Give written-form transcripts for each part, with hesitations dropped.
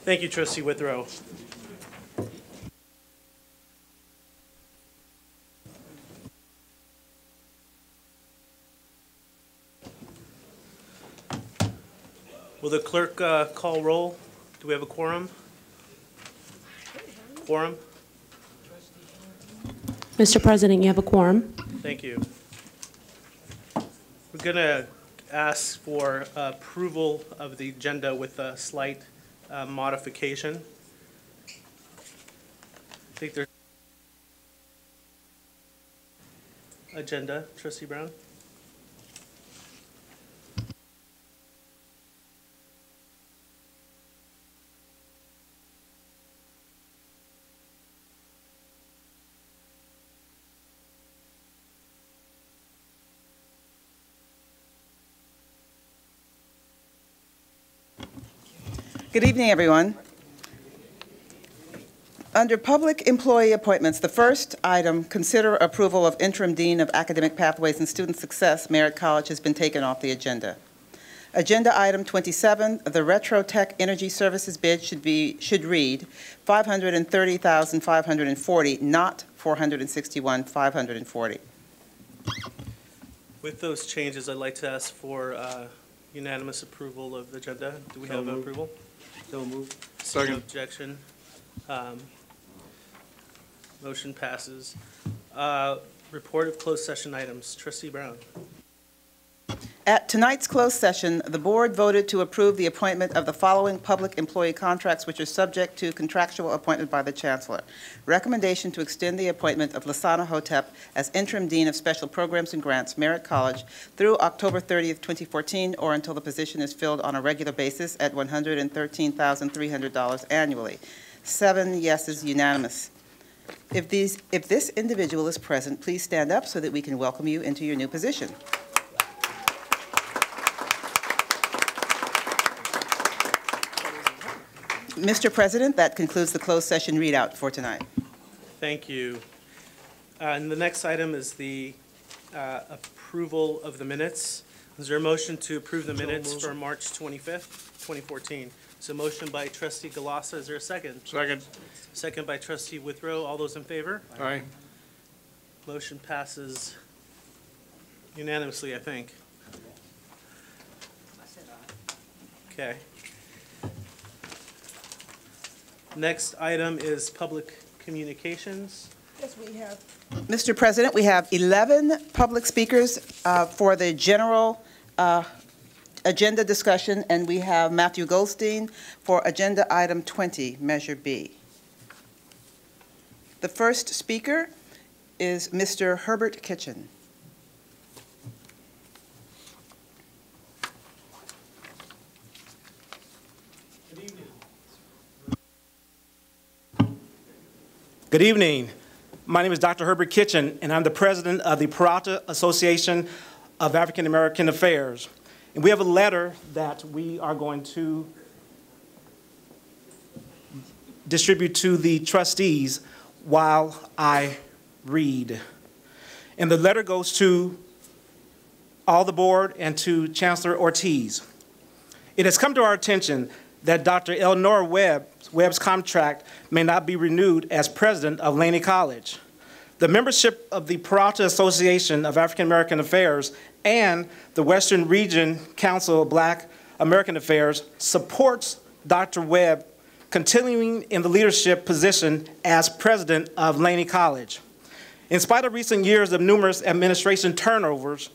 Thank you, Trustee Withrow. Will the clerk call roll? Do we have a quorum? Quorum? Mr. President, you have a quorum. Thank you. We're going to ask for approval of the agenda with a slight modification. I think there's agenda, Trustee Brown. Good evening, everyone. Under public employee appointments, the first item, consider approval of interim dean of academic pathways and student success, Merritt College, has been taken off the agenda. Agenda item 27, the Retro Tech Energy Services bid should read $530,540, not $461,540. With those changes, I'd like to ask for unanimous approval of the agenda. Do we have approval? So moved. Second. No objection. Motion passes. Report of closed session items. Trustee Brown. At tonight's closed session, the board voted to approve the appointment of the following public employee contracts, which are subject to contractual appointment by the Chancellor. Recommendation to extend the appointment of Lasana Hotep as interim dean of special programs and grants, Merritt College, through October 30th, 2014, or until the position is filled on a regular basis at $113,300 annually. 7 yeses, unanimous. If this individual is present, please stand up so that we can welcome you into your new position. Mr. President, that concludes the closed session readout for tonight. Thank you. And the next item is the approval of the minutes. Is there a motion to approve the minutes for March 25th, 2014? So motion by Trustee Galassa. Is there a second? Second. Second by Trustee Withrow. All those in favor? Aye. Motion passes unanimously, I think. Okay. Next item is public communications. Yes, we have. Mr. President, we have 11 public speakers for the general agenda discussion, and we have Matthew Goldstein for agenda item 20, Measure B. The first speaker is Mr. Herbert Kitchen. Good evening. My name is Dr. Herbert Kitchen, and I'm the president of the Peralta Association of African American Affairs. And we have a letter that we are going to distribute to the trustees while I read. And the letter goes to all the board and to Chancellor Ortiz. It has come to our attention that Dr. Eleanor Webb's contract may not be renewed as president of Laney College. The membership of the Peralta Association of African American Affairs and the Western Region Council of Black American Affairs supports Dr. Webb continuing in the leadership position as president of Laney College. In spite of recent years of numerous administration turnovers,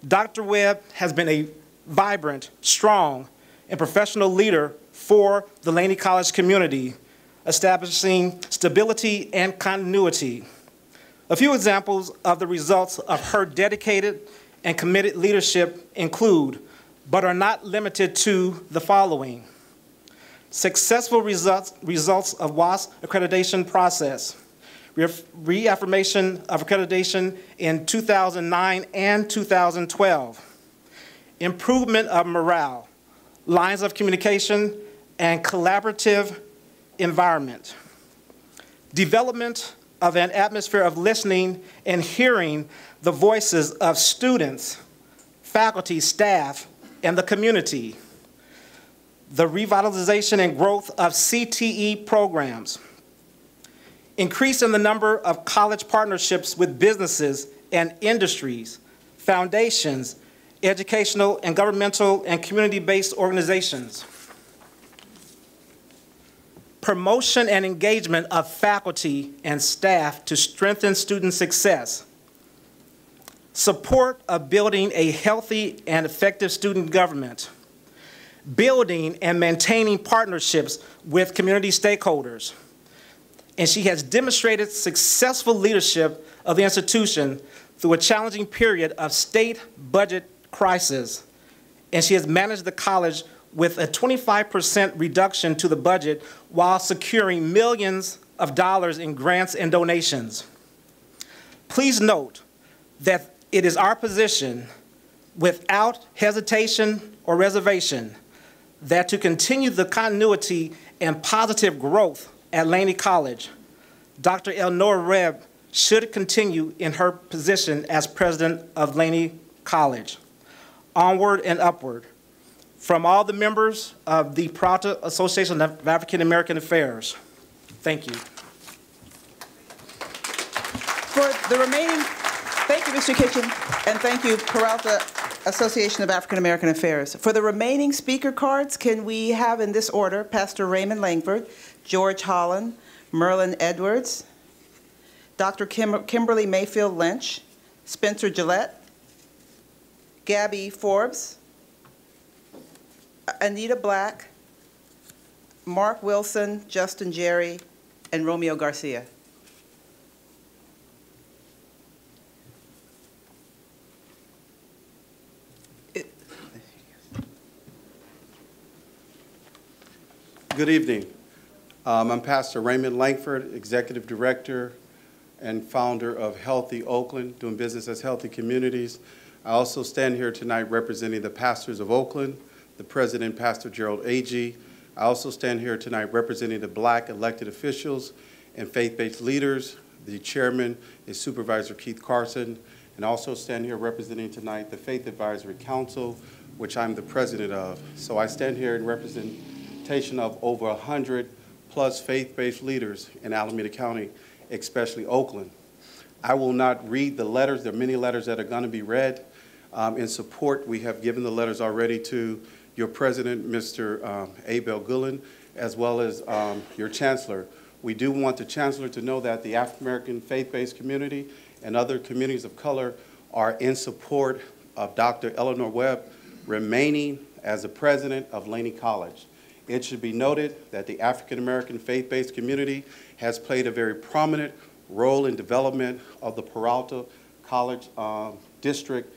Dr. Webb has been a vibrant, strong, and professional leader for the Laney College community, establishing stability and continuity. A few examples of the results of her dedicated and committed leadership include, but are not limited to, the following: successful results of WASP accreditation process, reaffirmation of accreditation in 2009 and 2012, improvement of morale, lines of communication, and collaborative environment, development of an atmosphere of listening and hearing the voices of students, faculty, staff, and the community, the revitalization and growth of CTE programs, increasing the number of college partnerships with businesses and industries, foundations, educational and governmental and community-based organizations, promotion and engagement of faculty and staff to strengthen student success, support of building a healthy and effective student government, building and maintaining partnerships with community stakeholders. And she has demonstrated successful leadership of the institution through a challenging period of state budget crisis. And she has managed the college with a 25% reduction to the budget while securing millions of dollars in grants and donations. Please note that it is our position, without hesitation or reservation, that to continue the continuity and positive growth at Laney College, Dr. Eleanor Webb should continue in her position as president of Laney College. Onward and upward. From all the members of the Peralta Association of African American Affairs, thank you. For the remaining, thank you, Mr. Kitchen, and thank you, Peralta Association of African American Affairs. For the remaining speaker cards, can we have in this order Pastor Raymond Langford, George Holland, Merlin Edwards, Dr. Kimberly Mayfield Lynch, Spencer Gillette, Gabby Forbes, Anita Black, Mark Wilson, Justin Jerry, and Romeo Garcia. Good evening. I'm Pastor Raymond Langford, Executive Director and founder of Healthy Oakland, doing business as Healthy Communities. I also stand here tonight representing the pastors of Oakland, the president, Pastor Gerald Agee. I also stand here tonight representing the Black elected officials and faith-based leaders. The chairman is Supervisor Keith Carson, and also stand here representing tonight the Faith Advisory Council, which I'm the president of. So I stand here in representation of over 100 plus faith-based leaders in Alameda County, especially Oakland. I will not read the letters. There are many letters that are going to be read. In support, we have given the letters already to your president, Mr. Abel Gulen, as well as your chancellor. We do want the chancellor to know that the African American faith-based community and other communities of color are in support of Dr. Eleanor Webb remaining as the president of Laney College. It should be noted that the African American faith-based community has played a very prominent role in development of the Peralta College district,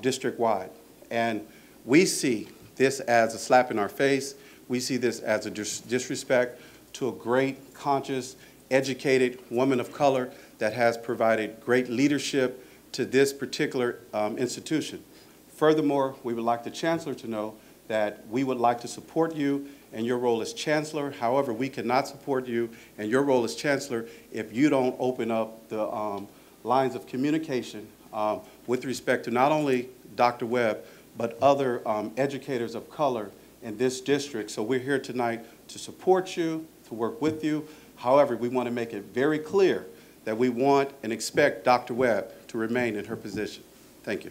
district-wide. And we see this as a slap in our face. We see this as a disrespect to a great, conscious, educated woman of color that has provided great leadership to this particular institution. Furthermore, we would like the chancellor to know that we would like to support you in your role as chancellor. However, we cannot support you in your role as chancellor if you don't open up the lines of communication with respect to not only Dr. Webb, but other educators of color in this district. So we're here tonight to support you, to work with you. However, we want to make it very clear that we want and expect Dr. Webb to remain in her position. Thank you.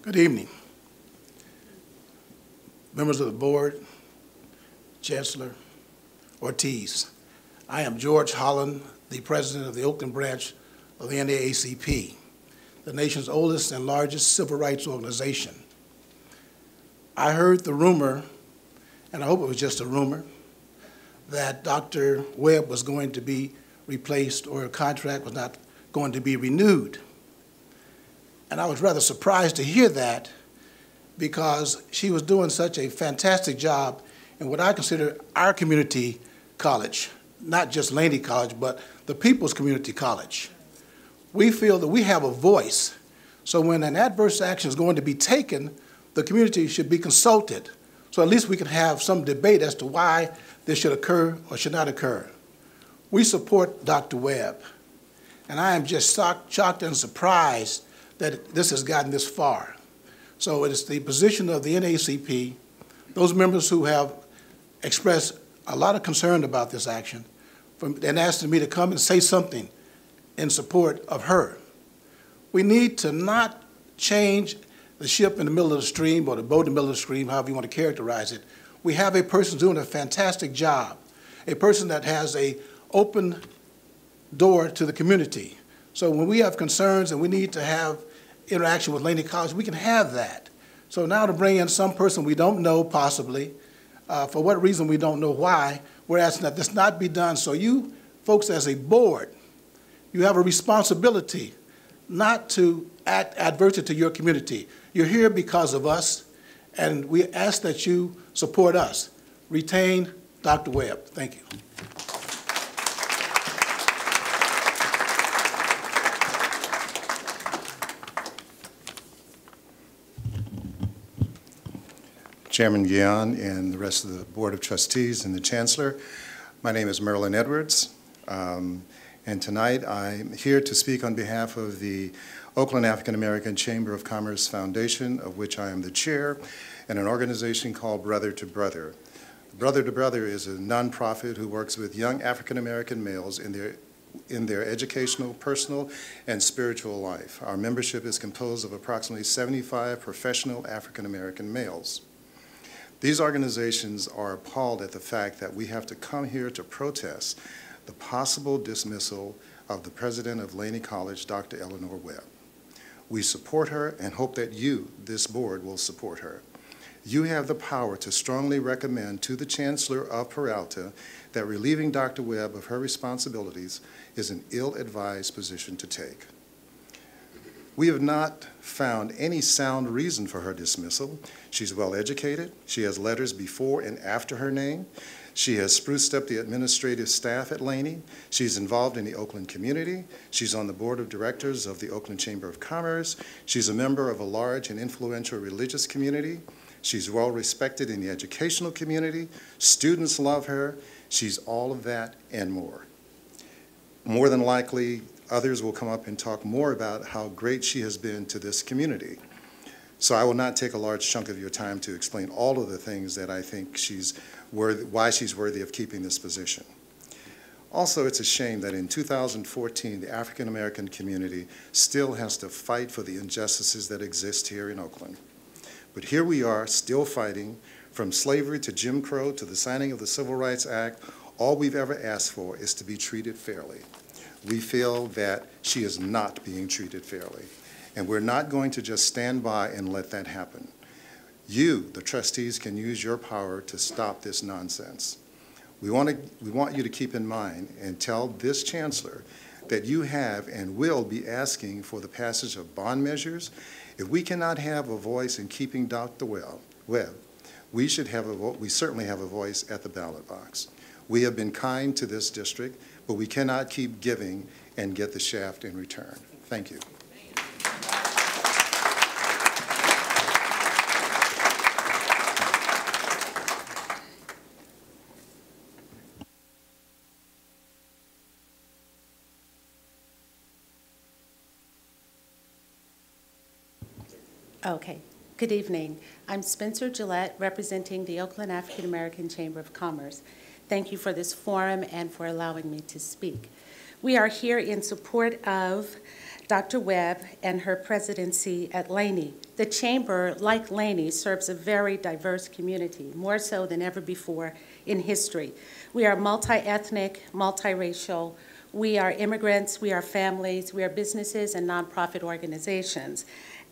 Good evening. Members of the board, Chancellor Ortiz. I am George Holland, the president of the Oakland branch of the NAACP, the nation's oldest and largest civil rights organization. I heard the rumor, and I hope it was just a rumor, that Dr. Webb was going to be replaced or her contract was not going to be renewed. And I was rather surprised to hear that because she was doing such a fantastic job in what I consider our community college, not just Laney College, but the People's Community College. We feel that we have a voice. So when an adverse action is going to be taken the community should be consulted, so at least we can have some debate as to why this should occur or should not occur. We support Dr. Webb, and I am just shocked and surprised that this has gotten this far. So it is the position of the NAACP, those members who have expressed a lot of concern about this action, and asking me to come and say something in support of her. We need to not change the ship in the middle of the stream or the boat in the middle of the stream, however you want to characterize it. We have a person doing a fantastic job, a person that has an open door to the community. So when we have concerns and we need to have interaction with Laney College, we can have that. So now to bring in some person we don't know possibly, for what reason we don't know why, we're asking that this not be done. So you folks as a board, you have a responsibility not to act adverse to your community. You're here because of us, and we ask that you support us. Retain Dr. Webb. Thank you. Chairman Guion and the rest of the Board of Trustees and the Chancellor. My name is Merlin Edwards, and tonight I'm here to speak on behalf of the Oakland African American Chamber of Commerce Foundation, of which I am the chair, and an organization called Brother to Brother. Brother to Brother is a nonprofit who works with young African American males in their educational, personal, and spiritual life. Our membership is composed of approximately 75 professional African American males. These organizations are appalled at the fact that we have to come here to protest the possible dismissal of the president of Laney College, Dr. Eleanor Webb. We support her and hope that you, this board, will support her. You have the power to strongly recommend to the Chancellor of Peralta that relieving Dr. Webb of her responsibilities is an ill-advised position to take. We have not found any sound reason for her dismissal. She's well-educated. She has letters before and after her name. She has spruced up the administrative staff at Laney. She's involved in the Oakland community. She's on the board of directors of the Oakland Chamber of Commerce. She's a member of a large and influential religious community. She's well-respected in the educational community. Students love her. She's all of that and more. More than likely, others will come up and talk more about how great she has been to this community. So I will not take a large chunk of your time to explain all of the things that I think why she's worthy of keeping this position. Also, it's a shame that in 2014, the African American community still has to fight for the injustices that exist here in Oakland. But here we are, still fighting, from slavery to Jim Crow to the signing of the Civil Rights Act. All we've ever asked for is to be treated fairly. We feel that she is not being treated fairly, and we're not going to just stand by and let that happen. You, the trustees, can use your power to stop this nonsense. We want you to keep in mind and tell this chancellor that you have and will be asking for the passage of bond measures. If we cannot have a voice in keeping Dr. Webb, we certainly have a voice at the ballot box. We have been kind to this district, but we cannot keep giving and get the shaft in return. Thank you. Okay. Good evening. I'm Spencer Gillette, representing the Oakland African American Chamber of Commerce. Thank you for this forum and for allowing me to speak. We are here in support of Dr. Webb and her presidency at Laney. The Chamber, like Laney, serves a very diverse community, more so than ever before in history. We are multi-ethnic, multiracial. We are immigrants, we are families, we are businesses and nonprofit organizations.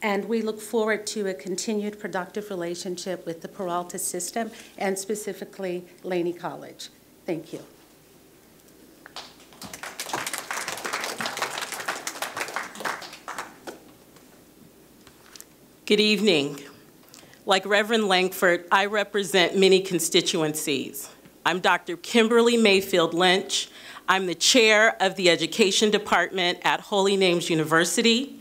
And we look forward to a continued productive relationship with the Peralta system and specifically Laney College. Thank you. Good evening. Like Reverend Langford, I represent many constituencies. I'm Dr. Kimberly Mayfield Lynch. I'm the chair of the Education Department at Holy Names University.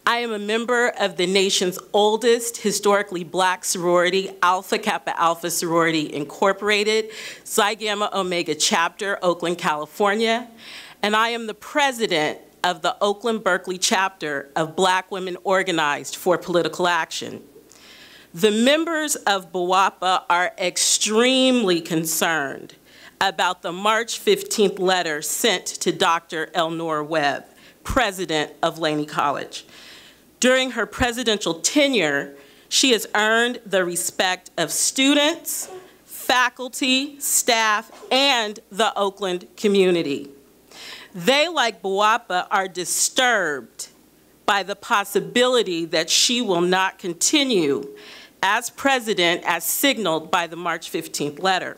I am a member of the nation's oldest historically Black sorority, Alpha Kappa Alpha Sorority Incorporated, Psi Gamma Omega Chapter, Oakland, California, and I am the president of the Oakland Berkeley Chapter of Black Women Organized for Political Action. The members of BWOPA are extremely concerned about the March 15th letter sent to Dr. Elnora Webb, president of Laney College. During her presidential tenure, she has earned the respect of students, faculty, staff, and the Oakland community. They, like BWOPA, are disturbed by the possibility that she will not continue as president as signaled by the March 15th letter.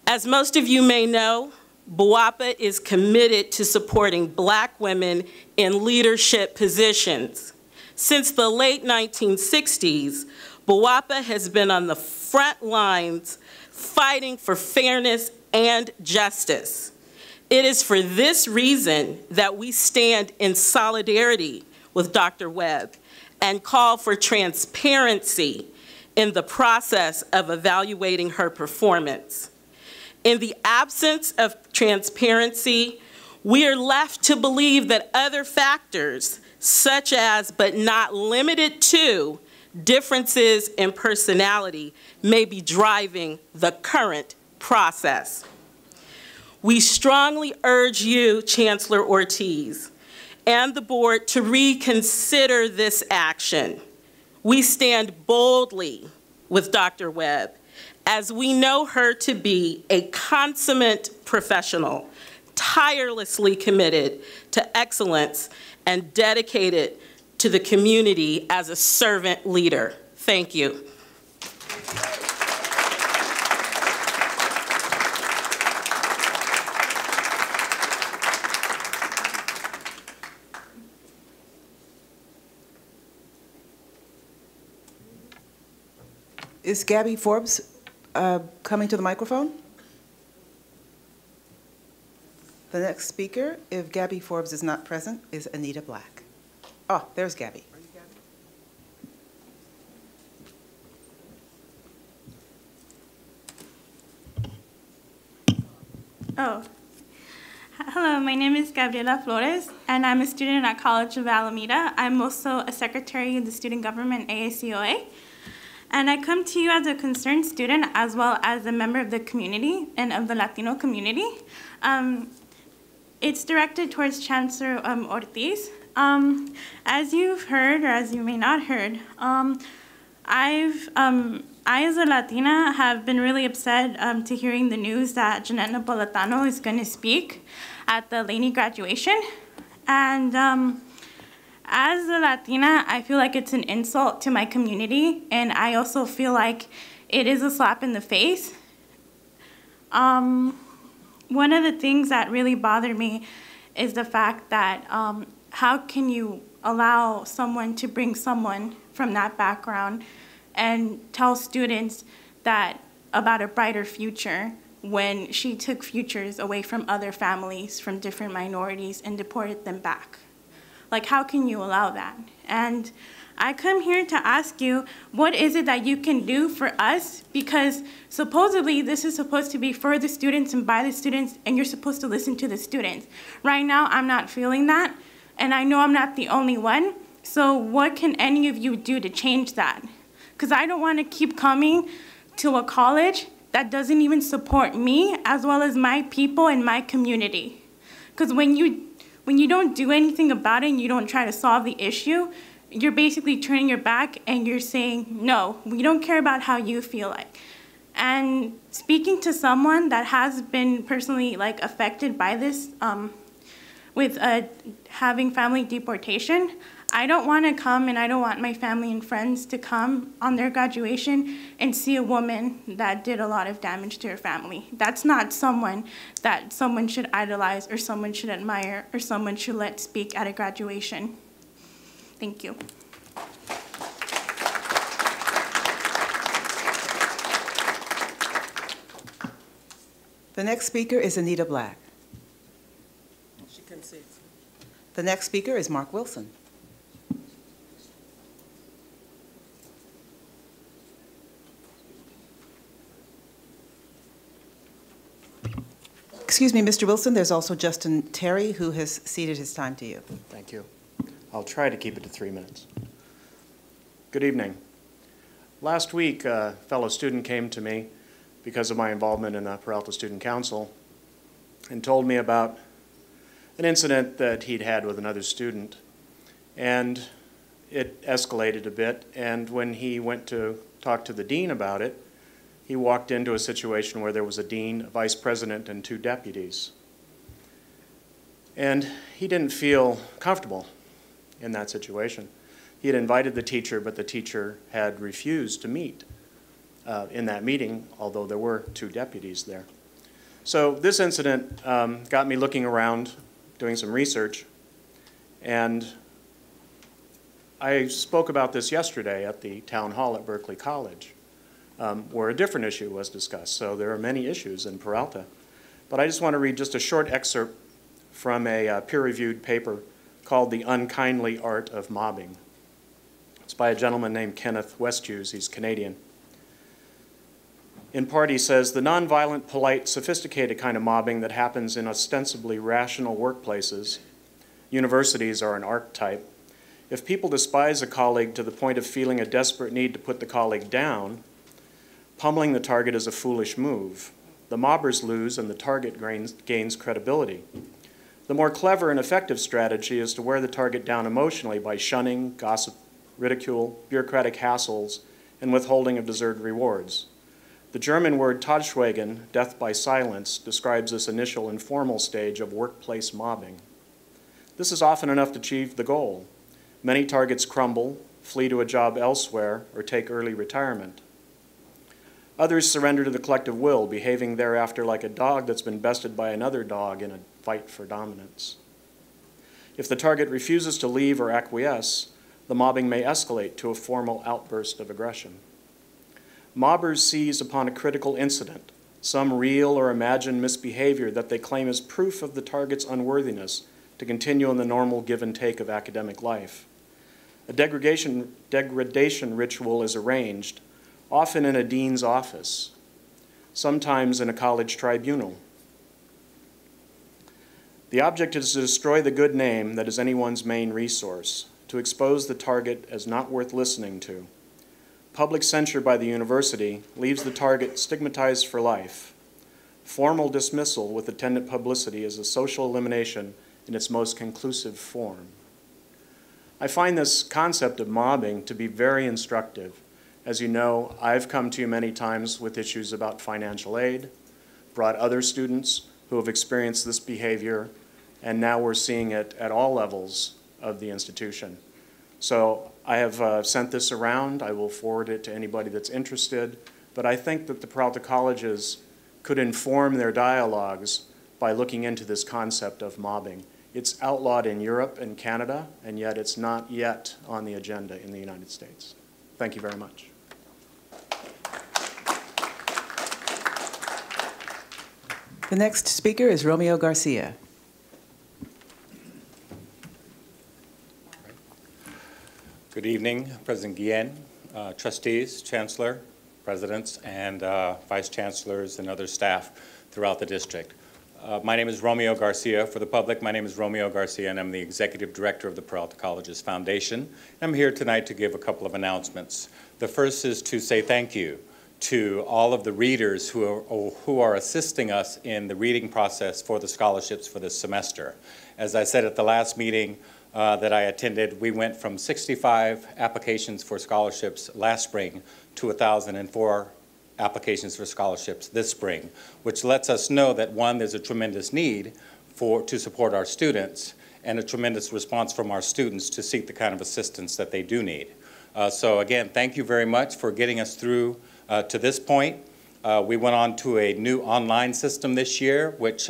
As most of you may know, BWOPA is committed to supporting Black women in leadership positions. Since the late 1960s, BWOPA has been on the front lines fighting for fairness and justice. It is for this reason that we stand in solidarity with Dr. Webb and call for transparency in the process of evaluating her performance. In the absence of transparency, we are left to believe that other factors, such as, but not limited to, differences in personality may be driving the current process. We strongly urge you, Chancellor Ortiz, and the board to reconsider this action. We stand boldly with Dr. Webb, as we know her to be a consummate professional, tirelessly committed to excellence and dedicated to the community as a servant leader. Thank you. Is Gabby Forbes coming to the microphone? The next speaker, if Gabby Forbes is not present, is Anita Black. Oh, there's Gabby. Oh, hello, my name is Gabriela Flores, and I'm a student at College of Alameda. I'm also a secretary of the student government AACOA. And I come to you as a concerned student as well as a member of the community and of the Latino community. It's directed towards Chancellor Ortiz. As you've heard, or as you may not heard, I as a Latina have been really upset to hearing the news that Jeanette Napolitano is going to speak at the Laney graduation. And as a Latina, I feel like it's an insult to my community, and I also feel like it is a slap in the face. One of the things that really bothered me is the fact that how can you allow someone to bring someone from that background and tell students that about a brighter future when she took futures away from other families from different minorities and deported them back? Like, how can you allow that? And I come here to ask you, what is it that you can do for us? Because supposedly this is supposed to be for the students and by the students, and you're supposed to listen to the students. Right now, I'm not feeling that, and I know I'm not the only one. So what can any of you do to change that? Because I don't want to keep coming to a college that doesn't even support me as well as my people and my community. Because when you don't do anything about it and you don't try to solve the issue, you're basically turning your back and you're saying, no, we don't care about how you feel like. And speaking to someone that has been personally affected by this with having family deportation, I don't want to come and I don't want my family and friends to come on their graduation and see a woman that did a lot of damage to her family. That's not someone that someone should idolize or someone should admire or someone should let speak at a graduation. Thank you. The next speaker is Anita Black. She concedes. The next speaker is Mark Wilson. Excuse me, Mr. Wilson, there's also Justin Terry, who has ceded his time to you. Thank you. I'll try to keep it to 3 minutes. Good evening. Last week, a fellow student came to me because of my involvement in the Peralta Student Council and told me about an incident that he'd had with another student. And it escalated a bit, and when he went to talk to the dean about it, he walked into a situation where there was a dean, a vice president, and 2 deputies. And he didn't feel comfortable in that situation. He had invited the teacher, but the teacher had refused to meet in that meeting, although there were 2 deputies there. So this incident got me looking around, doing some research, and I spoke about this yesterday at the town hall at Berkeley College, where a different issue was discussed. So there are many issues in Peralta. But I just want to read just a short excerpt from a peer-reviewed paper called The Unkindly Art of Mobbing. It's by a gentleman named Kenneth Westhues. He's Canadian. In part, he says, the nonviolent, polite, sophisticated kind of mobbing that happens in ostensibly rational workplaces, universities are an archetype. If people despise a colleague to the point of feeling a desperate need to put the colleague down, pummeling the target is a foolish move. The mobbers lose and the target gains credibility. The more clever and effective strategy is to wear the target down emotionally by shunning, gossip, ridicule, bureaucratic hassles, and withholding of deserved rewards. The German word Totschweigen, death by silence, describes this initial informal stage of workplace mobbing. This is often enough to achieve the goal. Many targets crumble, flee to a job elsewhere, or take early retirement. Others surrender to the collective will, behaving thereafter like a dog that's been bested by another dog in a fight for dominance. If the target refuses to leave or acquiesce, the mobbing may escalate to a formal outburst of aggression. Mobbers seize upon a critical incident, some real or imagined misbehavior that they claim as proof of the target's unworthiness to continue in the normal give and take of academic life. A degradation ritual is arranged, often in a dean's office, sometimes in a college tribunal. The object is to destroy the good name that is anyone's main resource, to expose the target as not worth listening to. Public censure by the university leaves the target stigmatized for life. Formal dismissal with attendant publicity is a social elimination in its most conclusive form. I find this concept of mobbing to be very instructive. As you know, I've come to you many times with issues about financial aid, brought other students who have experienced this behavior, and now we're seeing it at all levels of the institution. So I have sent this around. I will forward it to anybody that's interested, but I think that the Peralta colleges could inform their dialogues by looking into this concept of mobbing. It's outlawed in Europe and Canada, and yet it's not yet on the agenda in the United States. Thank you very much. The next speaker is Romeo Garcia. Good evening, President Guillen, trustees, chancellor, presidents, and vice chancellors and other staff throughout the district. My name is Romeo Garcia. For the public, my name is Romeo Garcia, and I'm the executive director of the Peralta Colleges Foundation. I'm here tonight to give a couple of announcements. The first is to say thank you to all of the readers who are assisting us in the reading process for the scholarships for this semester. As I said at the last meeting that I attended, we went from 65 applications for scholarships last spring to 1,004 applications for scholarships this spring, which lets us know that, one, there's a tremendous need to support our students, and a tremendous response from our students to seek the kind of assistance that they do need. So again, thank you very much for getting us through to this point. We went on to a new online system this year, which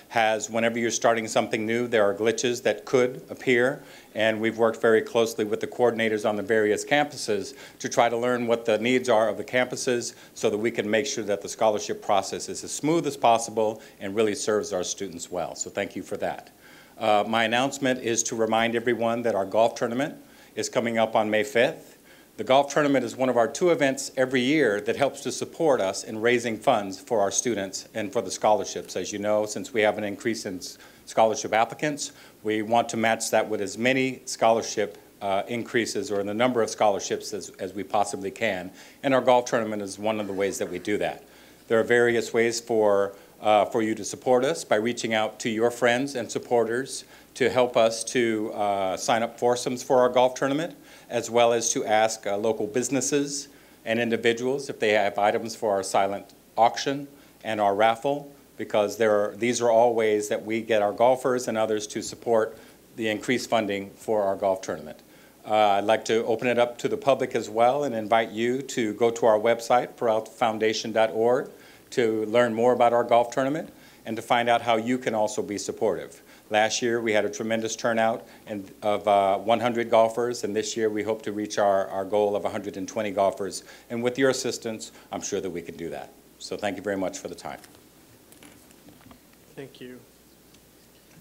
has, whenever you're starting something new, there are glitches that could appear, and we've worked very closely with the coordinators on the various campuses to try to learn what the needs are of the campuses so that we can make sure that the scholarship process is as smooth as possible and really serves our students well. So thank you for that. My announcement is to remind everyone that our golf tournament is coming up on May 5th. The golf tournament is one of our 2 events every year that helps to support us in raising funds for our students and for the scholarships. As you know, since we have an increase in scholarship applicants, we want to match that with as many scholarship increases or in the number of scholarships as we possibly can. And our golf tournament is one of the ways that we do that. There are various ways for you to support us by reaching out to your friends and supporters to help us to sign up foursomes for our golf tournament, as well as to ask local businesses and individuals if they have items for our silent auction and our raffle, because these are all ways that we get our golfers and others to support the increased funding for our golf tournament. I'd like to open it up to the public as well and invite you to go to our website, peraltafoundation.org, to learn more about our golf tournament and to find out how you can also be supportive. Last year, we had a tremendous turnout of 100 golfers, and this year we hope to reach our goal of 120 golfers. And with your assistance, I'm sure that we can do that. So thank you very much for the time. Thank you.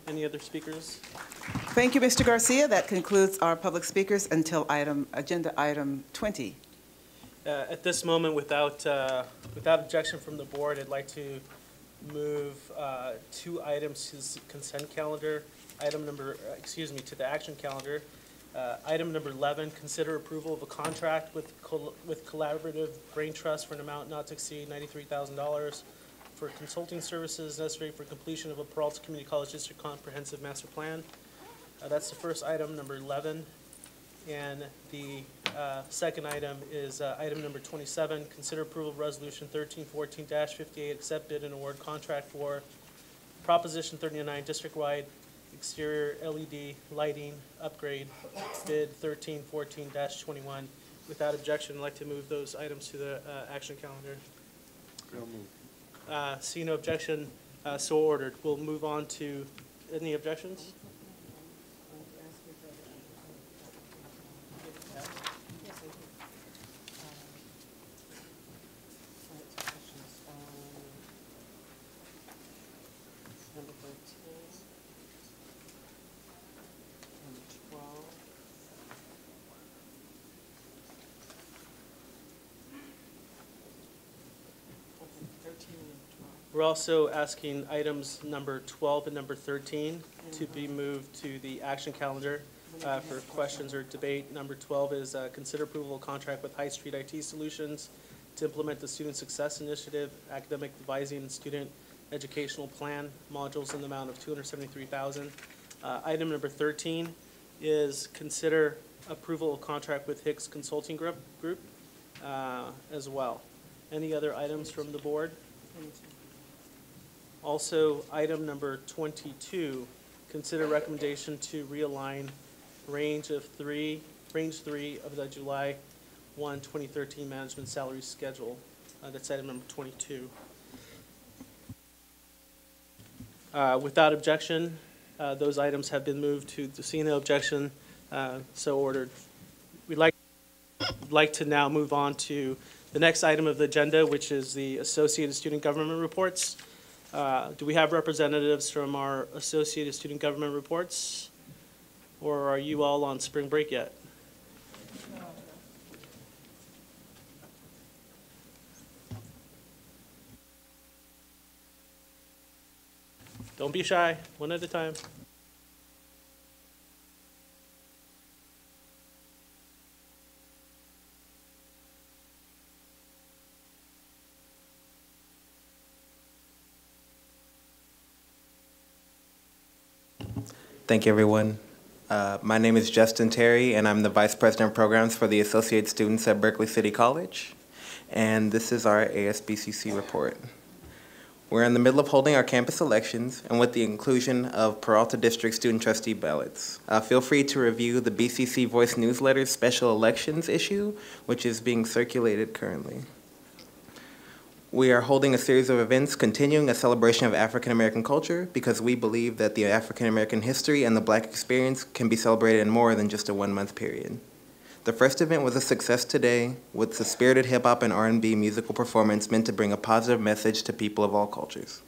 Any other speakers? Thank you, Mr. Garcia. That concludes our public speakers until agenda item 20. At this moment, without objection from the board, I'd like to move 2 items to the consent calendar. To the action calendar. Item number 11, consider approval of a contract with Collaborative Brain Trust for an amount not to exceed $93,000 for consulting services necessary for completion of a Peralta Community College District Comprehensive Master Plan. That's the first item, number 11. And the second item is item number 27, consider approval of resolution 1314-58, accept bid and award contract for Proposition 39 district-wide exterior LED lighting upgrade, bid 1314-21. Without objection, I'd like to move those items to the action calendar. See no objection, so ordered. We'll move on to any objections? We're also asking items number 12 and number 13 to be moved to the action calendar for questions or debate. Number 12 is consider approval of contract with High Street IT Solutions to implement the Student Success Initiative, Academic Advising and Student Educational Plan modules in the amount of $273,000. Item number 13 is consider approval of contract with Hicks Consulting Group as well. Any other items from the board? Also, item number 22, consider recommendation to realign range 3 of the July 1, 2013 management salary schedule. That's item number 22. Without objection, those items have been moved to the see no objection, so ordered. We'd like to now move on to the next item of the agenda, which is the Associated Student Government Reports. Do we have representatives from our Associated Student Government Reports? Or are you all on spring break yet? Don't be shy, one at a time. Thank you, everyone. My name is Justin Terry, and I'm the Vice President of Programs for the Associated Students at Berkeley City College. And this is our ASBCC report. We're in the middle of holding our campus elections, and with the inclusion of Peralta District Student Trustee ballots. Feel free to review the BCC Voice Newsletter's special elections issue, which is being circulated currently. We are holding a series of events continuing a celebration of African American culture because we believe that the African American history and the Black experience can be celebrated in more than just a one-month period. The first event was a success today with the spirited hip-hop and R&B musical performance meant to bring a positive message to people of all cultures.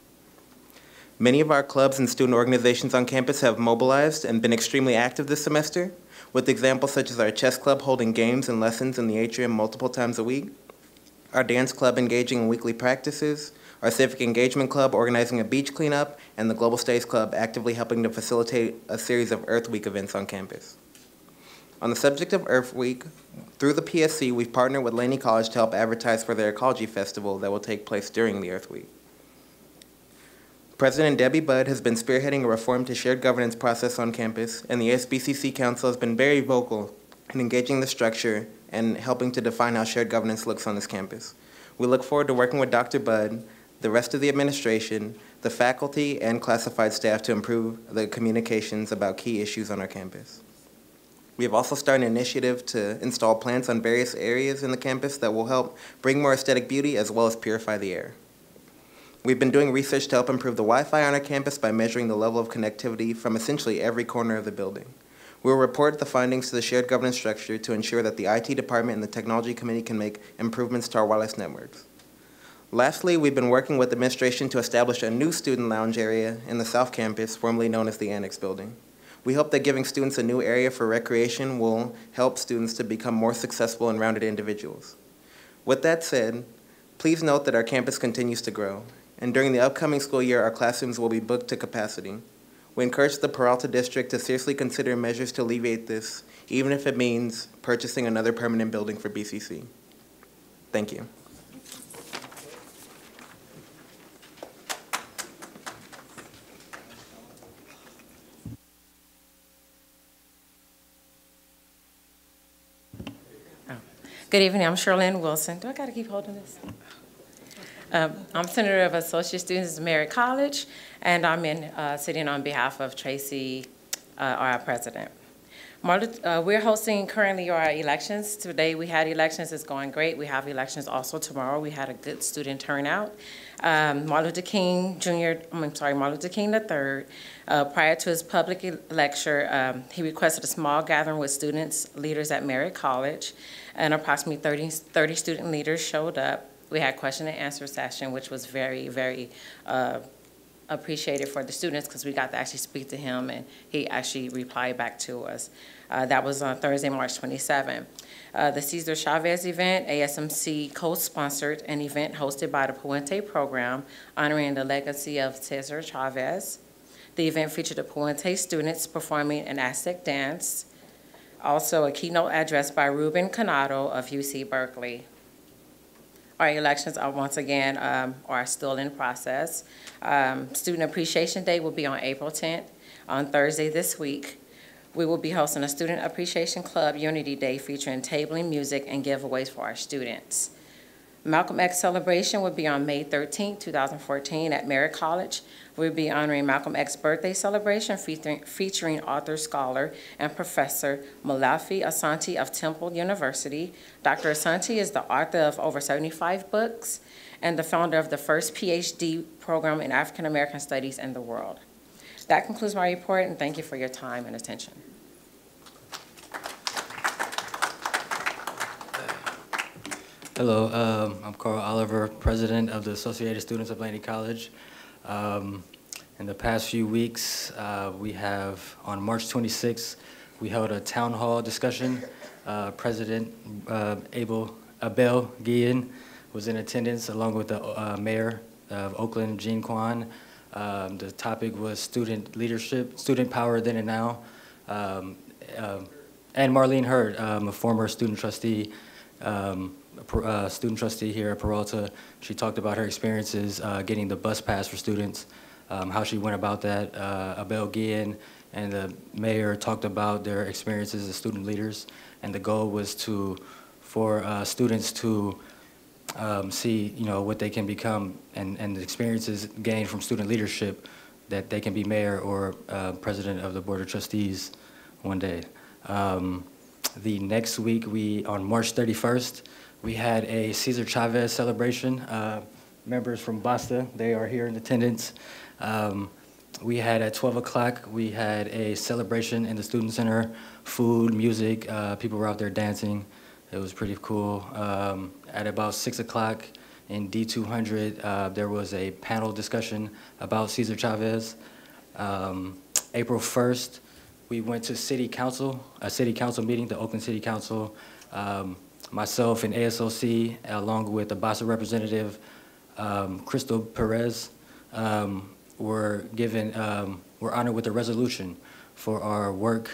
Many of our clubs and student organizations on campus have mobilized and been extremely active this semester. with examples such as our chess club holding games and lessons in the atrium multiple times a week, our dance club engaging in weekly practices, our civic engagement club organizing a beach cleanup, and the Global Studies Club actively helping to facilitate a series of Earth Week events on campus. On the subject of Earth Week, through the PSC, we've partnered with Laney College to help advertise for their ecology festival that will take place during the Earth Week. President Debbie Budd has been spearheading a reform to shared governance process on campus, and the ASBCC Council has been very vocal in engaging the structure and helping to define how shared governance looks on this campus. We look forward to working with Dr. Budd, the rest of the administration, the faculty, and classified staff to improve the communications about key issues on our campus. We have also started an initiative to install plants on various areas in the campus that will help bring more aesthetic beauty as well as purify the air. We've been doing research to help improve the Wi-Fi on our campus by measuring the level of connectivity from essentially every corner of the building. We'll report the findings to the shared governance structure to ensure that the IT department and the technology committee can make improvements to our wireless networks. Lastly, we've been working with administration to establish a new student lounge area in the South Campus, formerly known as the Annex Building. We hope that giving students a new area for recreation will help students to become more successful and rounded individuals. With that said, please note that our campus continues to grow, and during the upcoming school year, our classrooms will be booked to capacity. We encourage the Peralta District to seriously consider measures to alleviate this, even if it means purchasing another permanent building for BCC. Thank you. Good evening, I'm Sherlyn Wilson. Do I gotta keep holding this? I'm Senator of Associate Students at Merritt College, and I'm sitting on behalf of Tracy, our president. We're hosting currently our elections. Today we had elections, it's going great. We have elections also tomorrow. We had a good student turnout. Martin Luther King III, prior to his public lecture, he requested a small gathering with students, leaders at Merritt College, and approximately 30 student leaders showed up. We had question and answer session, which was very, very appreciated for the students because we got to actually speak to him and he actually replied back to us. That was on Thursday, March 27th. The Cesar Chavez event, ASMC co-sponsored an event hosted by the Puente program honoring the legacy of Cesar Chavez. The event featured the Puente students performing an Aztec dance, also a keynote address by Ruben Canado of UC Berkeley. Our elections are once again are still in process. Student Appreciation Day will be on April 10th. On Thursday this week, we will be hosting a Student Appreciation Club Unity Day featuring tabling, music, and giveaways for our students. Malcolm X celebration will be on May 13th, 2014 at Merritt College. We'll be honoring Malcolm X's birthday celebration featuring author, scholar, and professor Molefi Asante of Temple University. Dr. Asante is the author of over 75 books and the founder of the first PhD program in African American Studies in the world. That concludes my report, and thank you for your time and attention. Hello, I'm Carl Oliver, president of the Associated Students of Laney College. In the past few weeks, we have, on March 26th, we held a town hall discussion. President Abel Guillen was in attendance along with the mayor of Oakland, Jean Quan. The topic was student leadership, student power then and now. And Marlene Hurd, a former student trustee here at Peralta. She talked about her experiences getting the bus pass for students, how she went about that. Abel Guillen and the mayor talked about their experiences as student leaders, and the goal was for students to see, what they can become and the experiences gained from student leadership, that they can be mayor or president of the Board of Trustees one day. The next week, on March 31st, we had a Cesar Chavez celebration. Members from BASTA, they are here in attendance. We had at 12 o'clock, we had a celebration in the Student Center, food, music, people were out there dancing. It was pretty cool. At about 6 o'clock in D200, there was a panel discussion about Cesar Chavez. April 1st, we went to a city council meeting, the Oakland City Council. Myself and ASOC, along with the BASA representative, Crystal Perez, were honored with a resolution for our work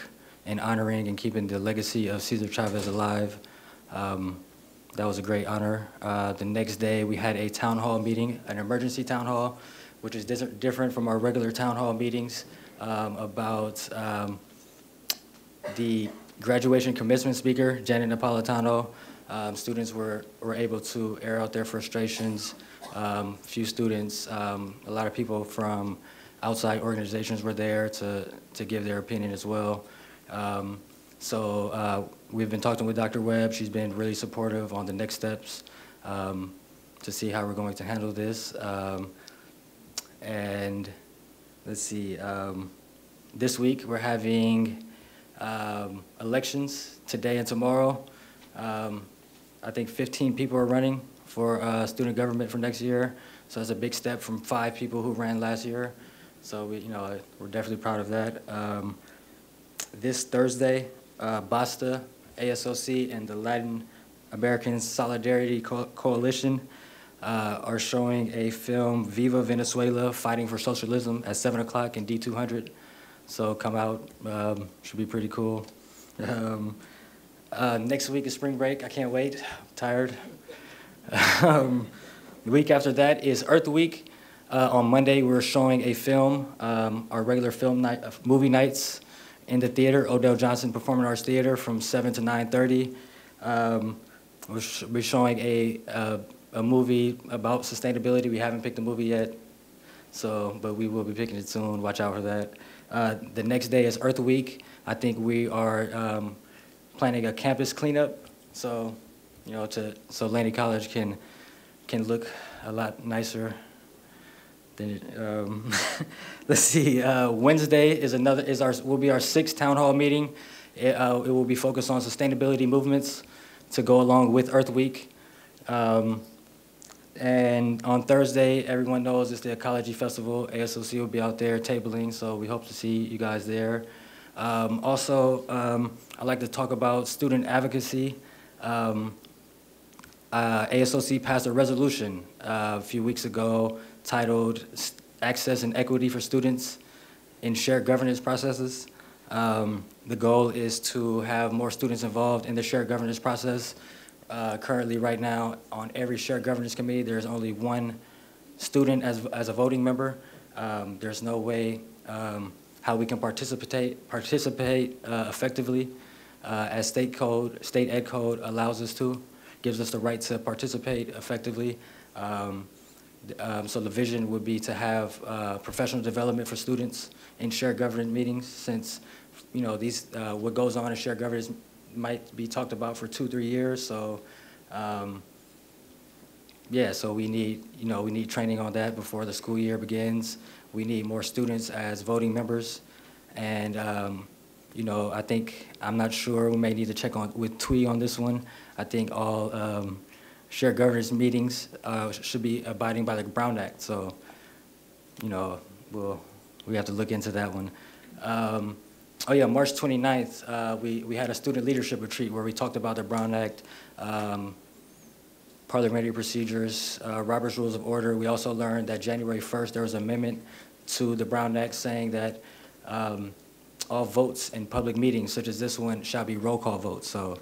in honoring and keeping the legacy of Cesar Chavez alive. That was a great honor. The next day, we had a town hall meeting, an emergency town hall, which is different from our regular town hall meetings, about the graduation commencement speaker, Janet Napolitano. Students were able to air out their frustrations. Few students, a lot of people from outside organizations were there to give their opinion as well. So we've been talking with Dr. Webb. She's been really supportive on the next steps to see how we're going to handle this. And let's see, this week we're having elections today and tomorrow. I think 15 people are running for student government for next year. So that's a big step from 5 people who ran last year. So we're definitely proud of that. This Thursday, BASTA, ASOC, and the Latin American Solidarity Coalition are showing a film, Viva Venezuela, Fighting for Socialism, at 7 o'clock in D200. So come out, should be pretty cool. Next week is spring break. I can't wait. I'm tired. The week after that is Earth Week. On Monday, we're showing a film, our regular film night, movie nights in the theater, Odell Johnson Performing Arts Theater, from 7 to 9:30. We're showing a movie about sustainability. We haven't picked a movie yet, but we will be picking it soon. Watch out for that. The next day is Earth Week. I think we are planning a campus cleanup, so so Laney College can look a lot nicer than let's see. Wednesday will be our 6th town hall meeting. It will be focused on sustainability movements to go along with Earth Week. And on Thursday, everyone knows it's the Ecology Festival. ASOC will be out there tabling, so we hope to see you guys there. Also, I'd like to talk about student advocacy. ASOC passed a resolution a few weeks ago titled Access and Equity for Students in Shared Governance Processes. The goal is to have more students involved in the shared governance process. Currently, right now, on every shared governance committee, there's only 1 student as a voting member. There's no way how we can participate effectively as state ed code allows us to, gives us the right to participate effectively. So the vision would be to have professional development for students in shared governance meetings, since these what goes on in shared governance might be talked about for 2-3 years. So so we need training on that before the school year begins. We need more students as voting members, and I think, I'm not sure, we may need to check with TWE on this one. I think all shared governance meetings should be abiding by the Brown Act. So, we have to look into that one. Oh yeah, March 29th, we had a student leadership retreat where we talked about the Brown Act, parliamentary procedures, Robert's Rules of Order. We also learned that January 1st, there was an amendment to the Brown Act saying that all votes in public meetings, such as this one, shall be roll call votes. So,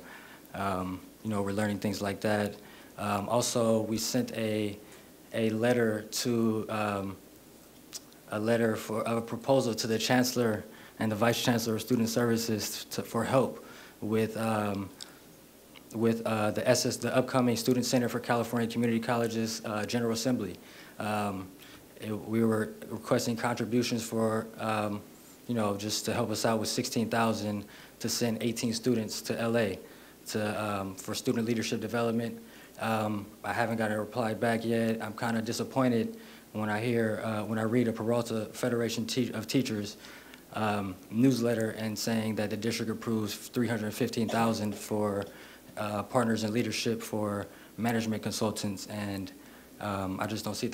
we're learning things like that. Also, we sent a letter for a proposal to the Chancellor and the Vice Chancellor of Student Services for help with the upcoming Student Center for California Community Colleges General Assembly. We were requesting contributions for, just to help us out with $16,000 to send 18 students to LA for student leadership development. I haven't gotten a reply back yet. I'm kind of disappointed when I read a Peralta Federation of Teachers newsletter and saying that the district approves $315,000 for partners in leadership for management consultants, and I just don't see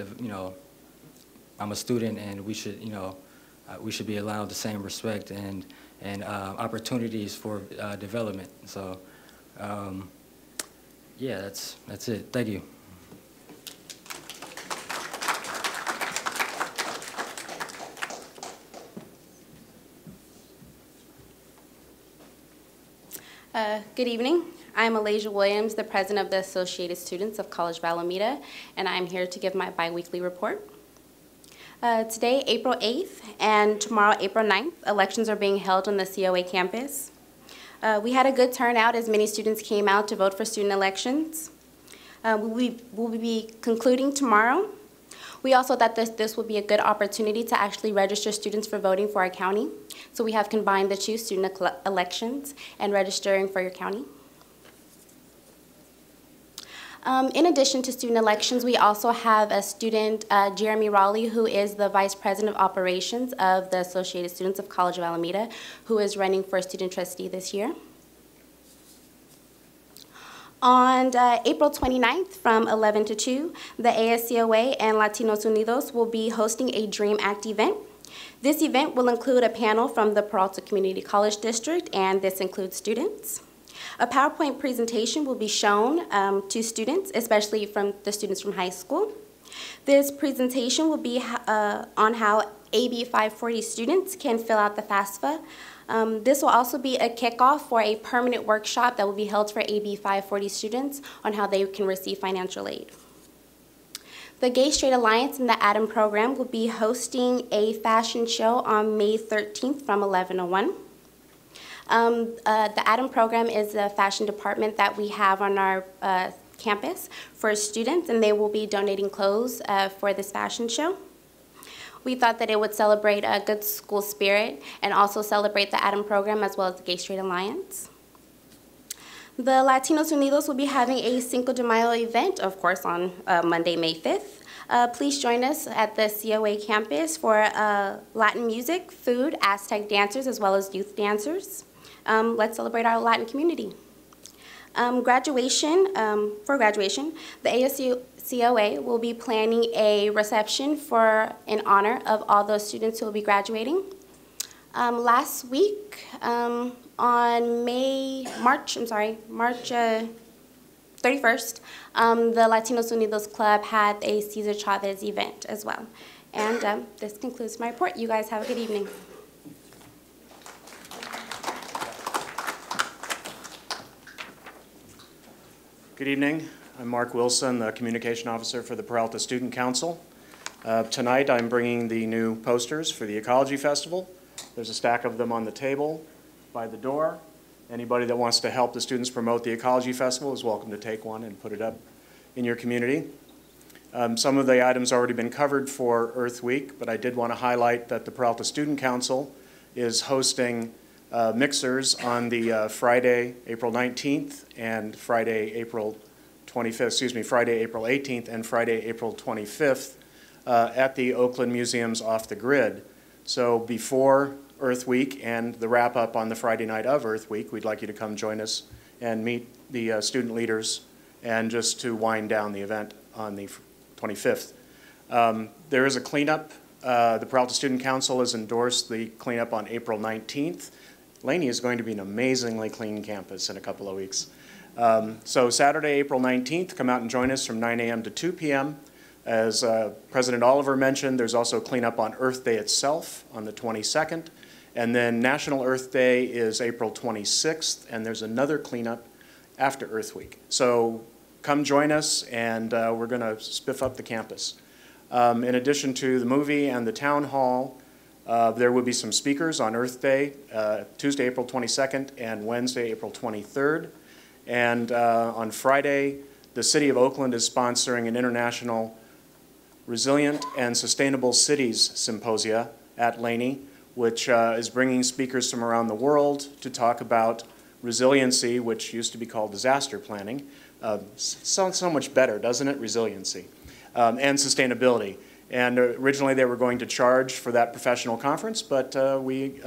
I'm a student, and we should be allowed the same respect and and opportunities for development. So, yeah, that's it. Thank you. Good evening. I'm Alasia Williams, the president of the Associated Students of College of Alameda, and I'm here to give my biweekly report. Today, April 8th, and tomorrow, April 9th, elections are being held on the COA campus. We had a good turnout as many students came out to vote for student elections. We'll be concluding tomorrow. We also thought this would be a good opportunity to actually register students for voting for our county. So we have combined the two, student elections and registering for your county. In addition to student elections, we also have a student, Jeremy Raleigh, who is the Vice President of Operations of the Associated Students of College of Alameda, who is running for student trustee this year. On April 29th from 11 to 2, the ASCOA and Latinos Unidos will be hosting a DREAM Act event. This event will include a panel from the Peralta Community College District, and this includes students. A PowerPoint presentation will be shown to students, especially from the students from high school. This presentation will be on how AB 540 students can fill out the FAFSA. This will also be a kickoff for a permanent workshop that will be held for AB 540 students on how they can receive financial aid. The Gay Straight Alliance and the ADAM program will be hosting a fashion show on May 13th from 11 to 1. The ADAM program is a fashion department that we have on our campus for students, and they will be donating clothes for this fashion show. We thought that it would celebrate a good school spirit and also celebrate the ADAM program as well as the Gay Straight Alliance. The Latinos Unidos will be having a Cinco de Mayo event, of course, on Monday, May 5th. Please join us at the COA campus for Latin music, food, Aztec dancers, as well as youth dancers. Let's celebrate our Latin community. For graduation, the ASCOA will be planning a reception in honor of all those students who will be graduating. Last week, on March 31st, the Latinos Unidos Club had a Cesar Chavez event as well. And this concludes my report. You guys have a good evening. Good evening. I'm Mark Wilson, the Communication Officer for the Peralta Student Council. Tonight I'm bringing the new posters for the Ecology Festival. There's a stack of them on the table by the door. Anybody that wants to help the students promote the Ecology Festival is welcome to take one and put it up in your community. Some of the items already been covered for Earth Week, but I did want to highlight that the Peralta Student Council is hosting mixers on the Friday, April 19th and Friday, April 25th, Friday, April 18th and Friday, April 25th at the Oakland Museum's Off the Grid. So before Earth Week and the wrap up on the Friday night of Earth Week, we'd like you to come join us and meet the student leaders and just to wind down the event on the 25th. There is a cleanup. The Peralta Student Council has endorsed the cleanup on April 19th. Laney is going to be an amazingly clean campus in a couple of weeks. So Saturday, April 19th, come out and join us from 9 a.m. to 2 p.m. As President Oliver mentioned, there's also cleanup on Earth Day itself on the 22nd. And then National Earth Day is April 26th, and there's another cleanup after Earth Week. So come join us, and we're going to spiff up the campus. In addition to the movie and the town hall, there will be some speakers on Earth Day, Tuesday, April 22nd, and Wednesday, April 23rd. And on Friday, the City of Oakland is sponsoring an International Resilient and Sustainable Cities Symposia at Laney, which is bringing speakers from around the world to talk about resiliency, which used to be called disaster planning. Sounds so much better, doesn't it? Resiliency. And sustainability. And originally they were going to charge for that professional conference, but we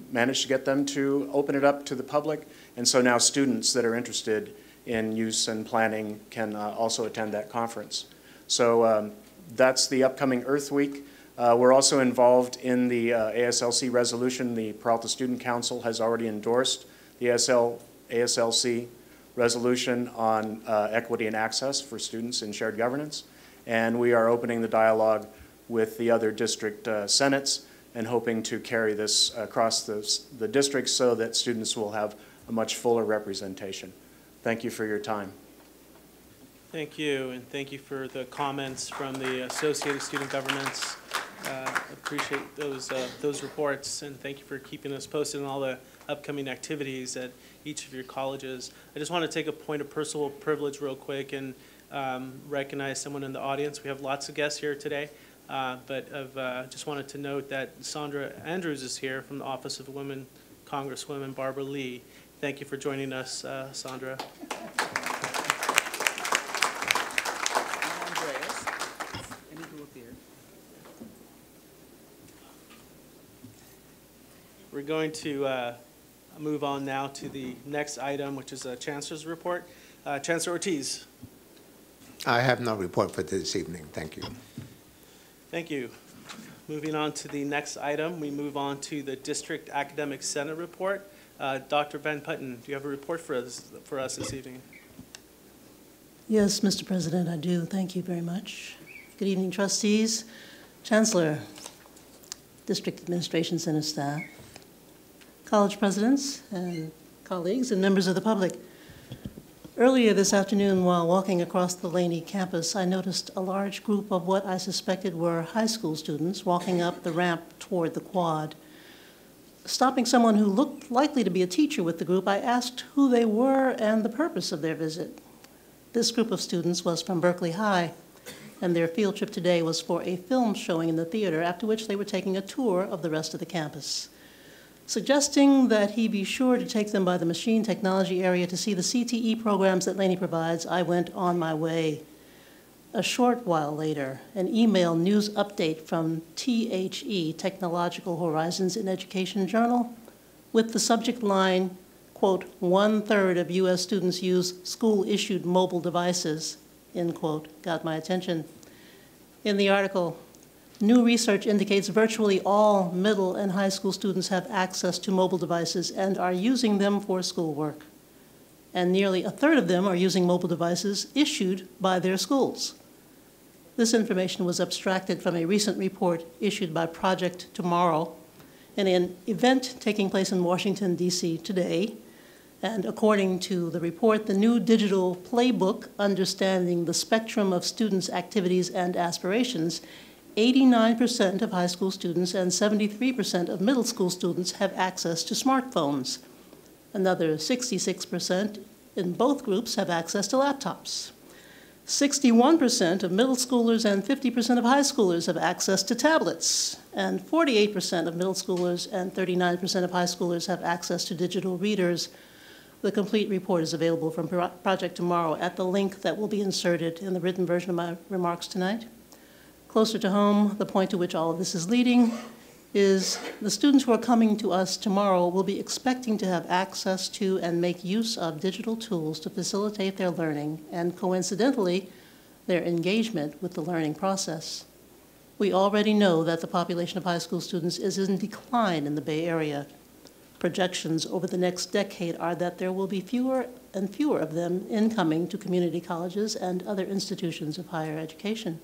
managed to get them to open it up to the public. And so now students that are interested in use and planning can also attend that conference. So that's the upcoming Earth Week. We're also involved in the ASLC resolution. The Peralta Student Council has already endorsed the ASLC resolution on equity and access for students in shared governance. And we are opening the dialogue with the other district senates and hoping to carry this across the district so that students will have a much fuller representation. Thank you for your time. Thank you, and thank you for the comments from the Associated Student Governments. Appreciate those reports, and thank you for keeping us posted on all the upcoming activities at each of your colleges. I just want to take a point of personal privilege real quick and recognize someone in the audience. We have lots of guests here today, but I've just wanted to note that Sandra Andrews is here from the Office of Women Congresswoman Barbara Lee. Thank you for joining us, Sandra. We're going to move on now to the next item, which is a Chancellor's report. Chancellor Ortiz. I have no report for this evening. Thank you. Thank you. Moving on to the next item, we move on to the District Academic Senate report. Dr. Van Putten, do you have a report for us this evening? Yes, Mr. President, I do. Thank you very much. Good evening, trustees, Chancellor, District Administration Center staff, college presidents and colleagues and members of the public. Earlier this afternoon, while walking across the Laney campus, I noticed a large group of what I suspected were high school students walking up the ramp toward the quad. Stopping someone who looked likely to be a teacher with the group, I asked who they were and the purpose of their visit. This group of students was from Berkeley High, and their field trip today was for a film showing in the theater, after which they were taking a tour of the rest of the campus. Suggesting that he be sure to take them by the machine technology area to see the CTE programs that Laney provides, I went on my way. A short while later, an email news update from THE, Technological Horizons in Education Journal, with the subject line, quote, 1/3 of U.S. students use school-issued mobile devices, end quote, got my attention. In the article, new research indicates virtually all middle and high school students have access to mobile devices and are using them for schoolwork. And nearly 1/3 of them are using mobile devices issued by their schools. This information was abstracted from a recent report issued by Project Tomorrow in an event taking place in Washington, D.C. today. And according to the report, the new digital playbook, Understanding the Spectrum of Students' Activities and Aspirations, 89% of high school students and 73% of middle school students have access to smartphones. Another 66% in both groups have access to laptops. 61% of middle schoolers and 50% of high schoolers have access to tablets. And 48% of middle schoolers and 39% of high schoolers have access to digital readers. The complete report is available from Project Tomorrow at the link that will be inserted in the written version of my remarks tonight. Closer to home, the point to which all of this is leading is the students who are coming to us tomorrow will be expecting to have access to and make use of digital tools to facilitate their learning and, coincidentally, their engagement with the learning process. We already know that the population of high school students is in decline in the Bay Area. Projections over the next decade are that there will be fewer and fewer of them incoming to community colleges and other institutions of higher education.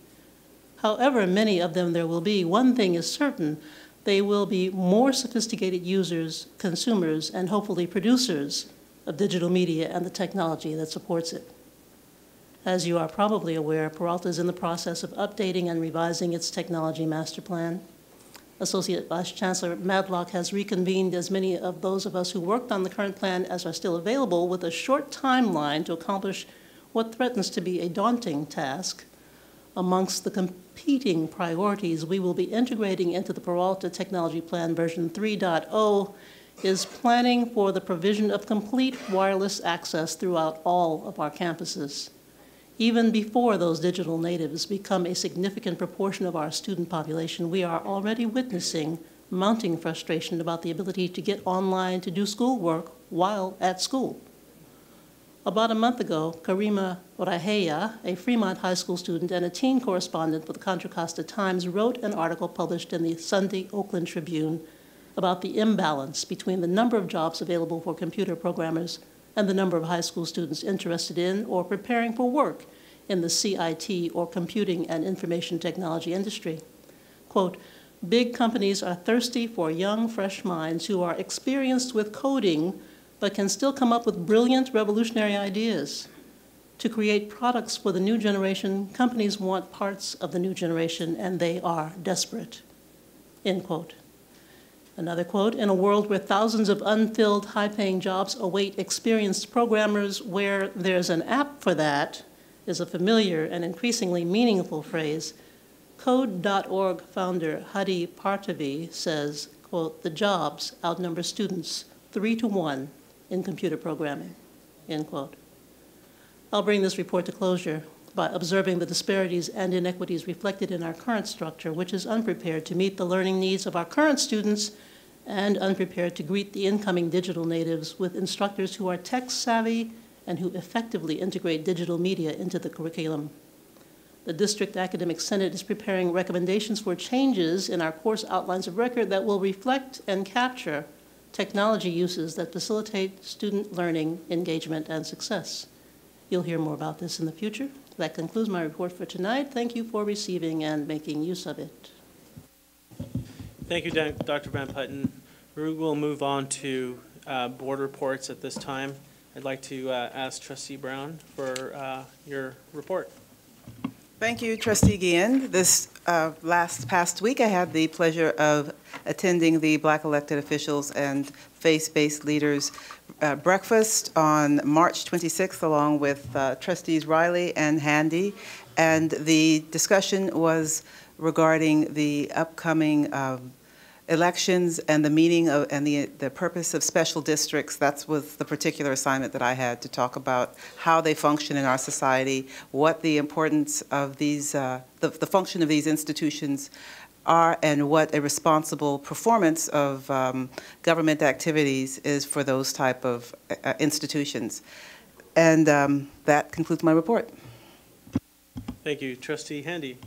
However many of them there will be, one thing is certain: they will be more sophisticated users, consumers, and hopefully producers of digital media and the technology that supports it. As you are probably aware, Peralta is in the process of updating and revising its technology master plan. Associate Vice Chancellor Madlock has reconvened as many of those of us who worked on the current plan as are still available with a short timeline to accomplish what threatens to be a daunting task. Amongst the competing priorities we will be integrating into the Peralta Technology Plan version 3.0 is planning for the provision of complete wireless access throughout all of our campuses. Even before those digital natives become a significant proportion of our student population, we are already witnessing mounting frustration about the ability to get online to do schoolwork while at school. About a month ago, Karima Oraheya, a Fremont High School student and a teen correspondent with the Contra Costa Times, wrote an article published in the Sunday Oakland Tribune about the imbalance between the number of jobs available for computer programmers and the number of high school students interested in or preparing for work in the CIT, or computing and information technology industry. Quote, "Big companies are thirsty for young, fresh minds who are experienced with coding but can still come up with brilliant, revolutionary ideas. To create products for the new generation, companies want parts of the new generation, and they are desperate." End quote. Another quote, "In a world where thousands of unfilled, high-paying jobs await experienced programmers, where there's an app for that," is a familiar and increasingly meaningful phrase. Code.org founder Hadi Partavi says, quote, "The jobs outnumber students 3 to 1 in computer programming," end quote. I'll bring this report to closure by observing the disparities and inequities reflected in our current structure, which is unprepared to meet the learning needs of our current students and unprepared to greet the incoming digital natives with instructors who are tech-savvy and who effectively integrate digital media into the curriculum. The District Academic Senate is preparing recommendations for changes in our course outlines of record that will reflect and capture technology uses that facilitate student learning, engagement, and success. You'll hear more about this in the future. That concludes my report for tonight. Thank you for receiving and making use of it. Thank you, Dr. Van Putten. We will move on to board reports at this time. I'd like to ask Trustee Brown for your report. Thank you, Trustee Guillen. This past week, I had the pleasure of attending the Black elected officials and faith-based leaders breakfast on March 26th, along with Trustees Riley and Handy. And the discussion was regarding the upcoming elections and the meaning of, and the purpose of special districts. That was the particular assignment that I had, to talk about how they function in our society, what the importance of these, the function of these institutions are, and what a responsible performance of government activities is for those type of institutions. And that concludes my report. Thank you. Trustee Handy.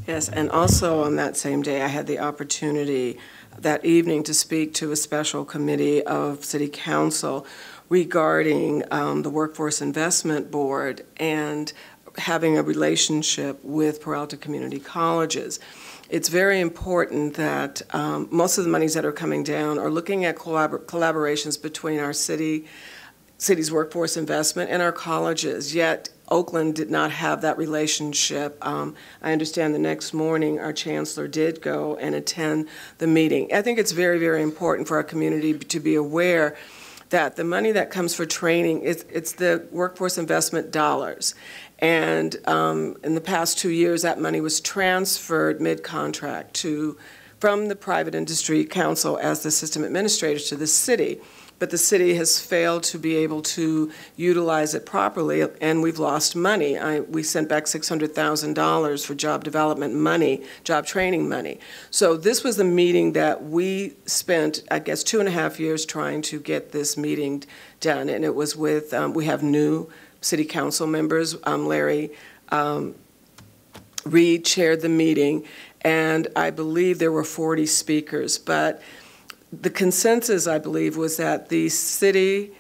Yes, and also on that same day, I had the opportunity that evening to speak to a special committee of City Council regarding the Workforce Investment Board and having a relationship with Peralta Community Colleges. It's very important that most of the monies that are coming down are looking at collaborations between our city's workforce investment and our colleges, yet Oakland did not have that relationship. I understand the next morning our chancellor did go and attend the meeting. I think it's very, very important for our community to be aware that the money that comes for training, it's the workforce investment dollars. And in the past 2 years, that money was transferred mid-contract from the Private Industry Council as the system administrator to the city. But the city has failed to be able to utilize it properly, and we've lost money. We sent back $600,000 for job development money, job training money. So this was the meeting that we spent, I guess, 2.5 years trying to get this meeting done, and it was with, we have new city council members. Larry Reed chaired the meeting, and I believe there were 40 speakers, but the consensus, I believe, was that the city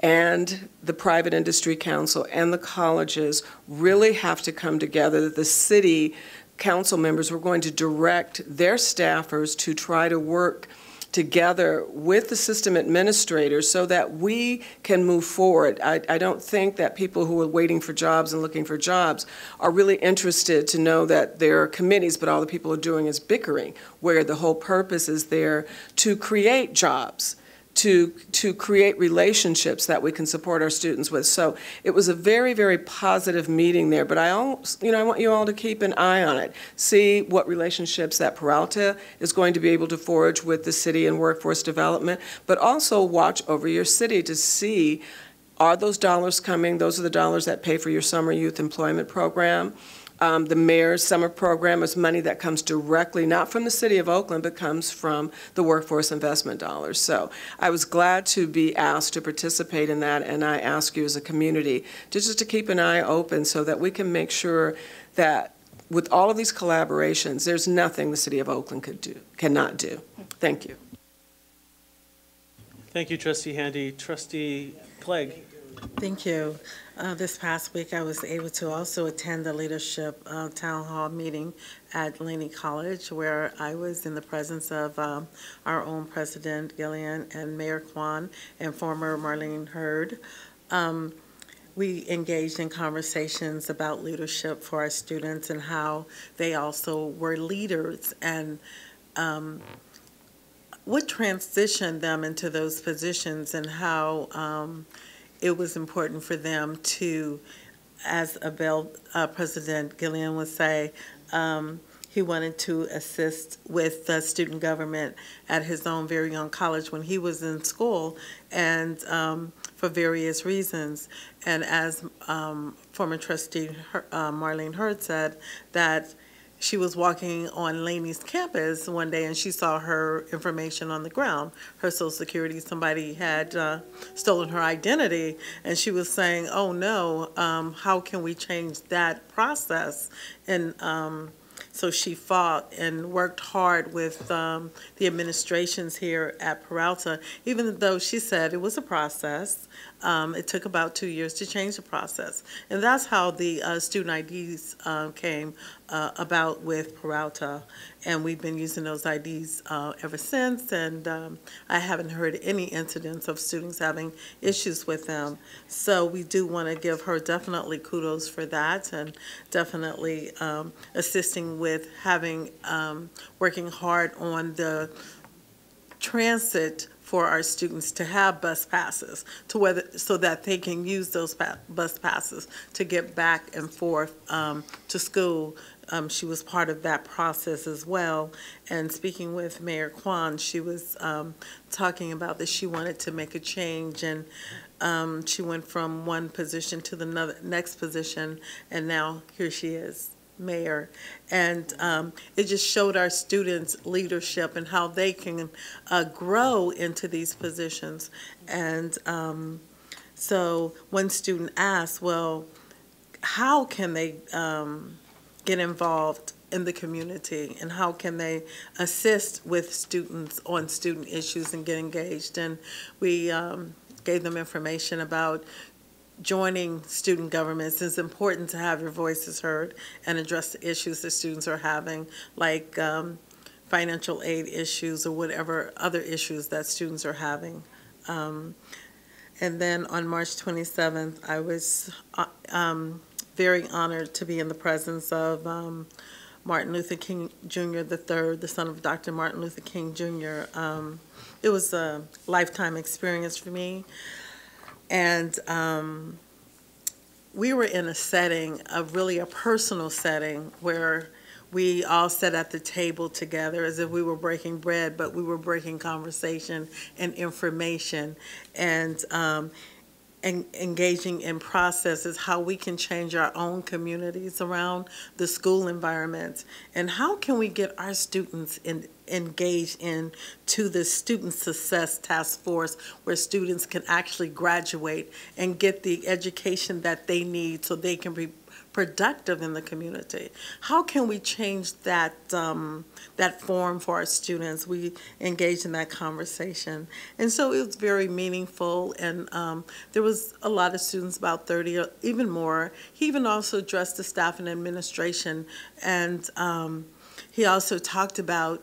and the Private Industry Council and the colleges really have to come together, that the city council members were going to direct their staffers to try to work together with the system administrators so that we can move forward. I don't think that people who are waiting for jobs and looking for jobs are really interested to know that there are committees, but all the people are doing is bickering, where the whole purpose is there to create jobs, to create relationships that we can support our students with. So it was a very, very positive meeting there, but I want you all to keep an eye on it. See what relationships that Peralta is going to be able to forge with the city and workforce development, but also watch over your city to see, are those dollars coming? Those are the dollars that pay for your summer youth employment program. The mayor's summer program is money that comes directly, not from the city of Oakland, but comes from the workforce investment dollars. So I was glad to be asked to participate in that, and I ask you as a community just to keep an eye open so that we can make sure that with all of these collaborations, there's nothing the city of Oakland cannot do. Thank you. Thank you, Trustee Handy. Trustee Clegg. Thank you. This past week, I was able to also attend the leadership town hall meeting at Laney College, where I was in the presence of our own President Gillian and Mayor Kwan and former Marlene Hurd. We engaged in conversations about leadership for our students and how they also were leaders, and what transitioned them into those positions, and how it was important for them to, as President Gillian would say, he wanted to assist with student government at his own very own college when he was in school, and for various reasons. And as former trustee Marlene Hurd said, that she was walking on Laney's campus one day and she saw her information on the ground, her Social Security. Somebody had stolen her identity, and she was saying, oh no, how can we change that process? And so she fought and worked hard with the administrations here at Peralta, even though she said it was a process. It took about 2 years to change the process. And that's how the student IDs came about with Peralta. And we've been using those IDs ever since, and I haven't heard any incidents of students having issues with them. So we do want to give her definitely kudos for that, and definitely assisting with having, working hard on the transit for our students to have bus passes, so that they can use those bus passes to get back and forth to school. She was part of that process as well. And speaking with Mayor Kwan, she was talking about that she wanted to make a change, and she went from one position to the next position, and now here she is, mayor. And it just showed our students leadership and how they can grow into these positions. And so one student asked, well, how can they get involved in the community, and how can they assist with students on student issues and get engaged? And we gave them information about joining student governments. It's important to have your voices heard and address the issues that students are having, like financial aid issues or whatever other issues that students are having. And then on March 27th, I was very honored to be in the presence of Martin Luther King Jr. III, the son of Dr. Martin Luther King Jr. It was a lifetime experience for me. And we were in a setting, really a personal setting, where we all sat at the table together as if we were breaking bread, but we were breaking conversation and information, and engaging in processes, how we can change our own communities around the school environment, and how can we get our students engaged into the Student Success Task Force, where students can actually graduate and get the education that they need so they can be productive in the community. How can we change that that form for our students? We engaged in that conversation, and so it was very meaningful. And there was a lot of students, about 30 or even more. He even also addressed the staff and administration, and he also talked about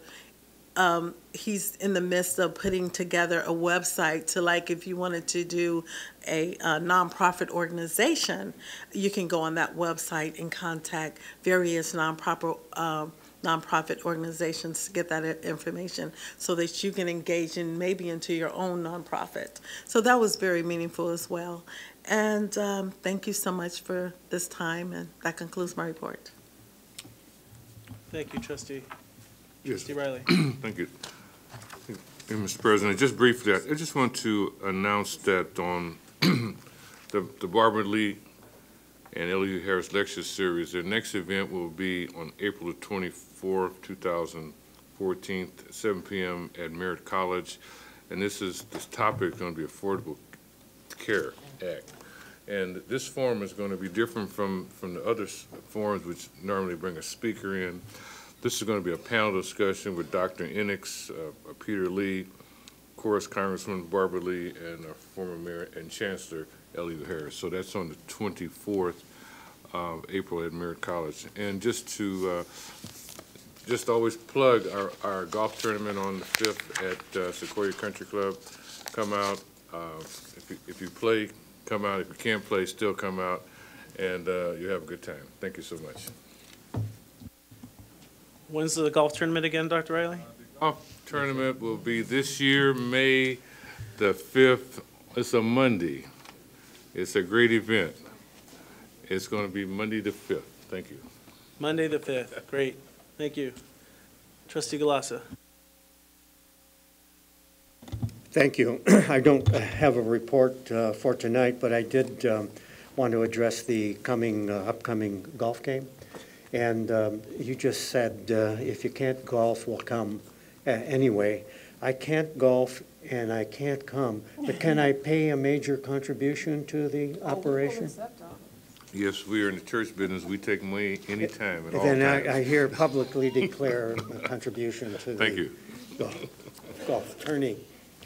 he's in the midst of putting together a website to, like, if you wanted to do a nonprofit organization, you can go on that website and contact various nonprofit organizations to get that information so that you can engage in maybe into your own nonprofit. So that was very meaningful as well. And thank you so much for this time, and that concludes my report. Thank you, Trustee. Yes. Trustee Riley. Thank you. And Mr. President, just briefly, I just want to announce that on the Barbara Lee and L.E. Harris Lecture Series. Their next event will be on April the 24th, 2014, 7 p.m. at Merritt College. And this topic is going to be Affordable Care Act. And this forum is going to be different from the other forums which normally bring a speaker in. This is going to be a panel discussion with Dr. Enix, Peter Lee, of course, Congresswoman Barbara Lee, and our former mayor and Chancellor L.E. Harris. So that's on the 24th of April at Merritt College. And just to always plug our golf tournament on the 5th at Sequoia Country Club. Come out. If you play, come out. If you can't play, still come out, and you have a good time. Thank you so much. When's the golf tournament again, Dr. Riley? The golf tournament will be this year, May the 5th. It's a Monday. It's a great event. It's going to be Monday the 5th. Thank you. Monday the 5th. Great. Thank you. Trustee Galassa. Thank you. I don't have a report for tonight, but I did want to address the upcoming golf game. And you just said if you can't golf, we'll come anyway. I can't golf and I can't come, but can I pay a major contribution to the operation? Yes, we are in the church business. We take money anytime at all Then times. I hear publicly declare a contribution to Thank the you. golf tourney.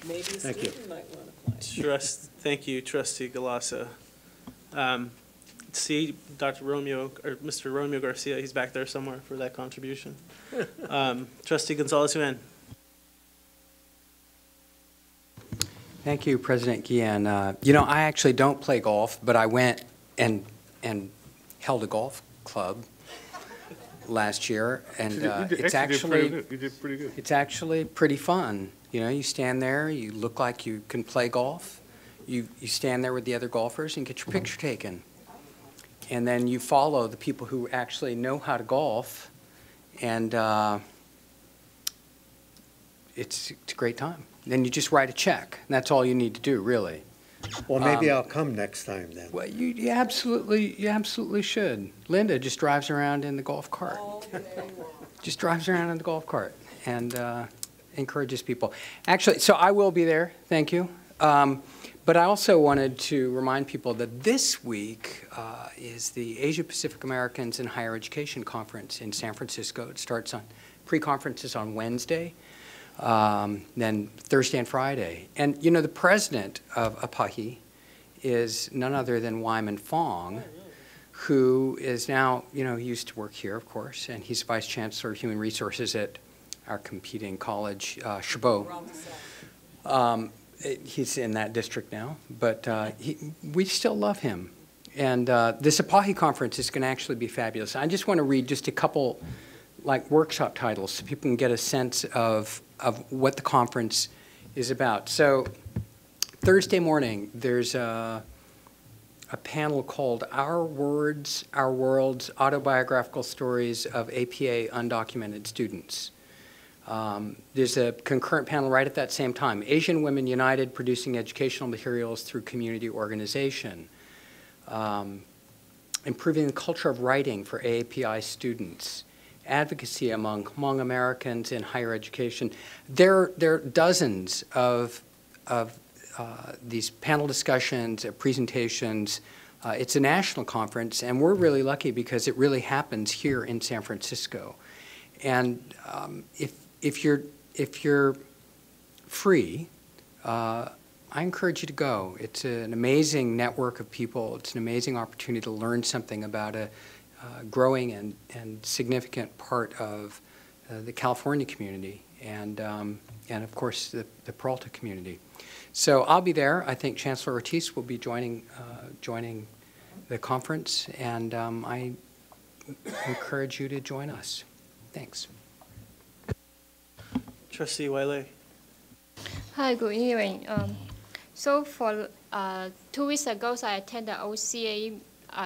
Maybe a Thank you. student might want to play. Thank you, Trustee Galassa. See, Dr. Romeo, or Mr. Romeo Garcia, he's back there somewhere for that contribution. Trustee Gonzalez-Huan. Thank you, President Guillen. I actually don't play golf, but I went and held a golf club last year, and it's actually you did pretty good. It's actually pretty fun. You stand there, you look like you can play golf. You stand there with the other golfers and get your picture taken. And then you follow the people who actually know how to golf, and it's a great time. Then you just write a check, and that's all you need to do, really. Well, maybe I'll come next time then. Well, you absolutely should. Linda just drives around in the golf cart. Just drives around in the golf cart and encourages people. Actually, so I will be there. Thank you. But I also wanted to remind people that this week is the Asia Pacific Americans in Higher Education Conference in San Francisco. It starts on pre-conferences on Wednesday, then Thursday and Friday. And, the president of APAHI is none other than Wyman Fong, who is now, he used to work here, of course, and he's Vice Chancellor of Human Resources at our competing college, Chabot. He's in that district now, but we still love him. And this APAHI conference is going to actually be fabulous. I just want to read just a couple workshop titles so people can get a sense of what the conference is about. So Thursday morning, there's a panel called Our Words, Our Worlds, Autobiographical Stories of APA Undocumented Students. There's a concurrent panel right at that same time, Asian Women United, Producing Educational Materials Through Community Organization, Improving the Culture of Writing for AAPI Students, Advocacy Among Hmong Americans in Higher Education. There are dozens of these panel discussions, presentations. It's a national conference, and we're really lucky because it really happens here in San Francisco. And if you're free, I encourage you to go. It's an amazing network of people. It's an amazing opportunity to learn something about a growing and significant part of the California community and of course the Peralta community. So I'll be there. I think Chancellor Ortiz will be joining the conference, and I encourage you to join us. Thanks. Trustee Wiley. Hi, good evening. So for 2 weeks ago, I attended the OCA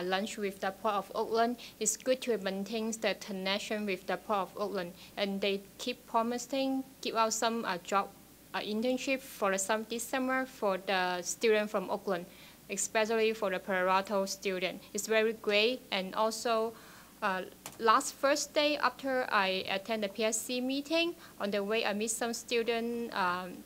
lunch with the Port of Oakland. It's good to maintain the connection with the Port of Oakland, and they keep promising give out some job internship for some this summer for the student from Oakland. especially for the Palo student. It's very great. And also, last Thursday, after I attend the PSC meeting, on the way I meet some students.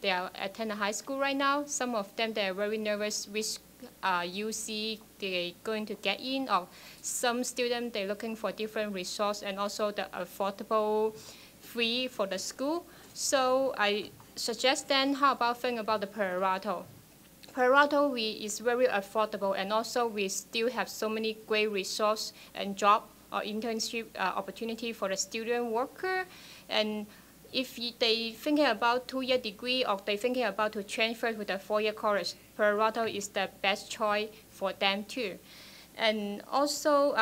They are attend high school right now. Some of them, they are very nervous which UC they're going to get in, or some students, they're looking for different resource and also the affordable free for the school. So I suggest then, how about think about the Palo Alto is very affordable, and also we still have so many great resource and job or internship opportunity for the student worker. And if they thinking about 2-year degree, or they thinking about to transfer to the 4-year college, Palo Alto is the best choice for them too. And also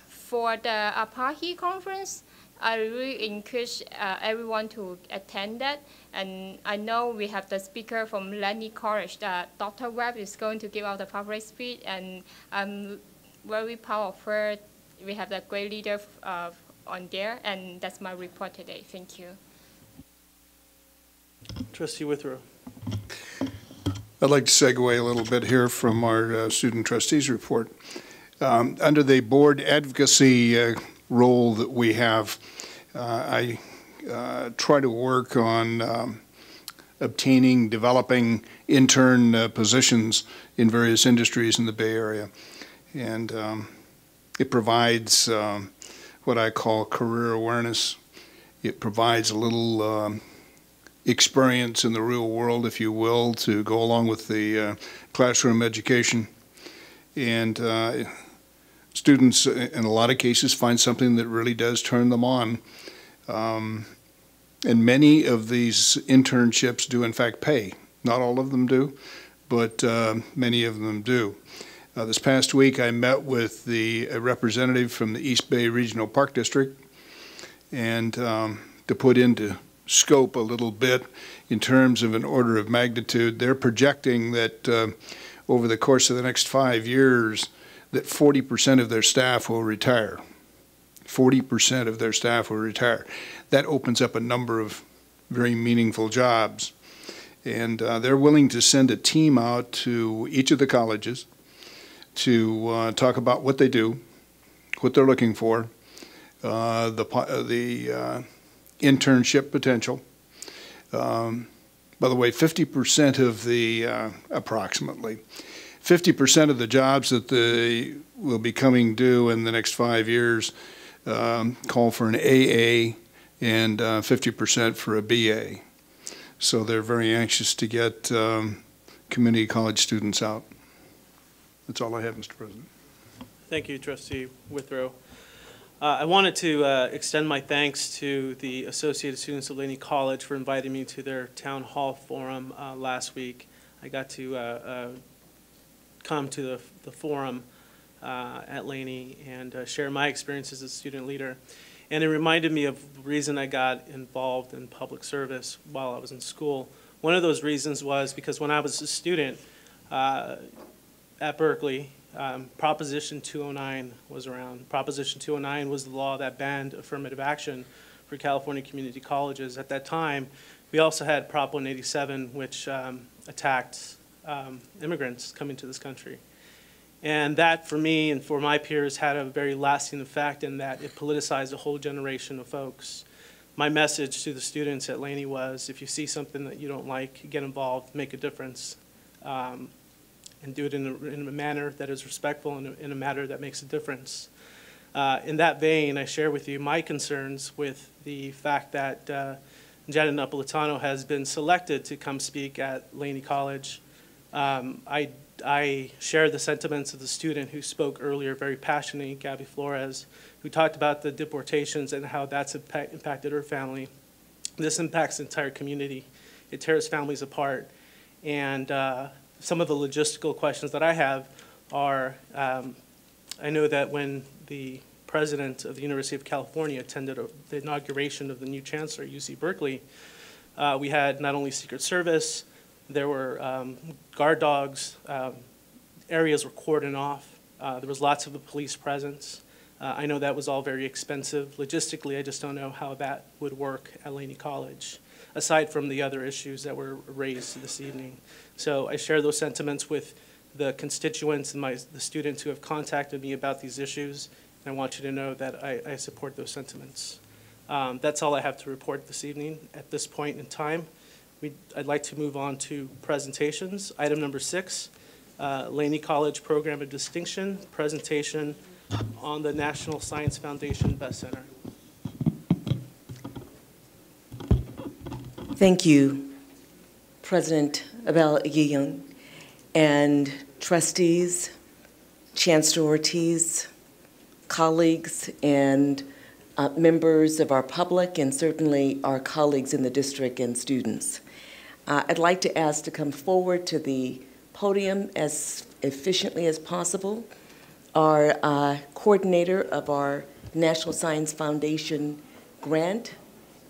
for the APAHI conference, I really encourage everyone to attend that. And I know we have the speaker from Laney College, Dr. Webb is going to give out the public speech, and I'm very proud of her. We have a great leader on there, and that's my report today. Thank you. Trustee Withrow. I'd like to segue a little bit here from our student trustees report. Under the board advocacy role that we have, I try to work on obtaining, developing intern positions in various industries in the Bay Area. And it provides what I call career awareness. It provides a little experience in the real world, if you will, to go along with the classroom education. And students, in a lot of cases, find something that really does turn them on. And many of these internships do, in fact, pay. Not all of them do, but many of them do. This past week, I met with a representative from the East Bay Regional Park District, and to put into scope a little bit in terms of an order of magnitude, they're projecting that over the course of the next 5 years, that 40% of their staff will retire. 40% of their staff will retire. That opens up a number of very meaningful jobs. And they're willing to send a team out to each of the colleges to talk about what they do, what they're looking for, the internship potential. By the way, 50% of the, approximately, 50% of the jobs that they will be coming due in the next 5 years call for an AA and 50% for a BA. So they're very anxious to get community college students out. That's all I have, Mr. President. Thank you, Trustee Withrow. I wanted to extend my thanks to the Associated Students of Laney College for inviting me to their town hall forum last week. I got to come to the forum at Laney and share my experience as a student leader. And it reminded me of the reason I got involved in public service while I was in school. One of those reasons was because when I was a student at Berkeley, Proposition 209 was around. Proposition 209 was the law that banned affirmative action for California community colleges. At that time, we also had Prop 187, which attacked immigrants coming to this country. And that, for me and for my peers, had a very lasting effect in that it politicized a whole generation of folks. My message to the students at Laney was, if you see something that you don't like, get involved, make a difference. And do it in a manner that is respectful and in a manner that makes a difference. In that vein, I share with you my concerns with the fact that Janet Napolitano has been selected to come speak at Laney College. I share the sentiments of the student who spoke earlier very passionately, Gabby Flores, who talked about the deportations and how that's impacted her family. This impacts the entire community. It tears families apart. And some of the logistical questions that I have are, I know that when the president of the University of California attended the inauguration of the new chancellor at UC Berkeley, we had not only Secret Service, there were guard dogs, areas were cordoned off, there was lots of the police presence. I know that was all very expensive. Logistically, I just don't know how that would work at Laney College, aside from the other issues that were raised this evening. So I share those sentiments with the constituents and the students who have contacted me about these issues. And I want you to know that I support those sentiments. That's all I have to report this evening at this point in time. I'd like to move on to presentations. Item number 6, Laney College Program of Distinction, presentation on the National Science Foundation Best Center. Thank you, President Abel Guillen, and trustees, Chancellor Ortiz, colleagues, and members of our public, and certainly our colleagues in the district and students. I'd like to ask to come forward to the podium as efficiently as possible our coordinator of our National Science Foundation grant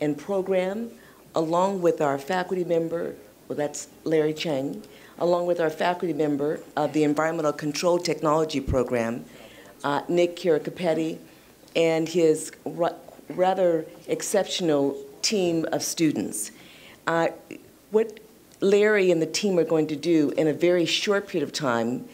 and program, along with our faculty member, well, that's Larry Cheng, along with our faculty member of the Environmental Control Technology Program, Nick Kiracapetti, and his rather exceptional team of students. What Larry and the team are going to do in a very short period of time,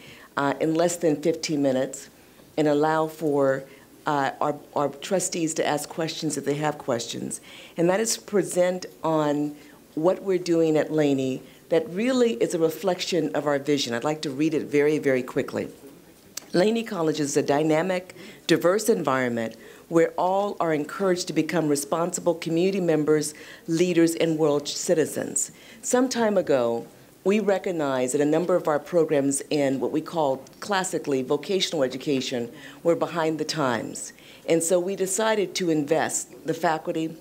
in less than 15 minutes, and allow for our trustees to ask questions if they have questions, and that is present on what we're doing at Laney that really is a reflection of our vision. I'd like to read it very, very quickly. Laney College is a dynamic, diverse environment where all are encouraged to become responsible community members, leaders, and world citizens. Some time ago, we recognized that a number of our programs in what we call classically vocational education were behind the times. And so we decided to invest. The faculty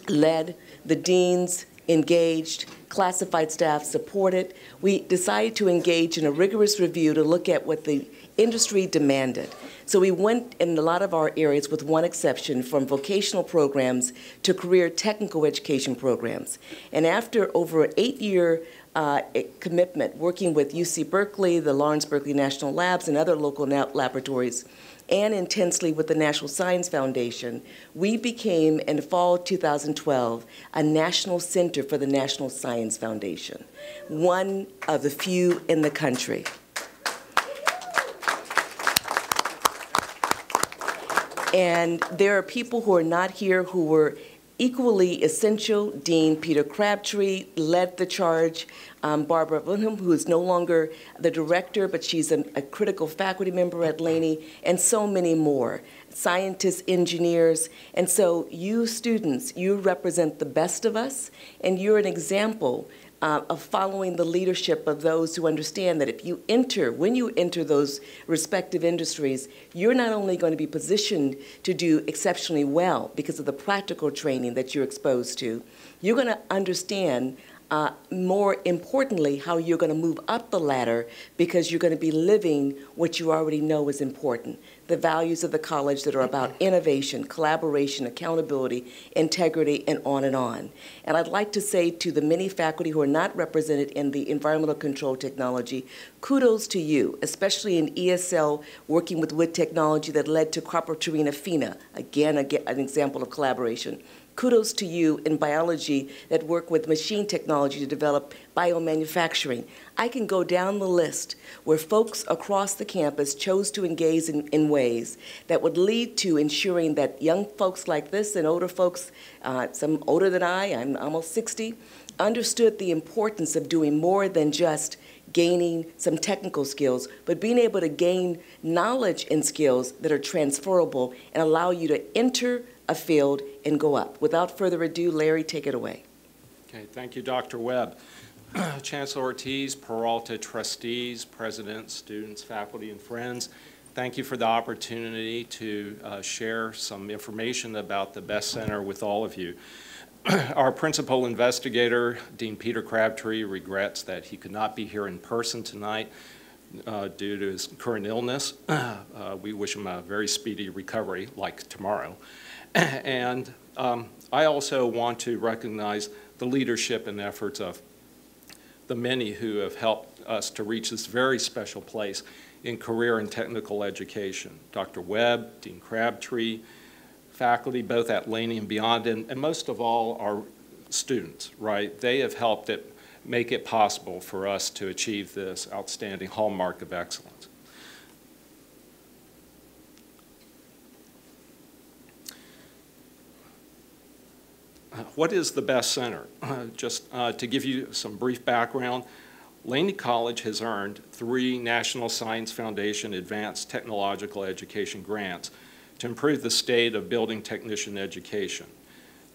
led, the deans engaged, classified staff supported. We decided to engage in a rigorous review to look at what the industry demanded. So we went in a lot of our areas, with one exception, from vocational programs to career technical education programs. And after over an 8-year commitment, working with UC Berkeley, the Lawrence Berkeley National Labs, and other local laboratories, and intensely with the National Science Foundation, we became, in fall 2012, a national center for the National Science Foundation, one of the few in the country. And there are people who are not here who were equally essential. Dean Peter Crabtree led the charge. Barbara Bunham, who is no longer the director, but she's a critical faculty member at Laney, and so many more. Scientists, engineers, and so you students, you represent the best of us, and you're an example of following the leadership of those who understand that if you enter, when you enter those respective industries, you're not only going to be positioned to do exceptionally well because of the practical training that you're exposed to, you're going to understand more importantly, how you're going to move up the ladder because you're going to be living what you already know is important. The values of the college that are about innovation, collaboration, accountability, integrity, and on and on. And I'd like to say to the many faculty who are not represented in the environmental control technology, kudos to you, especially in ESL, working with wood technology that led to Copper Turina Fina, again, an example of collaboration. Kudos to you in biology that work with machine technology to develop biomanufacturing. I can go down the list where folks across the campus chose to engage in ways that would lead to ensuring that young folks like this and older folks, some older than I'm almost 60, understood the importance of doing more than just gaining some technical skills, but being able to gain knowledge and skills that are transferable and allow you to enter a field and go up. Without further ado, Larry, take it away. Okay, thank you, Dr. Webb. Chancellor Ortiz, Peralta trustees, presidents, students, faculty, and friends, thank you for the opportunity to share some information about the Best Center with all of you. Our principal investigator, Dean Peter Crabtree, regrets that he could not be here in person tonight due to his current illness. We wish him a very speedy recovery, like tomorrow. And I also want to recognize the leadership and efforts of the many who have helped us to reach this very special place in career and technical education. Dr. Webb, Dean Crabtree, faculty both at Laney and beyond, and most of all our students, right? They have helped it make it possible for us to achieve this outstanding hallmark of excellence. What is the Best Center? Just to give you some brief background, Laney College has earned 3 National Science Foundation Advanced Technological Education grants to improve the state of building technician education.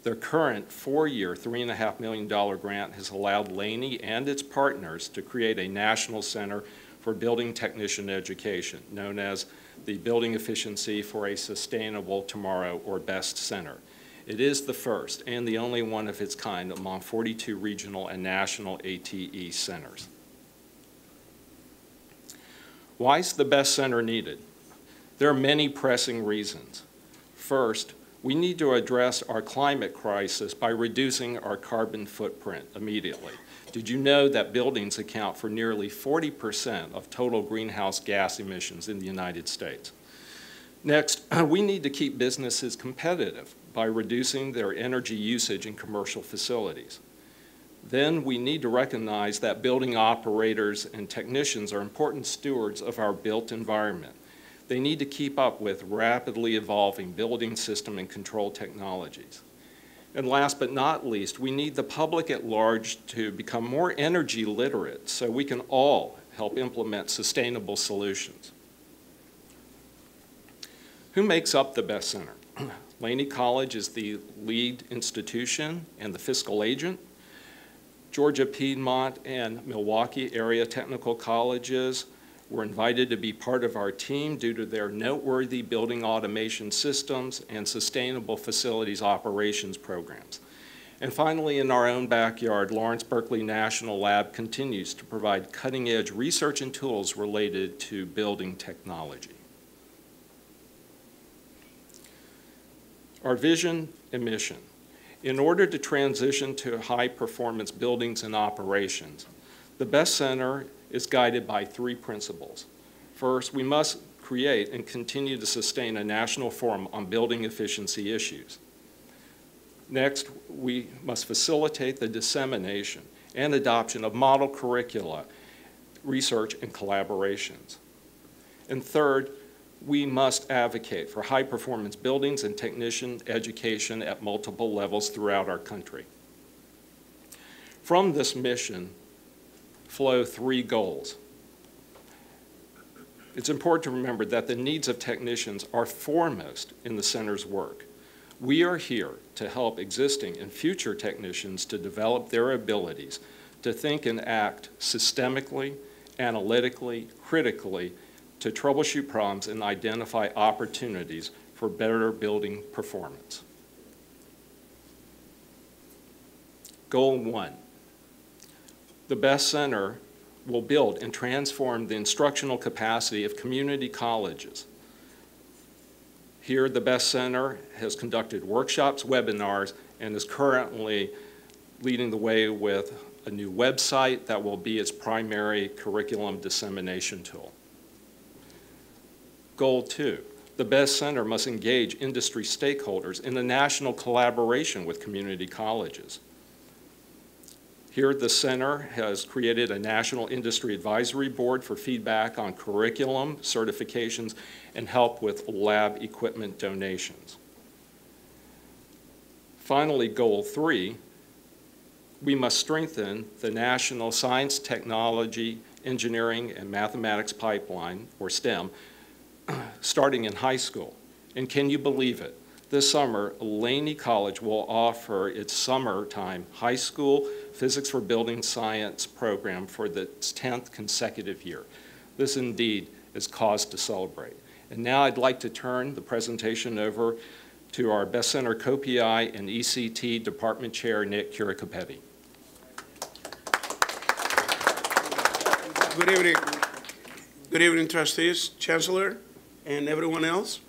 Their current 4-year, $3.5 million grant has allowed Laney and its partners to create a national center for building technician education, known as the Building Efficiency for a Sustainable Tomorrow, or BEST Center. It is the first and the only one of its kind among 42 regional and national ATE centers. Why is the BEST Center needed? There are many pressing reasons. First, we need to address our climate crisis by reducing our carbon footprint immediately. Did you know that buildings account for nearly 40% of total greenhouse gas emissions in the United States? Next, we need to keep businesses competitive by reducing their energy usage in commercial facilities. Then we need to recognize that building operators and technicians are important stewards of our built environment. They need to keep up with rapidly evolving building system and control technologies. And last but not least, we need the public at large to become more energy literate so we can all help implement sustainable solutions. Who makes up the BEST Center? Laney College is the lead institution and the fiscal agent. Georgia Piedmont and Milwaukee area technical colleges were invited to be part of our team due to their noteworthy building automation systems and sustainable facilities operations programs. And finally, in our own backyard, Lawrence Berkeley National Lab continues to provide cutting-edge research and tools related to building technology. Our vision and mission. In order to transition to high-performance buildings and operations, the BEST Center is guided by 3 principles. First, we must create and continue to sustain a national forum on building efficiency issues. Next, we must facilitate the dissemination and adoption of model curricula, research, and collaborations. And third, we must advocate for high-performance buildings and technician education at multiple levels throughout our country. From this mission flow 3 goals. It's important to remember that the needs of technicians are foremost in the center's work. We are here to help existing and future technicians to develop their abilities to think and act systemically, analytically, critically, to troubleshoot problems and identify opportunities for better building performance. Goal 1. The BEST Center will build and transform the instructional capacity of community colleges. Here, the BEST Center has conducted workshops, webinars, and is currently leading the way with a new website that will be its primary curriculum dissemination tool. Goal 2, the BEST Center must engage industry stakeholders in a national collaboration with community colleges. Here, the center has created a National Industry Advisory Board for feedback on curriculum, certifications, and help with lab equipment donations. Finally, Goal 3, we must strengthen the National Science, Technology, Engineering, and Mathematics Pipeline, or STEM, starting in high school. And can you believe it? This summer, Laney College will offer its summertime high school Physics for Building Science program for the 10th consecutive year. This indeed is cause to celebrate. And now I'd like to turn the presentation over to our BEST Center co-PI and ECT Department Chair, Nick Curicapetti. Good evening. Good evening, trustees, chancellor, and everyone else.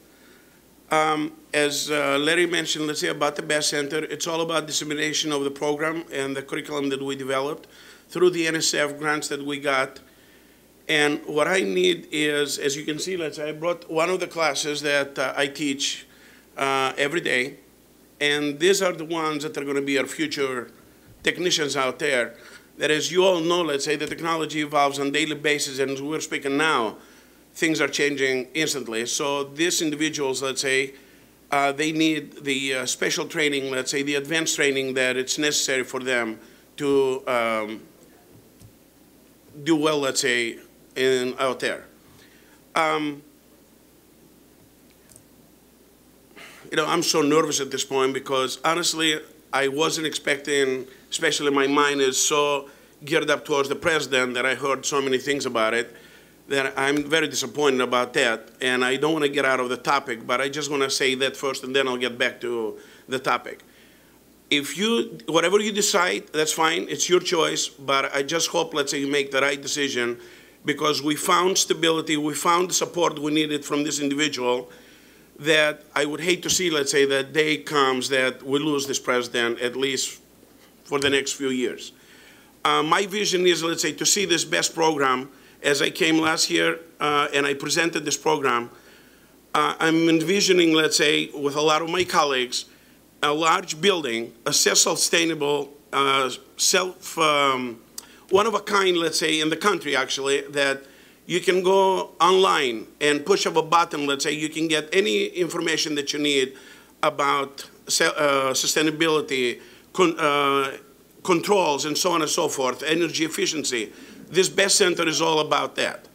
As Larry mentioned, let's say about the BEST Center, it's all about dissemination of the program and the curriculum that we developed through the NSF grants that we got. And what I need is, as you can see, let's say I brought one of the classes that I teach every day, and these are the ones that are going to be our future technicians out there. that, as you all know, let's say the technology evolves on a daily basis, and as we're speaking now, things are changing instantly. So these individuals, let's say, they need the special training, let's say the advanced training that it's necessary for them to do well, let's say, out there. You know, I'm so nervous at this point because honestly, I wasn't expecting, especially my mind is so geared up towards the president that I heard so many things about it that I'm very disappointed about that. And I don't want to get out of the topic, but I just want to say that first and then I'll get back to the topic. If you, whatever you decide, that's fine, it's your choice, but I just hope, let's say, you make the right decision because we found stability, we found the support we needed from this individual that I would hate to see, let's say, that day comes that we lose this president at least for the next few years. My vision is, let's say, to see this BEST program as I came last year and I presented this program. I'm envisioning, let's say, with a lot of my colleagues, a large building, a self-sustainable, one of a kind, let's say, in the country, actually, that you can go online and push of a button, let's say, you can get any information that you need about sustainability, controls, and so on and so forth, energy efficiency. This BEST Center is all about that.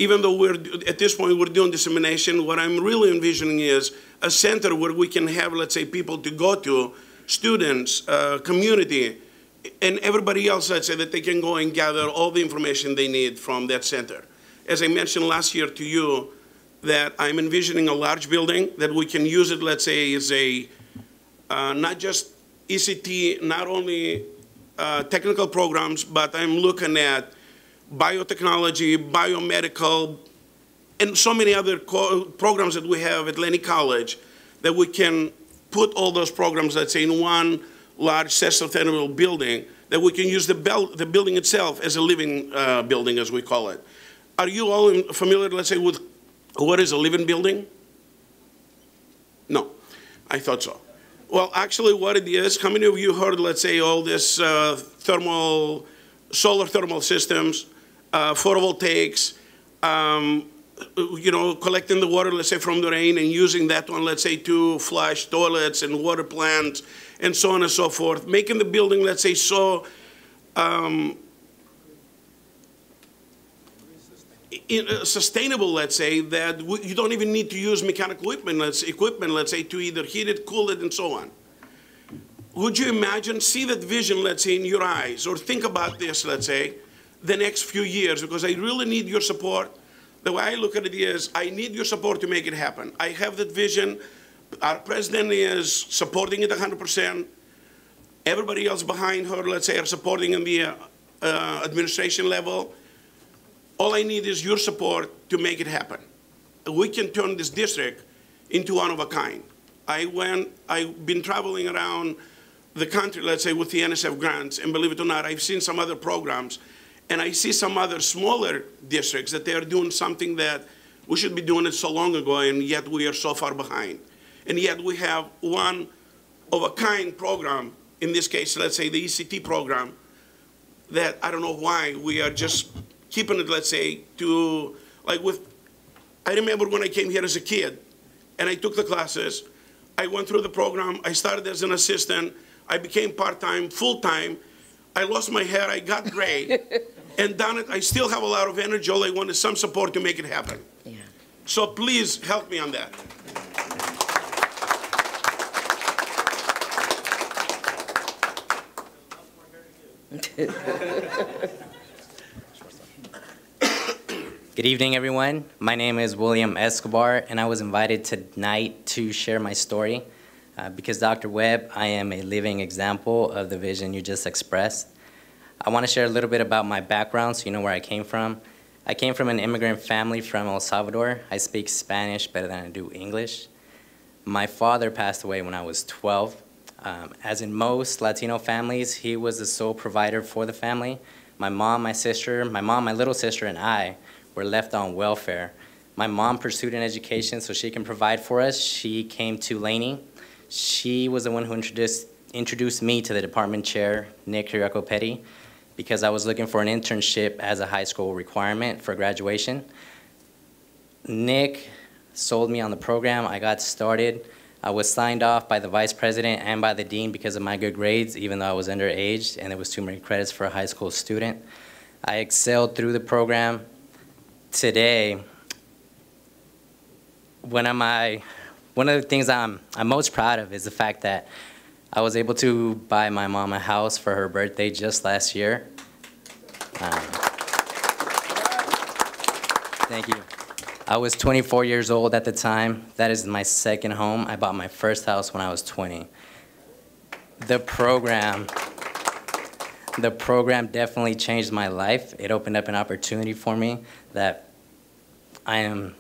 Even though we're, at this point, we're doing dissemination, what I'm really envisioning is a center where we can have, let's say, people to go to, students, community, and everybody else, let's say, that they can go and gather all the information they need from that center. As I mentioned last year to you, that I'm envisioning a large building that we can use it, let's say, as a, not just ECT, not only technical programs, but I'm looking at biotechnology, biomedical, and so many other programs that we have at Lenny College that we can put all those programs, let's say, in one large self-sustainable building that we can use the building itself as a living building, as we call it. Are you all familiar, let's say, with what is a living building? No, I thought so. Well, actually what it is, how many of you heard, let's say, all this solar thermal systems, photovoltaics, you know, collecting the water, let's say, from the rain and using that one, let's say, to flush toilets and water plants and so on and so forth, making the building, let's say, so sustainable, let's say, that you don't even need to use mechanical equipment, let's say, to either heat it, cool it, and so on. Would you imagine, see that vision, let's say, in your eyes, or think about this, let's say, the next few years, because I really need your support. The way I look at it is, I need your support to make it happen. I have that vision. Our president is supporting it 100%. Everybody else behind her, let's say, are supporting in the administration level. All I need is your support to make it happen. We can turn this district into one of a kind. I've been traveling around the country, let's say, with the NSF grants, and believe it or not, I've seen some other programs, and I see some other smaller districts that they are doing something that we should be doing it so long ago, and yet we are so far behind. And yet we have one of a kind program, in this case, let's say the ECT program, that I don't know why we are just keeping it, let's say, to, like I remember when I came here as a kid, and I took the classes, I went through the program, I started as an assistant, I became part-time, full-time, I lost my hair, I got gray, and done it. I still have a lot of energy, all I want is some support to make it happen. Yeah. So please help me on that. Good evening, everyone. My name is William Escobar, and I was invited tonight to share my story. Because Dr. Webb, I am a living example of the vision you just expressed. I want to share a little bit about my background so you know where I came from. I came from an immigrant family from El Salvador. I speak Spanish better than I do English. My father passed away when I was 12. As in most Latino families, he was the sole provider for the family. My mom, my little sister, and I were left on welfare. My mom pursued an education so she can provide for us. She came to Laney. She was the one who introduced me to the department chair, Nick Hiraco Petty, because I was looking for an internship as a high school requirement for graduation. Nick sold me on the program. I got started. I was signed off by the vice president and by the dean because of my good grades, even though I was underage and it was too many credits for a high school student. I excelled through the program. Today, one of the things I'm most proud of is the fact that I was able to buy my mom a house for her birthday just last year. Thank you. I was 24 years old at the time. That is my second home. I bought my first house when I was 20. The program definitely changed my life. It opened up an opportunity for me that I am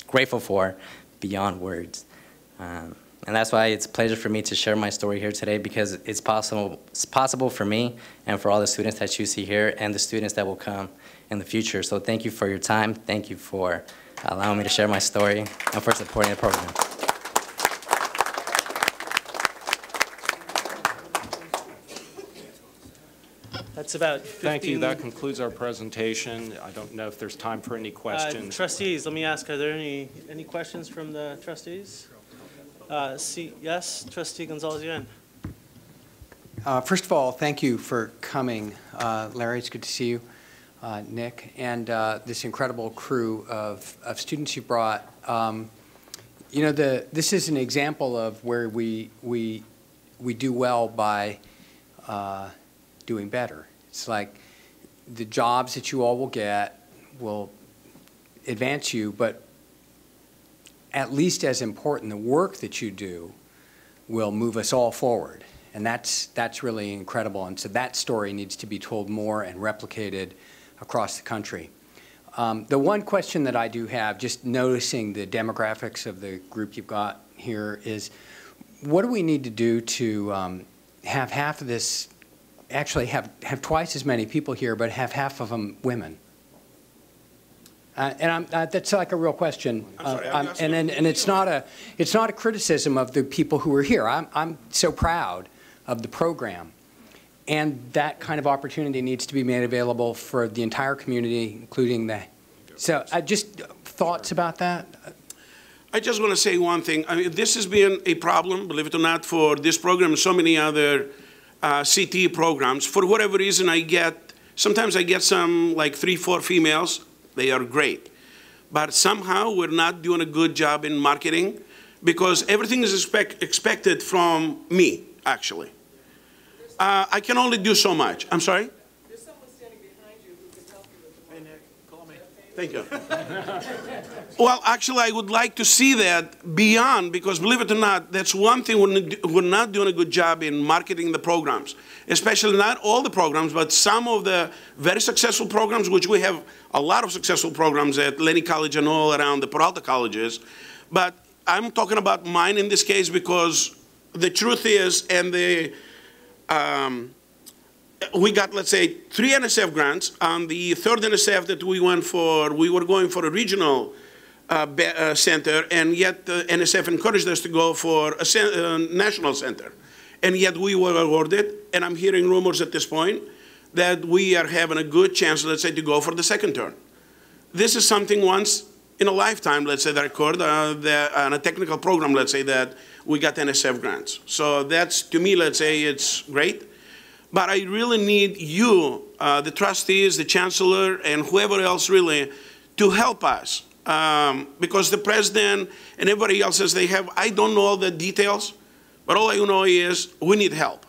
grateful for beyond words. And that's why it's a pleasure for me to share my story here today, because it's possible for me and for all the students that you see here and the students that will come in the future. So thank you for your time. Thank you for allowing me to share my story and for supporting the program. That's about 15. Thank you. That concludes our presentation. I don't know if there's time for any questions. Trustees, let me ask, are there any questions from the trustees? Yes, Trustee Gonzalez-Yuen. First of all, thank you for coming. Larry, it's good to see you. Nick, and this incredible crew of students you brought. You know, this is an example of where we do well by doing better. It's like the jobs that you all will get will advance you, but at least as important, the work that you do will move us all forward. And that's really incredible. And so that story needs to be told more and replicated across the country. The one question that I do have, just noticing the demographics of the group you've got here, is what do we need to do to have half of this, actually have twice as many people here, but have half of them women? And that's like a real question, and it's not a criticism of the people who are here. I'm so proud of the program, and that kind of opportunity needs to be made available for the entire community, including the. So, just thoughts about that. I just want to say one thing. I mean, this has been a problem, believe it or not, for this program and so many other CTE programs. For whatever reason, sometimes I get some like 3-4 females. They are great. But somehow we're not doing a good job in marketing because everything is expected from me, actually. I can only do so much. I'm sorry? There's someone standing behind you who can help you with the. Hey, Nick, call me. Thank you. Well, actually, I would like to see that beyond, because believe it or not, that's one thing we're not doing a good job in marketing the programs, especially not all the programs, but some of the very successful programs, which we have a lot of successful programs at Lenny College and all around the Peralta colleges. But I'm talking about mine in this case because the truth is, and we got, let's say, 3 NSF grants. On the third NSF that we went for, we were going for a regional center, and yet NSF encouraged us to go for a national center. And yet we were awarded, and I'm hearing rumors at this point that we are having a good chance, let's say, to go for the second turn. This is something once in a lifetime, let's say, that occurred on a technical program, let's say, that we got NSF grants. So that's, to me, let's say, it's great. But I really need you, the trustees, the chancellor, and whoever else really, to help us. Because the president and everybody else says I don't know all the details, but all I know is we need help.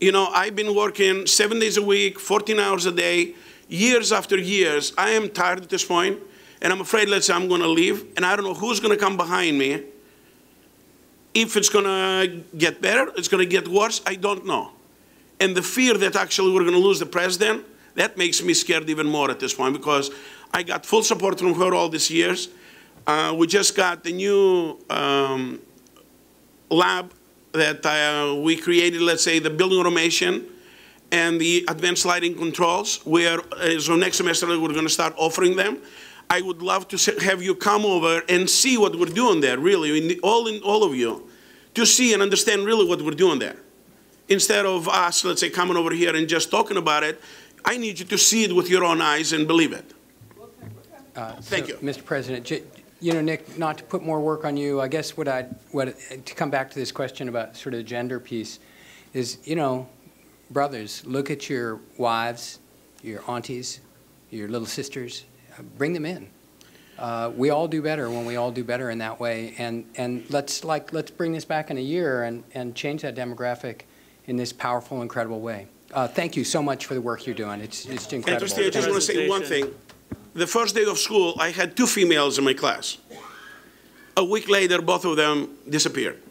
You know, I've been working 7 days a week, 14 hours a day, years after years. I am tired at this point, and I'm afraid, let's say, I'm going to leave, and I don't know who's going to come behind me. If it's going to get better, it's going to get worse, I don't know. And the fear that actually we're going to lose the president, that makes me scared even more at this point, because I got full support from her all these years. We just got the new lab that we created, let's say, the building automation and the advanced lighting controls, where so next semester we're going to start offering them. I would love to have you come over and see what we're doing there, really, all of you, to see and understand really what we're doing there. instead of us, let's say, coming over here and just talking about it, I need you to see it with your own eyes and believe it. Thank you. Mr. President, you know, Nick, not to put more work on you, I guess to come back to this question about sort of the gender piece is, you know, brothers, look at your wives, your aunties, your little sisters, bring them in. We all do better when we all do better in that way, and let's bring this back in a year and change that demographic in this powerful, incredible way. Thank you so much for the work you're doing. It's incredible. And Trustee, I just want to say one thing. The first day of school, I had 2 females in my class. A week later, both of them disappeared.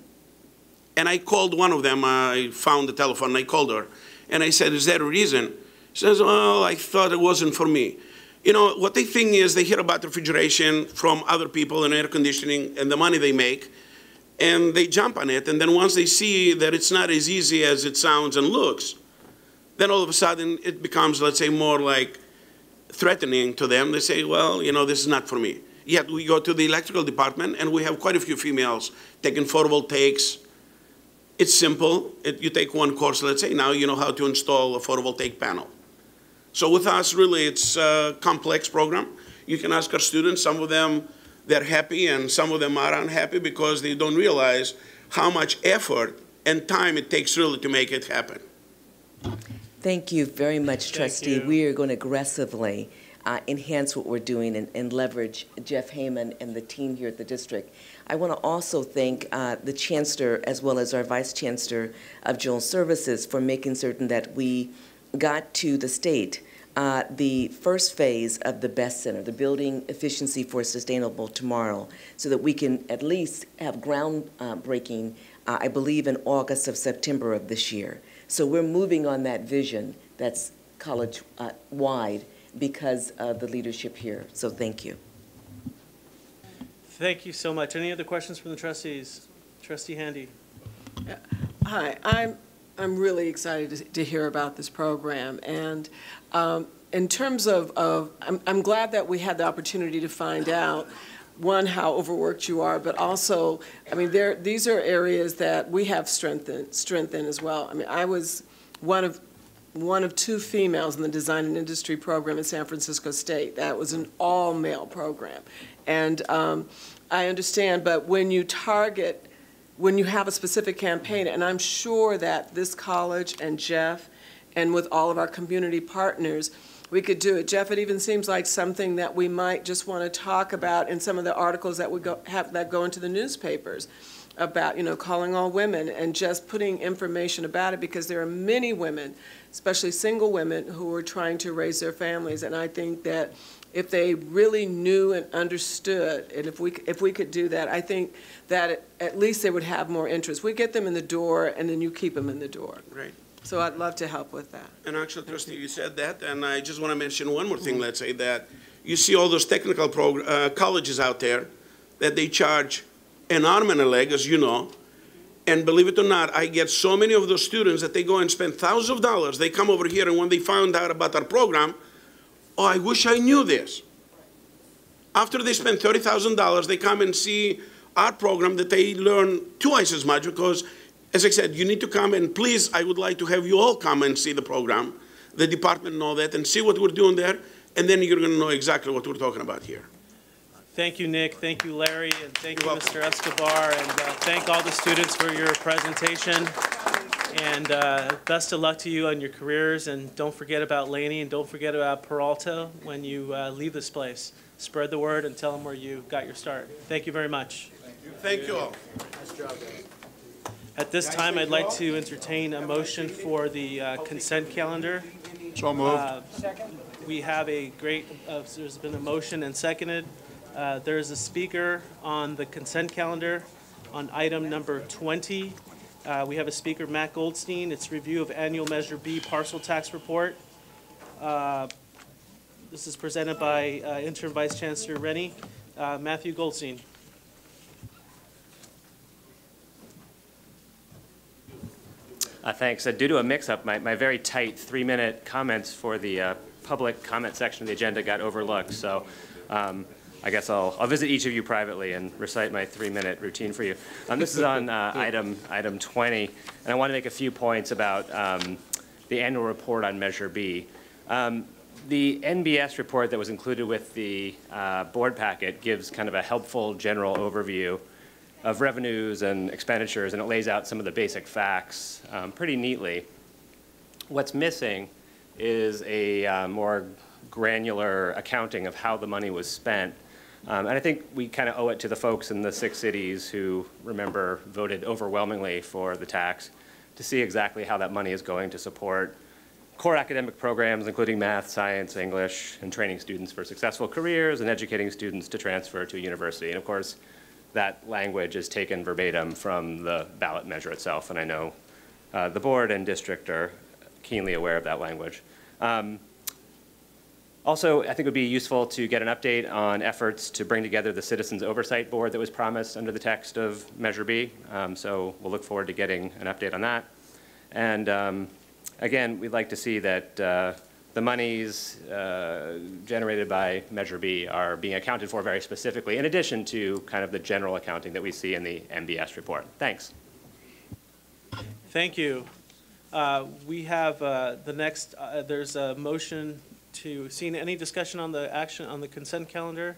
And I called one of them. I found the telephone, and I called her. And I said, is there a reason? She says, well, I thought it wasn't for me. You know, what they think is they hear about refrigeration from other people and air conditioning and the money they make, and they jump on it. And then once they see that it's not as easy as it sounds and looks, then all of a sudden it becomes, let's say, more like threatening to them. They say, well, you know, this is not for me. Yet we go to the electrical department, and we have quite a few females taking photovoltaics. It's simple. You take one course, let's say, now you know how to install a photovoltaic panel. So with us, really, it's a complex program. You can ask our students. Some of them, they're happy, and some of them are unhappy because they don't realize how much effort and time it takes really to make it happen. Thank you very much, Trustee. We are going to aggressively enhance what we're doing and leverage Jeff Heyman and the team here at the district. I want to also thank the Chancellor as well as our Vice Chancellor of General Services for making certain that we got to the state the first phase of the BEST Center, the Building Efficiency for Sustainable Tomorrow, so that we can at least have groundbreaking, I believe, in August of September of this year. So we're moving on that vision that's college-wide because of the leadership here. So thank you. Thank you so much. Any other questions from the trustees? Trustee Handy. Hi, I'm really excited to hear about this program. And in terms of I'm glad that we had the opportunity to find out, one, how overworked you are, but also, I mean, these are areas that we have strength in as well. I mean, I was one of 2 females in the Design and Industry program at San Francisco State. That was an all-male program. And I understand, but when you have a specific campaign, and I'm sure that this college and Jeff and with all of our community partners, we could do it. Jeff, it even seems like something that we might just want to talk about in some of the articles that would go into the newspapers about, you know, calling all women and just putting information about it, because there are many women, especially single women, who are trying to raise their families. And I think that if they really knew and understood, and if we could do that, I think that at least they would have more interest. We get them in the door, and then you keep them in the door. Right. So I'd love to help with that. And actually, Trustee, you said that, and I just want to mention one more thing. Let's say that you see all those technical colleges out there that they charge an arm and a leg, as you know, and believe it or not, I get so many of those students that they go and spend thousands of dollars. They come over here, and when they found out about our program, oh, I wish I knew this. After they spend $30,000, they come and see our program that they learn twice as much because, as I said, you need to come, and please, I would like to have you all come and see the program, the department and all that, and see what we're doing there, and then you're going to know exactly what we're talking about here. Thank you, Nick. Thank you, Larry, and thank you, Mr. Escobar, and thank all the students for your presentation. And best of luck to you on your careers, and don't forget about Laney, and don't forget about Peralta when you leave this place. Spread the word and tell them where you got your start. Thank you very much. Thank you all. Nice job, guys. At this time, I'd like to entertain a motion for the consent calendar. So moved. We have a great, there's been a motion and seconded. There's a speaker on the consent calendar on item number 20. We have a speaker, Matt Goldstein. It's review of annual Measure B parcel tax report. This is presented by Interim Vice Chancellor Rennie. Matthew Goldstein. Thanks. Due to a mix-up, my very tight 3-minute comments for the public comment section of the agenda got overlooked. So I guess I'll visit each of you privately and recite my 3-minute routine for you. This is on item 20, and I want to make a few points about the annual report on Measure B. The NBS report that was included with the board packet gives kind of a helpful general overview of revenues and expenditures, and it lays out some of the basic facts pretty neatly. What's missing is a more granular accounting of how the money was spent. And I think we kind of owe it to the folks in the 6 cities who, remember, voted overwhelmingly for the tax to see exactly how that money is going to support core academic programs, including math, science, English, and training students for successful careers and educating students to transfer to a university. And of course, that language is taken verbatim from the ballot measure itself, and I know the board and district are keenly aware of that language. Also, I think it would be useful to get an update on efforts to bring together the Citizens Oversight Board that was promised under the text of Measure B. So we'll look forward to getting an update on that. And again, we'd like to see that the monies generated by Measure B are being accounted for very specifically, in addition to kind of the general accounting that we see in the MBS report. Thanks. Thank you. We have the next, there's a motion to, seeing any discussion on the action on the consent calendar?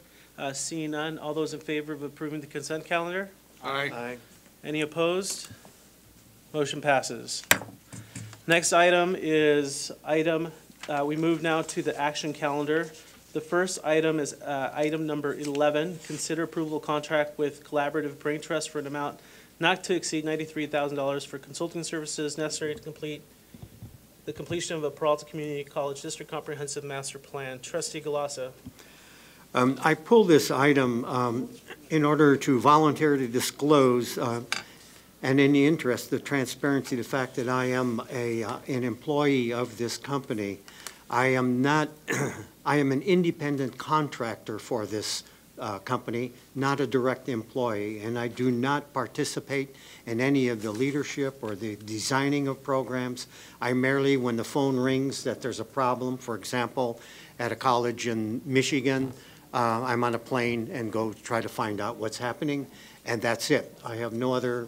Seeing none, all those in favor of approving the consent calendar? Aye. Aye. Any opposed? Motion passes. Next item is we move now to the action calendar. The first item is item number 11, consider approval of contract with Collaborative Brain Trust for an amount not to exceed $93,000 for consulting services necessary to complete the completion of a Peralta Community College District Comprehensive Master Plan. Trustee Galassa. I pulled this item in order to voluntarily disclose, and in the interest of transparency, the fact that I am an employee of this company. I am not, I am an independent contractor for this company, not a direct employee, and I do not participate in any of the leadership or the designing of programs. I merely, when the phone rings that there's a problem, for example, at a college in Michigan, I'm on a plane and go try to find out what's happening, and that's it. I have no other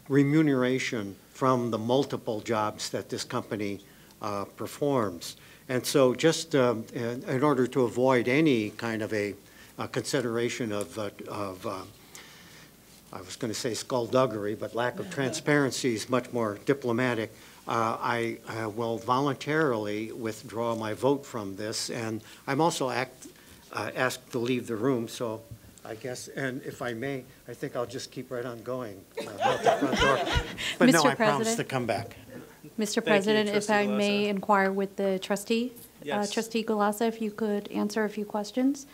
remuneration from the multiple jobs that this company performs. And so just in order to avoid any kind of a consideration of I was going to say skullduggery, but lack of transparency is much more diplomatic. I will voluntarily withdraw my vote from this, and I'm also asked to leave the room, so I guess, and if I may, I think I'll just keep right on going out the front door. But no, I promise to come back. Mr. President, if I may inquire with the trustee, Yes. Trustee Galassa, if you could answer a few questions.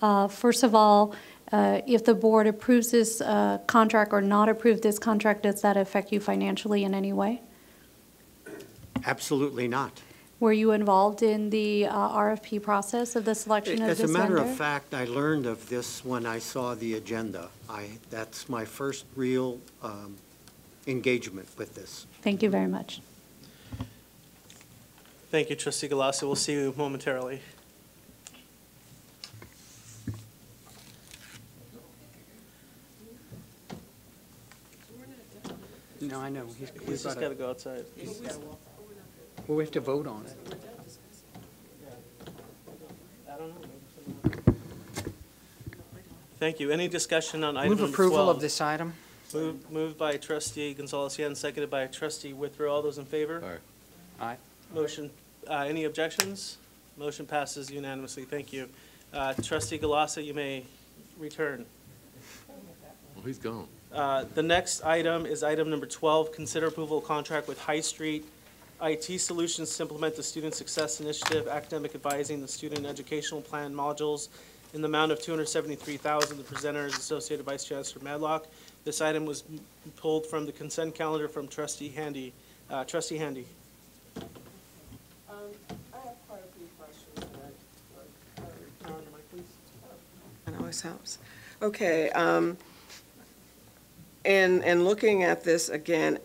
First of all, if the board approves this contract or not approve this contract, does that affect you financially in any way? Absolutely not. Were you involved in the RFP process of the selection of this vendor? As a matter of fact, I learned of this when I saw the agenda. That's my first real engagement with this. Thank you very much. Thank you, Trustee Galassa. We'll see you momentarily. No, I know. He's just got to go outside. Well, we have to vote on it. I don't know. Thank you. Any discussion on item Move number approval 12? of this item. Moved by Trustee Gonzalez-Yan, seconded by Trustee Withrow. All those in favor? Aye. Aye. Motion, any objections? Motion passes unanimously. Thank you. Trustee Galassa, you may return. Well, he's gone. The next item is item number 12, consider approval of contract with High Street IT Solutions to implement the Student Success Initiative, academic advising, the student educational plan modules in the amount of $273,000. The presenter is Associate Vice Chancellor Madlock. This item was pulled from the consent calendar from Trustee Handy. Trustee Handy. I have quite a few questions. That always helps. Okay. And looking at this again,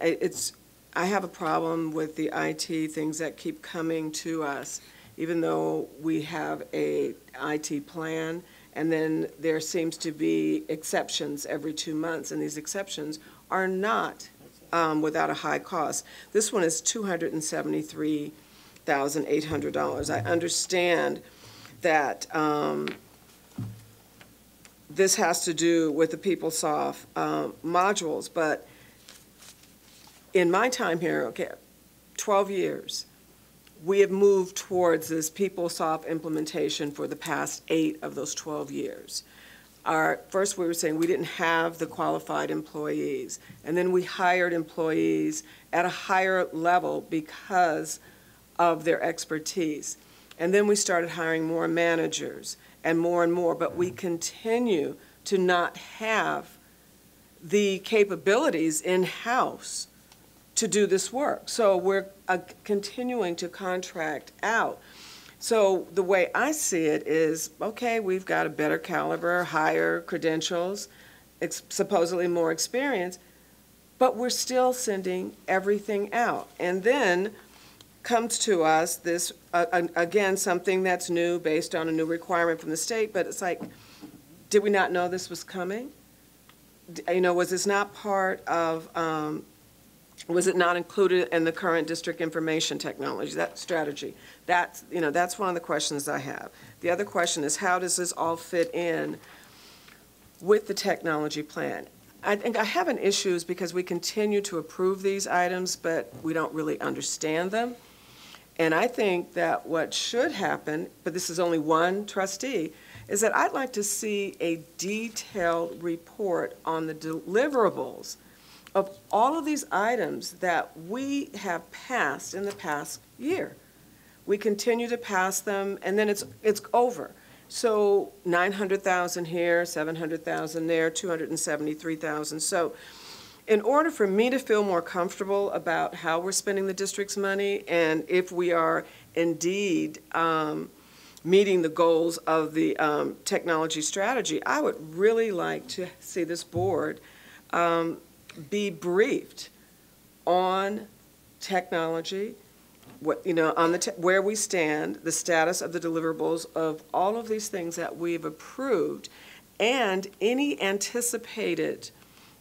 I have a problem with the IT things that keep coming to us, even though we have a IT plan and then there seems to be exceptions every 2 months, and these exceptions are not without a high cost. This one is $273,800. I understand that this has to do with the PeopleSoft modules, but in my time here, okay, 12 years, we have moved towards this PeopleSoft implementation for the past 8 of those 12 years. First, we were saying we didn't have the qualified employees, and then we hired employees at a higher level because of their expertise. And then we started hiring more managers and more, but we continue to not have the capabilities in-house to do this work. So we're continuing to contract out. So the way I see it is, okay, we've got a better caliber, higher credentials, supposedly more experience, but we're still sending everything out. And then comes to us this, again, something that's new based on a new requirement from the state, but it's like, did we not know this was coming? You know, was this not part of, was it not included in the current district information technology, that strategy? That's, you know, that's one of the questions I have. The other question is, how does this all fit in with the technology plan? I think I have an issue is because we continue to approve these items, but we don't really understand them. And I think that what should happen, but this is only one trustee, is that I'd like to see a detailed report on the deliverables of all of these items that we have passed in the past year. We continue to pass them, and then it's over. So 900,000 here, 700,000 there, 273,000. So in order for me to feel more comfortable about how we're spending the district's money and if we are indeed meeting the goals of the technology strategy, I would really like to see this board be briefed on technology, what, you know, on the where we stand, the status of the deliverables of all of these things that we've approved, and any anticipated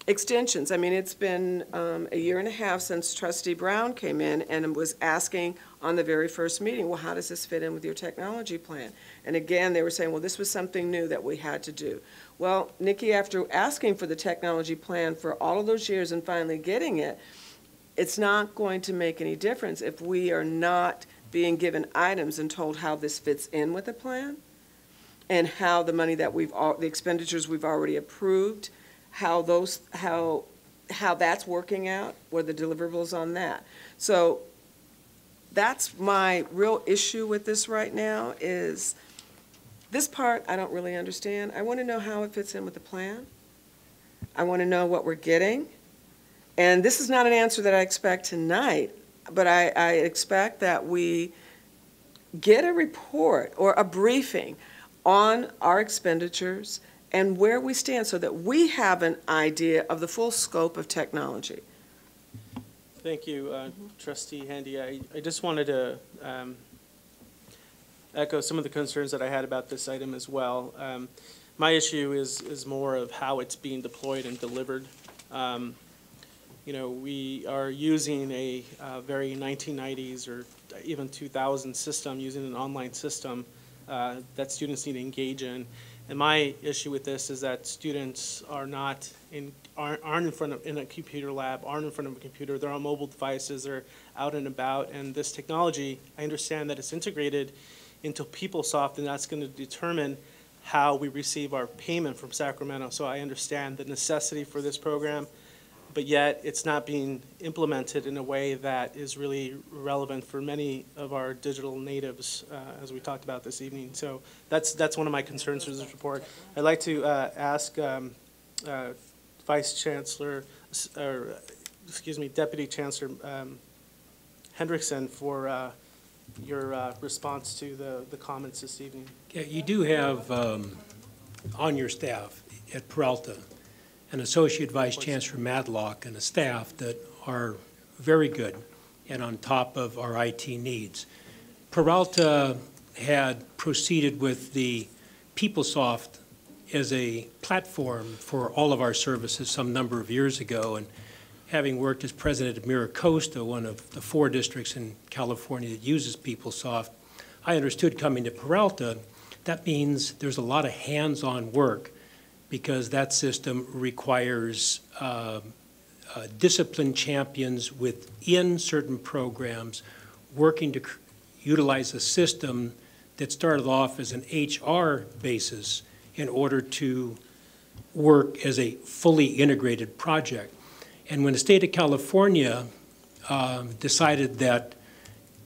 extensions. I mean, it's been a year and a half since Trustee Brown came in and was asking on the very first meeting, well, how does this fit in with your technology plan? And again, they were saying, well, this was something new that we had to do. Well, Nikki, after asking for the technology plan for all of those years and finally getting it, it's not going to make any difference if we are not being given items and told how this fits in with the plan and how the money that the expenditures we've already approved, how that's working out, what are the deliverables on that. So that's my real issue with this right now is this part I don't really understand. I want to know how it fits in with the plan. I want to know what we're getting. And this is not an answer that I expect tonight, but I expect that we get a report or a briefing on our expenditures and where we stand so that we have an idea of the full scope of technology. Thank you, Trustee Handy. I just wanted to echo some of the concerns that I had about this item as well. My issue is more of how it's being deployed and delivered. You know, we are using a very 1990s or even 2000 system, using an online system that students need to engage in. And my issue with this is that students aren't in front of in a computer lab, aren't in front of a computer. They're on mobile devices. They're out and about. And this technology, I understand that it's integrated into PeopleSoft, and that's going to determine how we receive our payment from Sacramento. So I understand the necessity for this program, but yet it's not being implemented in a way that is really relevant for many of our digital natives, as we talked about this evening. So that's one of my concerns with this report. I'd like to ask Vice Chancellor, or excuse me, Deputy Chancellor Hendrickson for your response to the comments this evening. Yeah, you do have on your staff at Peralta an Associate Vice Chancellor Madlock and a staff that are very good and on top of our IT needs. Peralta had proceeded with the PeopleSoft as a platform for all of our services some number of years ago. And having worked as president of MiraCosta, one of the 4 districts in California that uses PeopleSoft, I understood coming to Peralta, that means there's a lot of hands-on work because that system requires disciplined champions within certain programs working to utilize a system that started off as an HR basis in order to work as a fully integrated project. And when the state of California decided that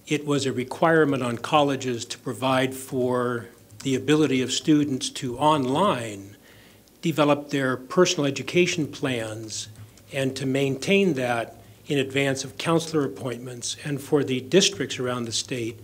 it was a requirement on colleges to provide for the ability of students to online develop their personal education plans and to maintain that in advance of counselor appointments, and for the districts around the state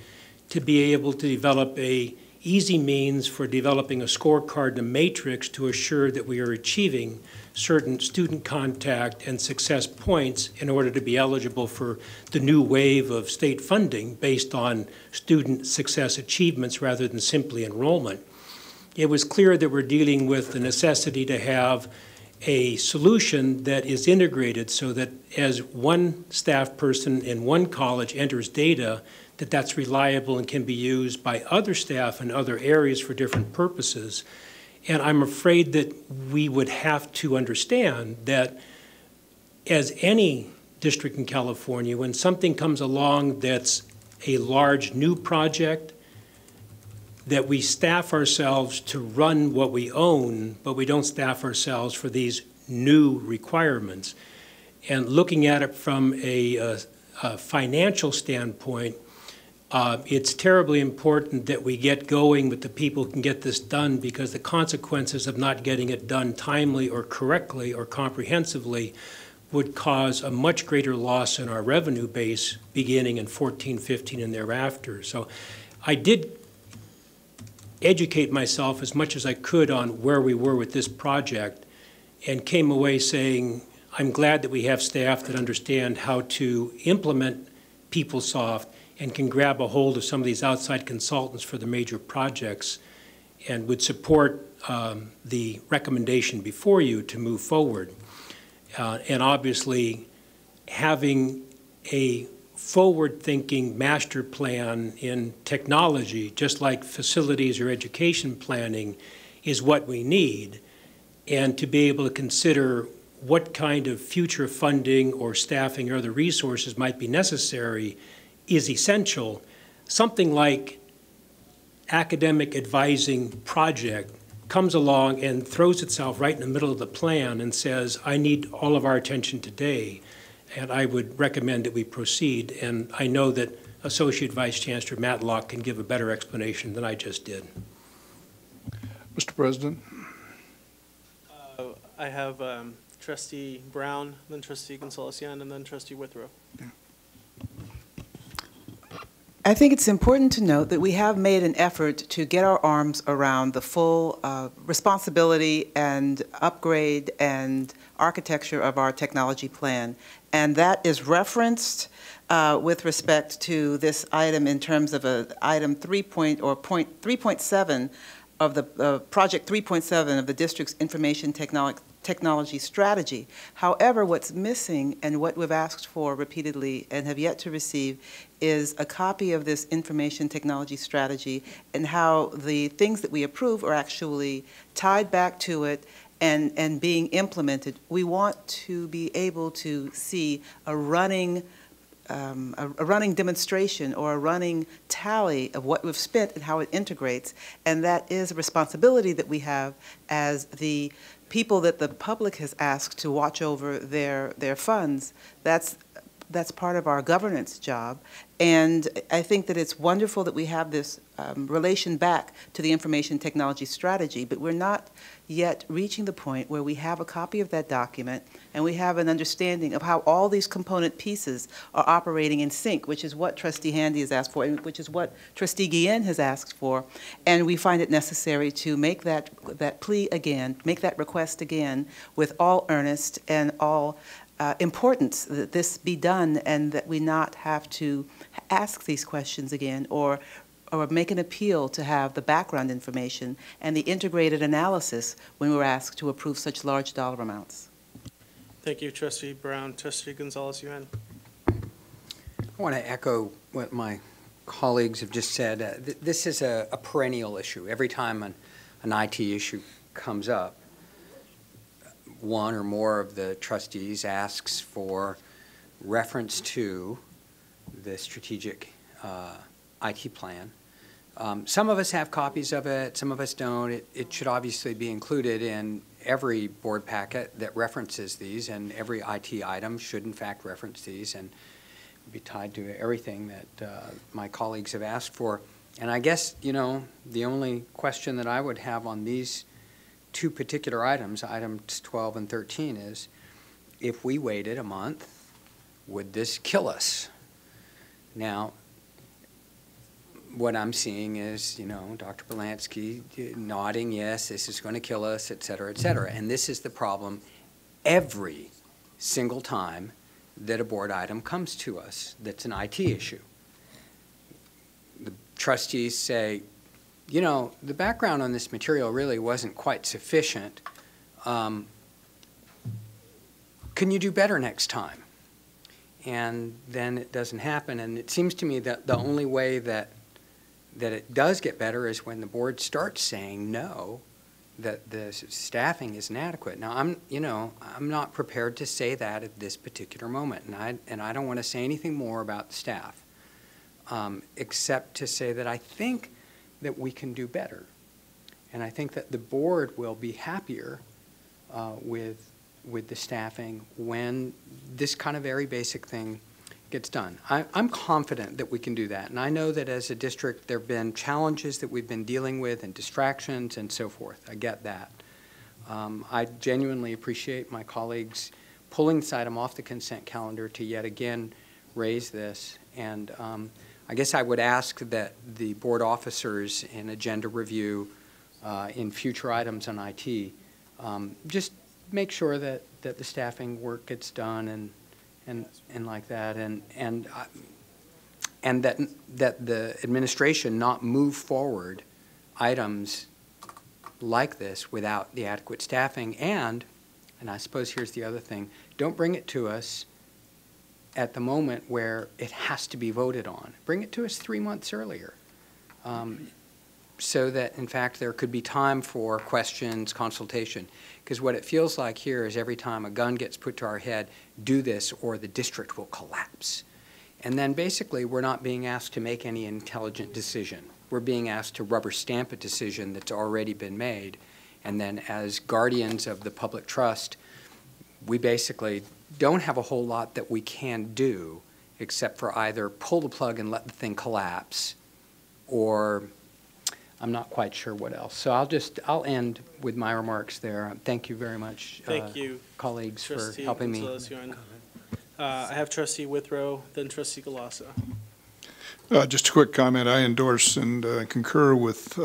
to be able to develop a easy means for developing a scorecard and a matrix to assure that we are achieving certain student contact and success points in order to be eligible for the new wave of state funding based on student success achievements rather than simply enrollment. It was clear that we're dealing with the necessity to have a solution that is integrated so that as one staff person in one college enters data, that's reliable and can be used by other staff in other areas for different purposes. And I'm afraid that we would have to understand that as any district in California, when something comes along that's a large new project, that we staff ourselves to run what we own, but we don't staff ourselves for these new requirements. And looking at it from a financial standpoint, it's terribly important that we get going with the people who can get this done, because the consequences of not getting it done timely or correctly or comprehensively would cause a much greater loss in our revenue base beginning in 14, 15, and thereafter. So I did educate myself as much as I could on where we were with this project and came away saying, I'm glad that we have staff that understand how to implement PeopleSoft and can grab a hold of some of these outside consultants for the major projects and would support the recommendation before you to move forward. And obviously, having a forward-thinking master plan in technology, just like facilities or education planning, is what we need. And to be able to consider what kind of future funding or staffing or other resources might be necessary is essential. Something like academic advising project comes along and throws itself right in the middle of the plan and says, I need all of our attention today, and I would recommend that we proceed. And I know that Associate Vice Chancellor Matlock can give a better explanation than I just did. Mr. President? I have Trustee Brown, then Trustee Gonzalez-Yan, and then Trustee Withrow. I think it's important to note that we have made an effort to get our arms around the full responsibility and upgrade and architecture of our technology plan. And that is referenced with respect to this item in terms of item 3.7 of the project 3.7 of the district's information technology strategy. However, what's missing and what we've asked for repeatedly and have yet to receive is a copy of this information technology strategy and how the things that we approve are actually tied back to it and being implemented. We want to be able to see a running demonstration or a running tally of what we've spent and how it integrates, and that is a responsibility that we have as the people that the public has asked to watch over their funds. That's part of our governance job, and I think that it's wonderful that we have this relation back to the information technology strategy, but we're not yet reaching the point where we have a copy of that document and we have an understanding of how all these component pieces are operating in sync, which is what Trustee Handy has asked for, and which is what Trustee Guillen has asked for, and we find it necessary to make that plea again, make that request again with all earnest and all importance that this be done and that we not have to ask these questions again or or make an appeal to have the background information and the integrated analysis when we're asked to approve such large dollar amounts. Thank you, Trustee Brown. Trustee Gonzalez-Yuan. I want to echo what my colleagues have just said. This is a perennial issue. Every time an IT issue comes up, one or more of the trustees asks for reference to the strategic IT plan. Some of us have copies of it, some of us don't. It should obviously be included in every board packet that references these, and every IT item should in fact reference these and be tied to everything that my colleagues have asked for. And I guess, you know, the only question that I would have on these two particular items, items 12 and 13, is if we waited a month, would this kill us? Now, what I'm seeing is, you know, Dr. Berlansky nodding, yes, this is going to kill us, et cetera, et cetera. And this is the problem every single time that a board item comes to us that's an IT issue. The trustees say, you know, the background on this material really wasn't quite sufficient. Can you do better next time? And then it doesn't happen. And it seems to me that the only way that it does get better is when the board starts saying no, that the staffing is inadequate. Now, I'm not prepared to say that at this particular moment, and I don't want to say anything more about the staff, except to say that I think that we can do better. And I think that the board will be happier with the staffing when this kind of very basic thing gets done. I'm confident that we can do that. And I know that as a district there have been challenges that we've been dealing with and distractions and so forth. I get that. I genuinely appreciate my colleagues pulling this item off the consent calendar to yet again raise this. And I guess I would ask that the board officers in agenda review in future items on IT just make sure that the staffing work gets done and like that, and that the administration not move forward items like this without the adequate staffing, and I suppose here's the other thing, don't bring it to us at the moment where it has to be voted on. Bring it to us 3 months earlier, so that in fact there could be time for questions, consultation. Because what it feels like here is every time a gun gets put to our head, do this or the district will collapse. And then basically we're not being asked to make any intelligent decision. We're being asked to rubber stamp a decision that's already been made. And then as guardians of the public trust, we basically don't have a whole lot that we can do except for either pull the plug and let the thing collapse, or I'm not quite sure what else. So I'll end with my remarks there. Thank you very much, Thank you, colleagues, Trustee for helping me. I have Trustee Withrow, then Trustee Galassa. Just a quick comment. I endorse and concur with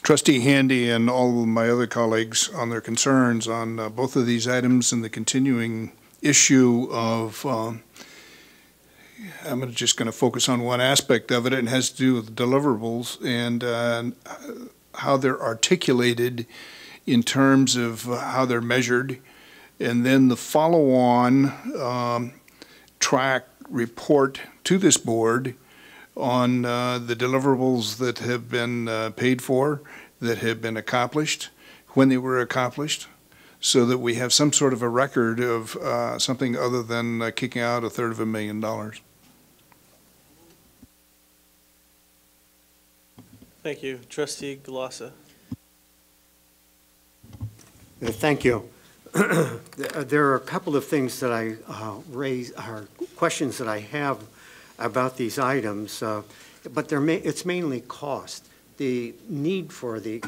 Trustee Handy and all of my other colleagues on their concerns on both of these items and the continuing issue of I'm just going to focus on one aspect of it. It has to do with deliverables and how they're articulated in terms of how they're measured, and then the follow-on track report to this board on the deliverables that have been paid for, that have been accomplished, when they were accomplished, so that we have some sort of a record of something other than kicking out $250,000. Thank you. Trustee Galassa. Thank you. There are a couple of things that I questions that I have about these items, but it's mainly cost. The need for the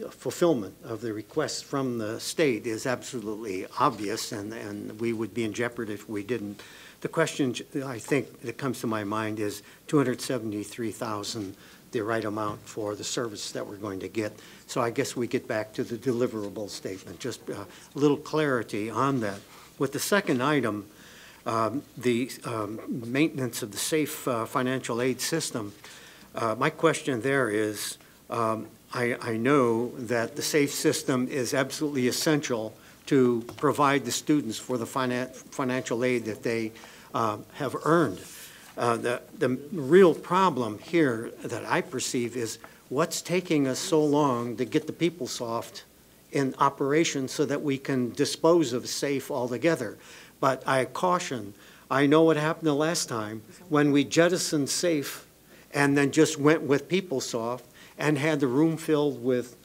fulfillment of the requests from the state is absolutely obvious, and we would be in jeopardy if we didn't. The question I think that comes to my mind is $273,000, the right amount for the service that we're going to get. So I guess we get back to the deliverable statement, just a little clarity on that. With the second item, the maintenance of the safe financial aid system, My question there is, I know that the SAFE system is absolutely essential to provide the students for the financial aid that they have earned. The real problem here that I perceive is what's taking us so long to get the PeopleSoft in operation so that we can dispose of SAFE altogether. But I caution, I know what happened the last time when we jettisoned SAFE and then just went with PeopleSoft and had the room filled with,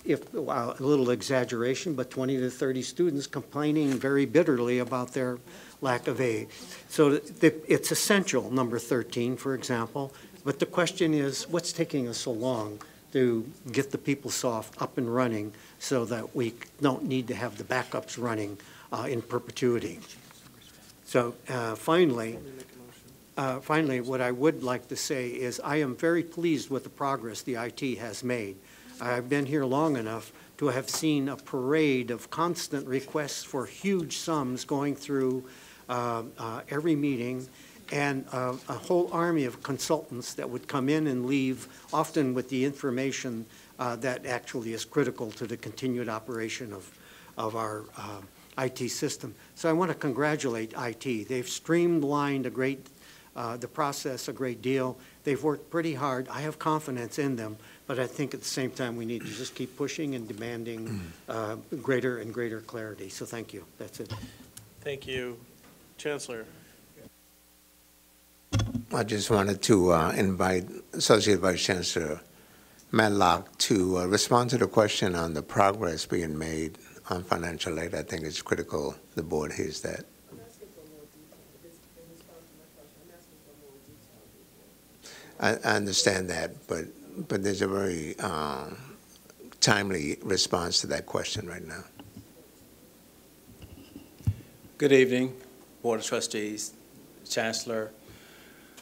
a little exaggeration, but 20 to 30 students complaining very bitterly about their lack of aid. So it's essential, number 13, for example, but the question is, what's taking us so long to get the PeopleSoft up and running so that we don't need to have the backups running in perpetuity? So finally, what I would like to say is I am very pleased with the progress the IT has made. I've been here long enough to have seen a parade of constant requests for huge sums going through every meeting, and a whole army of consultants that would come in and leave, often with the information that actually is critical to the continued operation of our IT system. So I want to congratulate IT. They've streamlined the process a great deal. They've worked pretty hard. I have confidence in them, but I think at the same time we need to just keep pushing and demanding greater and greater clarity. So thank you. That's it. Thank you. Chancellor. I just wanted to invite Associate Vice Chancellor Matlock to respond to the question on the progress being made on financial aid. I think it's critical the board hears that. I understand that, but there's a very timely response to that question right now. Good evening, Board of Trustees, Chancellor,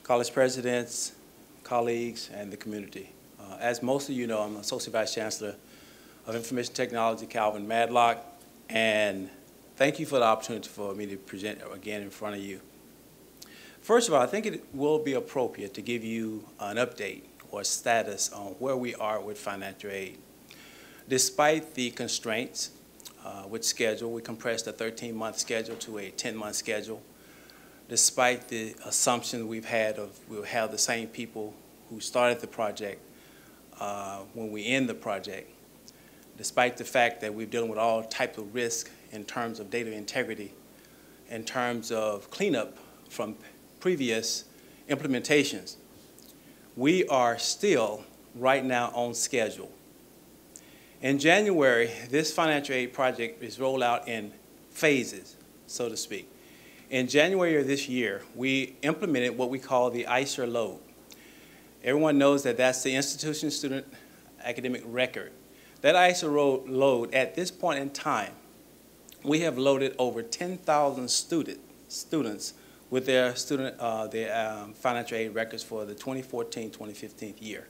college presidents, colleagues, and the community. As most of you know, I'm Associate Vice Chancellor of Information Technology, Calvin Matlock, and thank you for the opportunity for me to present again in front of you. First of all, I think it will be appropriate to give you an update or status on where we are with financial aid. Despite the constraints with schedule, we compressed a 13-month schedule to a 10-month schedule. Despite the assumption we've had of we'll have the same people who started the project when we end the project, despite the fact that we're dealing with all types of risk in terms of data integrity, in terms of cleanup from previous implementations, we are still right now on schedule. In January, this financial aid project is rolled out in phases, so to speak. In January of this year, we implemented what we call the ISER load. Everyone knows that that's the Institution Student Academic Record. That ISER load, at this point in time, we have loaded over 10,000 students with their financial aid records for the 2014-2015 year.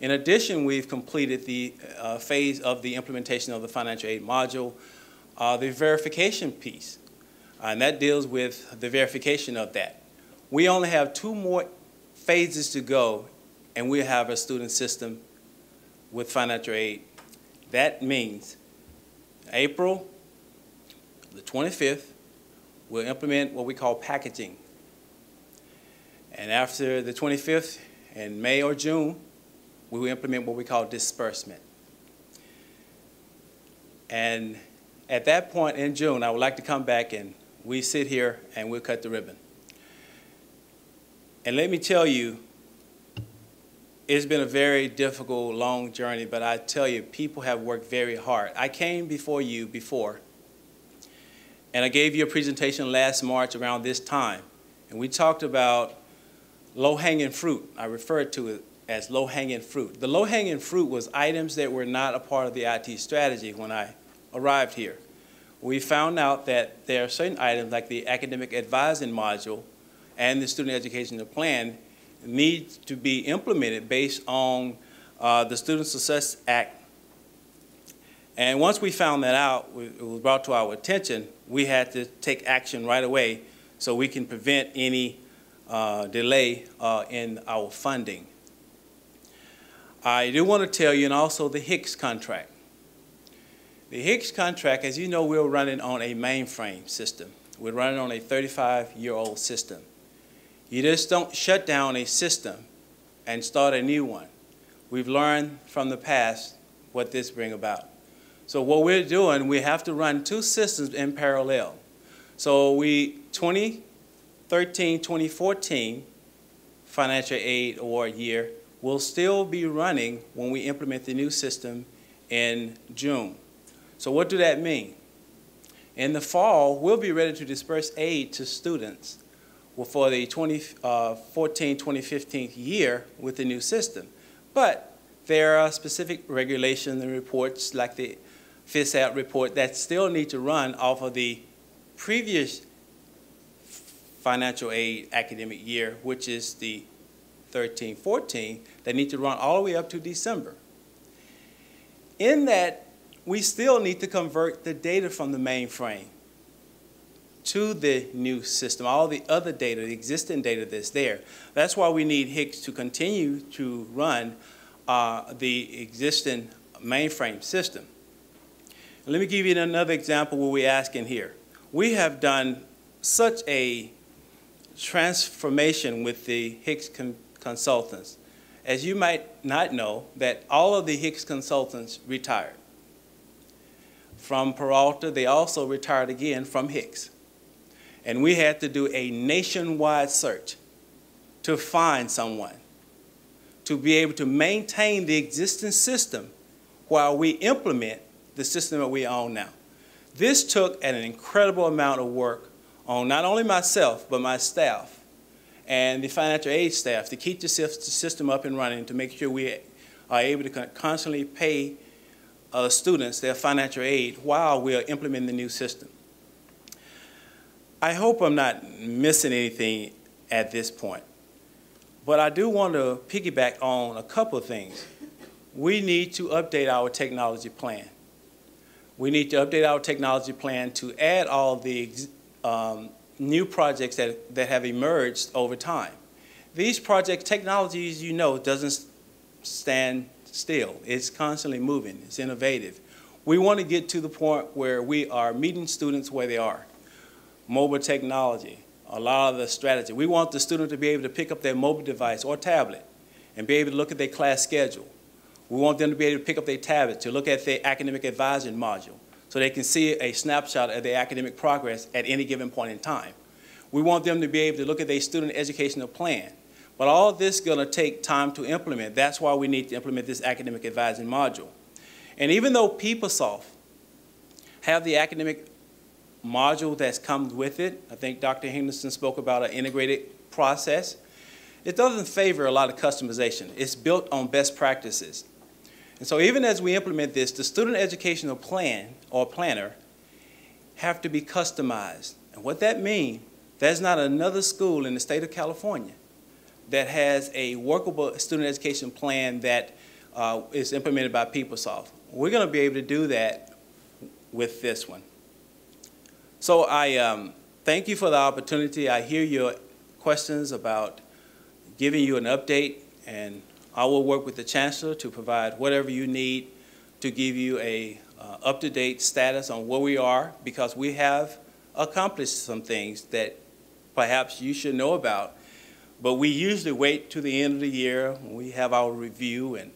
In addition, we've completed the phase of the implementation of the financial aid module, the verification piece, and that deals with the verification of that. We only have 2 more phases to go, and we have a student system with financial aid. That means April the 25th, we'll implement what we call packaging. And after the 25th, in May or June, we will implement what we call disbursement. And at that point in June, I would like to come back and we sit here and we'll cut the ribbon. And let me tell you, it's been a very difficult, long journey, but I tell you, people have worked very hard. I came before you before, and I gave you a presentation last March around this time, and we talked about low-hanging fruit. I referred to it as low-hanging fruit. The low-hanging fruit was items that were not a part of the IT strategy when I arrived here. We found out that there are certain items like the academic advising module and the student educational plan need to be implemented based on the Student Success Act. And once we found that out, it was brought to our attention, we had to take action right away so we can prevent any delay in our funding. I do want to tell you, and also the Hicks contract. The Hicks contract, as you know, we're running on a mainframe system. We're running on a 35-year-old system. You just don't shut down a system and start a new one. We've learned from the past what this brings about. So what we're doing, we have to run two systems in parallel. So 2013, 2014 financial aid award year will still be running when we implement the new system in June. So what do that mean? In the fall, we'll be ready to disperse aid to students for the 2014-2015 year with the new system. But there are specific regulations and reports like the FISAP report that still need to run off of the previous financial aid academic year, which is the 13-14, that need to run all the way up to December. In that, we still need to convert the data from the mainframe to the new system, all the other data, the existing data that's there. That's why we need Hicks to continue to run the existing mainframe system. Let me give you another example where we're asking here. We have done such a transformation with the Hicks consultants. As you might not know, that all of the Hicks consultants retired. From Peralta, they also retired again from Hicks. And we had to do a nationwide search to find someone to be able to maintain the existing system while we implement the system that we own now. This took an incredible amount of work on not only myself, but my staff and the financial aid staff to keep the system up and running, to make sure we are able to constantly pay students their financial aid while we are implementing the new system. I hope I'm not missing anything at this point, but I do want to piggyback on a couple of things. We need to update our technology plan. We need to update our technology plan to add all the new projects that have emerged over time. These project technologies, you know, doesn't stand still. It's constantly moving. It's innovative. We want to get to the point where we are meeting students where they are. Mobile technology, a lot of the strategy. We want the student to be able to pick up their mobile device or tablet and be able to look at their class schedule. We want them to be able to pick up their tablet to look at their academic advising module so they can see a snapshot of their academic progress at any given point in time. We want them to be able to look at their student educational plan. But all of this is going to take time to implement. That's why we need to implement this academic advising module. And even though PeopleSoft have the academic module that's comes with it, I think Dr. Henderson spoke about an integrated process, it doesn't favor a lot of customization. It's built on best practices. And so even as we implement this, the student educational plan or planner have to be customized. And what that means, there's not another school in the state of California that has a workable student education plan that is implemented by PeopleSoft. We're going to be able to do that with this one. So I thank you for the opportunity. I hear your questions about giving you an update, and I will work with the Chancellor to provide whatever you need to give you a up-to-date status on where we are, because we have accomplished some things that perhaps you should know about. But we usually wait to the end of the year when we have our review and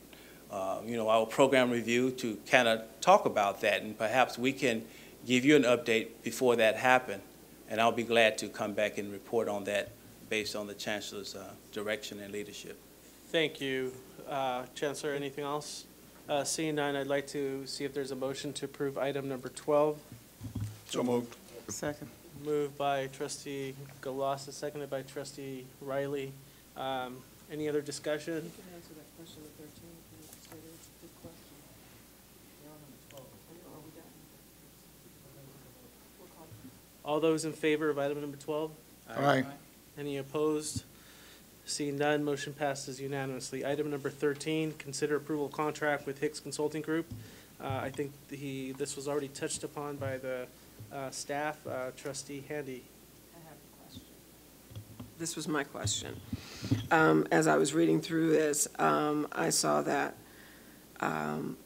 our program review to kind of talk about that, and perhaps we can give you an update before that happens, and I'll be glad to come back and report on that based on the Chancellor's direction and leadership. Thank you, Chancellor. Anything else? Seeing none, I'd like to see if there's a motion to approve item number 12. So moved. Second. Moved by Trustee Galassa, seconded by Trustee Riley. Any other discussion? You can answer that question with 13. That's a good question. All those in favor of item number 12? Aye. Any opposed? Seeing none, motion passes unanimously. Item number 13, consider approval of contract with Hicks Consulting Group. I think this was already touched upon by the staff. Trustee Handy. I have a question. this was my question. As I was reading through this, I saw that the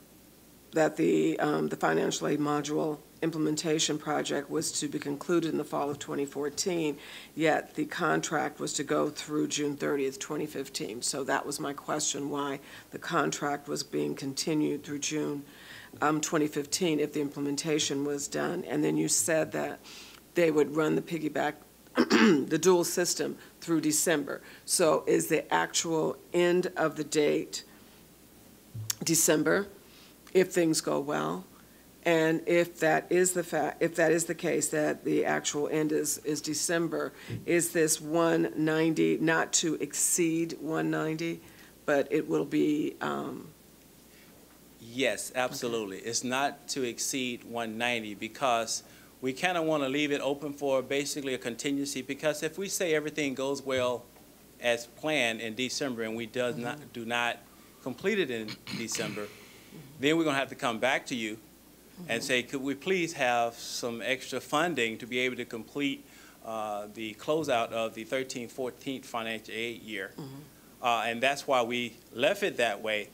financial aid module implementation project was to be concluded in the fall of 2014, yet the contract was to go through June 30th, 2015. So that was my question, why the contract was being continued through June 2015 if the implementation was done. And then you said that they would run the piggyback, the dual system through December. So is the actual end of the date December, if things go well? And if that is the case, that the actual end is December, is this 190 not to exceed 190, but it will be? Yes, absolutely. Okay. It's not to exceed 190 because we kind of want to leave it open for basically a contingency, because if we say everything goes well as planned in December and we do not complete it in December, then we're going to have to come back to you and say, could we please have some extra funding to be able to complete the closeout of the 13-14 financial aid year. And that's why we left it that way,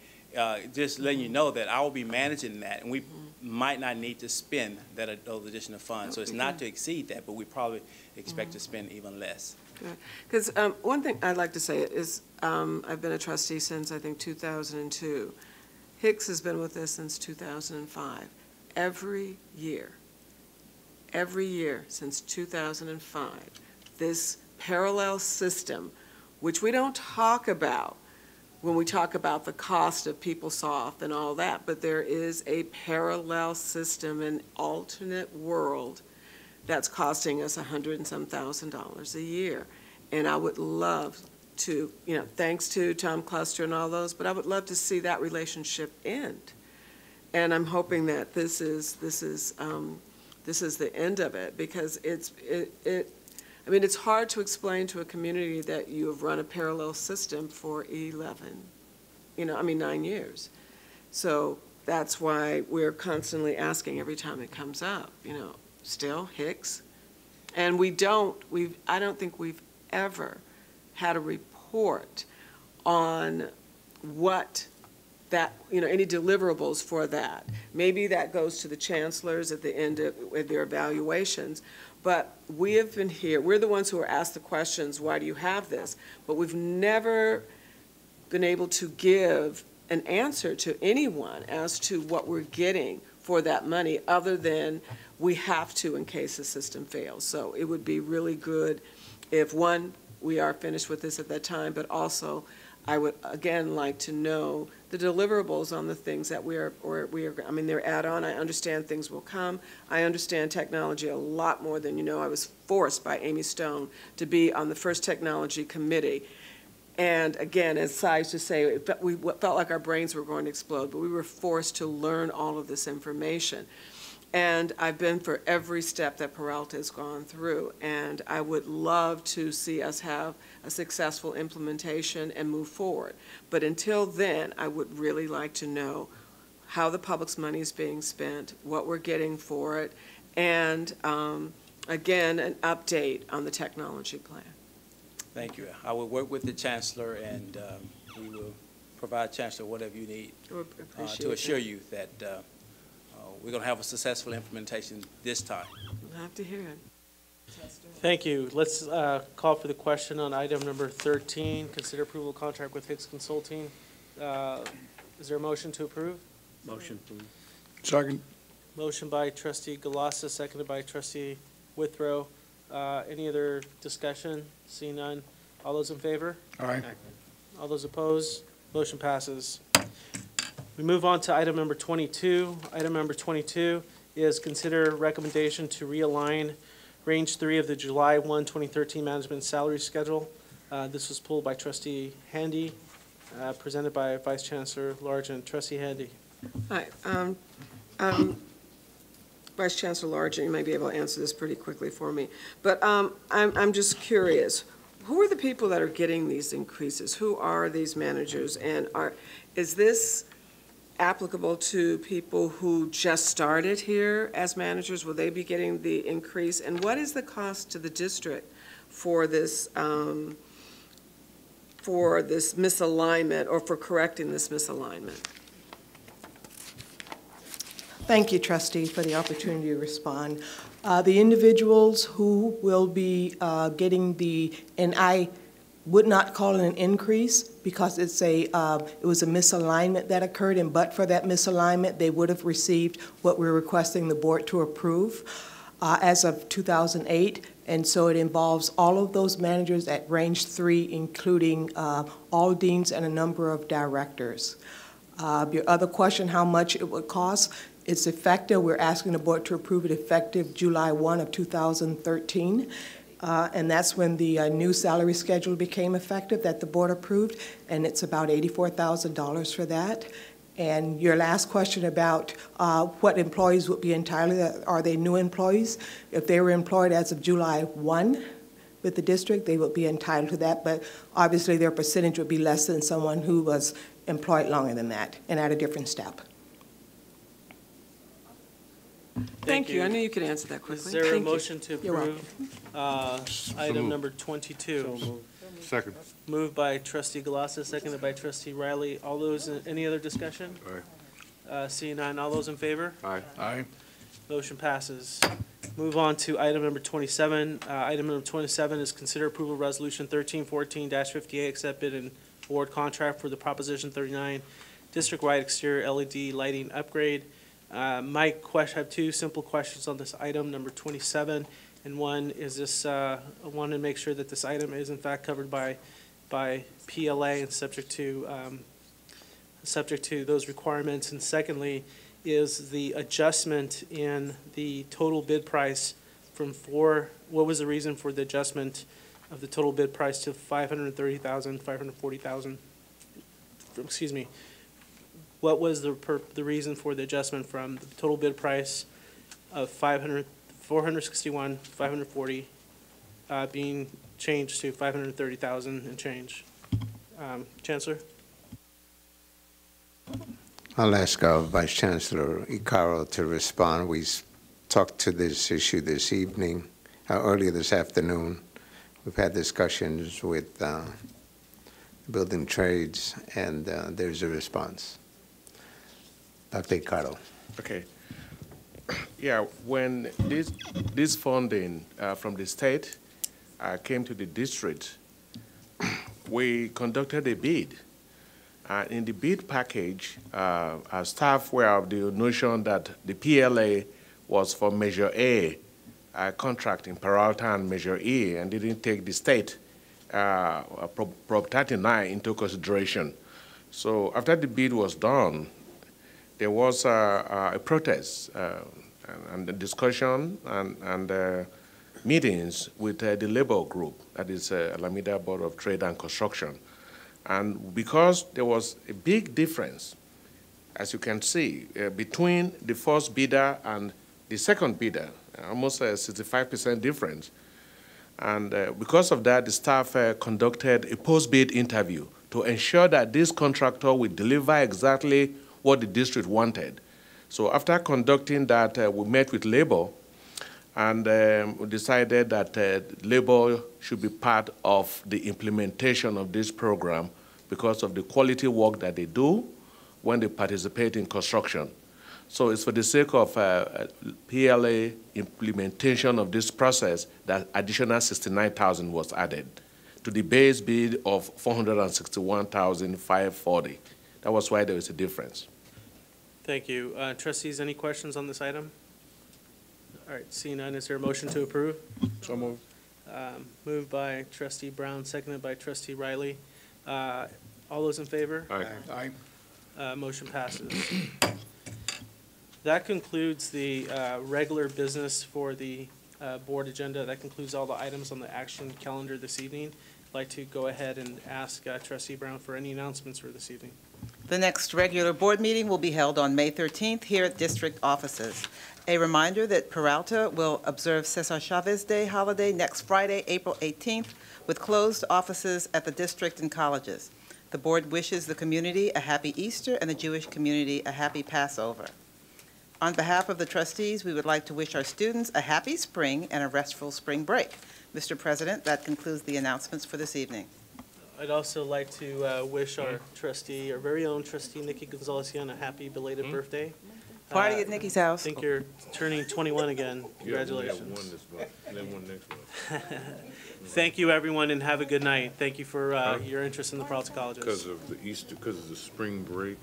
just letting you know that I will be managing that, and we might not need to spend those additional funds. So it's not to exceed that, but we probably expect to spend even less. Because one thing I'd like to say is I've been a trustee since, I think, 2002. Hicks has been with us since 2005. Every year since 2005, this parallel system, which we don't talk about when we talk about the cost of PeopleSoft and all that, but there is a parallel system, an alternate world that's costing us $100,000 and some a year. And I would love to, thanks to Tom Cluster and all those, but I would love to see that relationship end. And I'm hoping that this is the end of it, because it's hard to explain to a community that you have run a parallel system for 9 years. So that's why we're constantly asking every time it comes up, still Hicks. And I don't think we've ever had a report on what that, any deliverables for that. Maybe that goes to the chancellors at the end of their evaluations, but we have been here, we're the ones who are asked the questions, why do you have this? But we've never been able to give an answer to anyone as to what we're getting for that money, other than we have to in case the system fails. So it would be really good if, one, we are finished with this at that time, but also I would, again, like to know the deliverables on the things that they're add-on. I understand things will come. I understand technology a lot more than you know. I was forced by Amy Stone to be on the first technology committee. And again, as Sai used to say, we felt like our brains were going to explode, but we were forced to learn all of this information. And I've been for every step that Peralta has gone through, and I would love to see us have a successful implementation and move forward. But until then, I would really like to know how the public's money is being spent, what we're getting for it, and again, an update on the technology plan. Thank you. I will work with the Chancellor, and we will provide Chancellor whatever you need to assure you that we're going to have a successful implementation this time. We'll have to hear it. Thank you. Let's call for the question on item number 13, consider approval of contract with Hicks Consulting. Is there a motion to approve? Motion, please. Second. Motion by Trustee Galassa, seconded by Trustee Withrow. Any other discussion? Seeing none. All those in favor? Aye. All those opposed? Motion passes. We move on to item number 22. Item number 22 is consider recommendation to realign Range 3 of the July 1, 2013 management salary schedule. This was pulled by Trustee Handy, presented by Vice Chancellor Largent. Trustee Handy. Hi. Vice Chancellor Largent, you may be able to answer this pretty quickly for me. But I'm just curious, who are the people that are getting these increases? Who are these managers? And is this applicable to people who just started here as managers? Will they be getting the increase? And what is the cost to the district for this misalignment, or for correcting this misalignment. Thank you, trustee, for the opportunity to respond. The individuals who will be getting and I would not call it an increase because it was a misalignment that occurred, and but for that misalignment, they would have received what we're requesting the board to approve as of 2008. And so it involves all of those managers at range 3, including all deans and a number of directors. Your other question, how much it would cost, it's effective. We're asking the board to approve it effective July 1 of 2013. And that's when the new salary schedule became effective that the board approved, and it's about $84,000 for that. And your last question about what employees would be entitled, are they new employees? If they were employed as of July 1 with the district, they would be entitled to that, but obviously their percentage would be less than someone who was employed longer than that and at a different step. Thank you. I knew you could answer that quickly. Is there a Thank you. motion to You're approve item number 22? Second. Moved by trustee Galassa, seconded by trustee Riley. All those, any other discussion? Aye. Seeing none, all those in favor? Aye. Aye. Motion passes. Move on to item number 27. Item number 27 is consider approval of resolution 1314-58, accept bid and award contract for the Proposition 39 district-wide exterior LED lighting upgrade. My question, I have two simple questions on this item, number 27. And one is this, I want to make sure that this item is in fact covered by PLA and subject to those requirements. And secondly, is the adjustment in the total bid price from what was the reason for the adjustment of the total bid price to $530,000, $540,000? Excuse me. What was the reason for the adjustment from the total bid price of $461,540 being changed to $530,000 and change? Chancellor? I'll ask our Vice Chancellor Icaro to respond. We talked to this issue this evening, earlier this afternoon. We've had discussions with building trades, and there's a response. Dr. Icaro. Okay. Yeah, when this funding from the state came to the district, we conducted a bid. In the bid package, our staff were of the notion that the PLA was for Measure A contract in Peralta and Measure E, and didn't take the state Prop 39 into consideration. So after the bid was done, there was a protest and a discussion and meetings with the labor group, that is Alameda Board of Trade and Construction. And because there was a big difference, as you can see, between the first bidder and the second bidder, almost a 65% difference. And because of that, the staff conducted a post-bid interview to ensure that this contractor would deliver exactly what the district wanted. So after conducting that, we met with labor and we decided that labor should be part of the implementation of this program because of the quality work that they do when they participate in construction. So it's for the sake of PLA implementation of this process that additional $69,000 was added to the base bid of $461,540. That was why there was a difference. Thank you. Trustees, any questions on this item? All right, seeing none, is there a motion to approve? So moved. Moved by trustee Brown, seconded by trustee Riley. All those in favor? Aye. Motion passes. That concludes the regular business for the board agenda. That concludes all the items on the action calendar this evening. I'd like to go ahead and ask trustee Brown for any announcements for this evening. The next regular board meeting will be held on May 13th here at district offices. A reminder that Peralta will observe Cesar Chavez Day holiday next Friday, April 18th, with closed offices at the district and colleges. The board wishes the community a happy Easter and the Jewish community a happy Passover. On behalf of the trustees, we would like to wish our students a happy spring and a restful spring break. Mr. President, that concludes the announcements for this evening. I'd also like to wish our trustee, our very own trustee, Nikki Gonzalez-Young, a happy belated birthday. Party at Nikki's house. I think you're turning 21 again. Congratulations. Yeah, we have one this month, and then one next month. Thank you, everyone, and have a good night. Thank you for your interest in the Peralta Colleges. Because of the Easter, because of the spring break.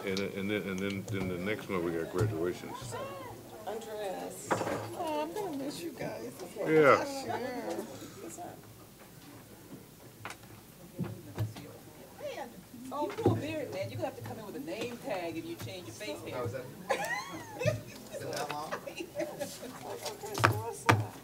And then the next month we got graduations. Andres. Oh, I'm gonna miss you guys. Yeah. Oh, you grow a beard, man. You're gonna have to come in with a name tag if you change your face hair. Oh, is that? Is it that long? What's up?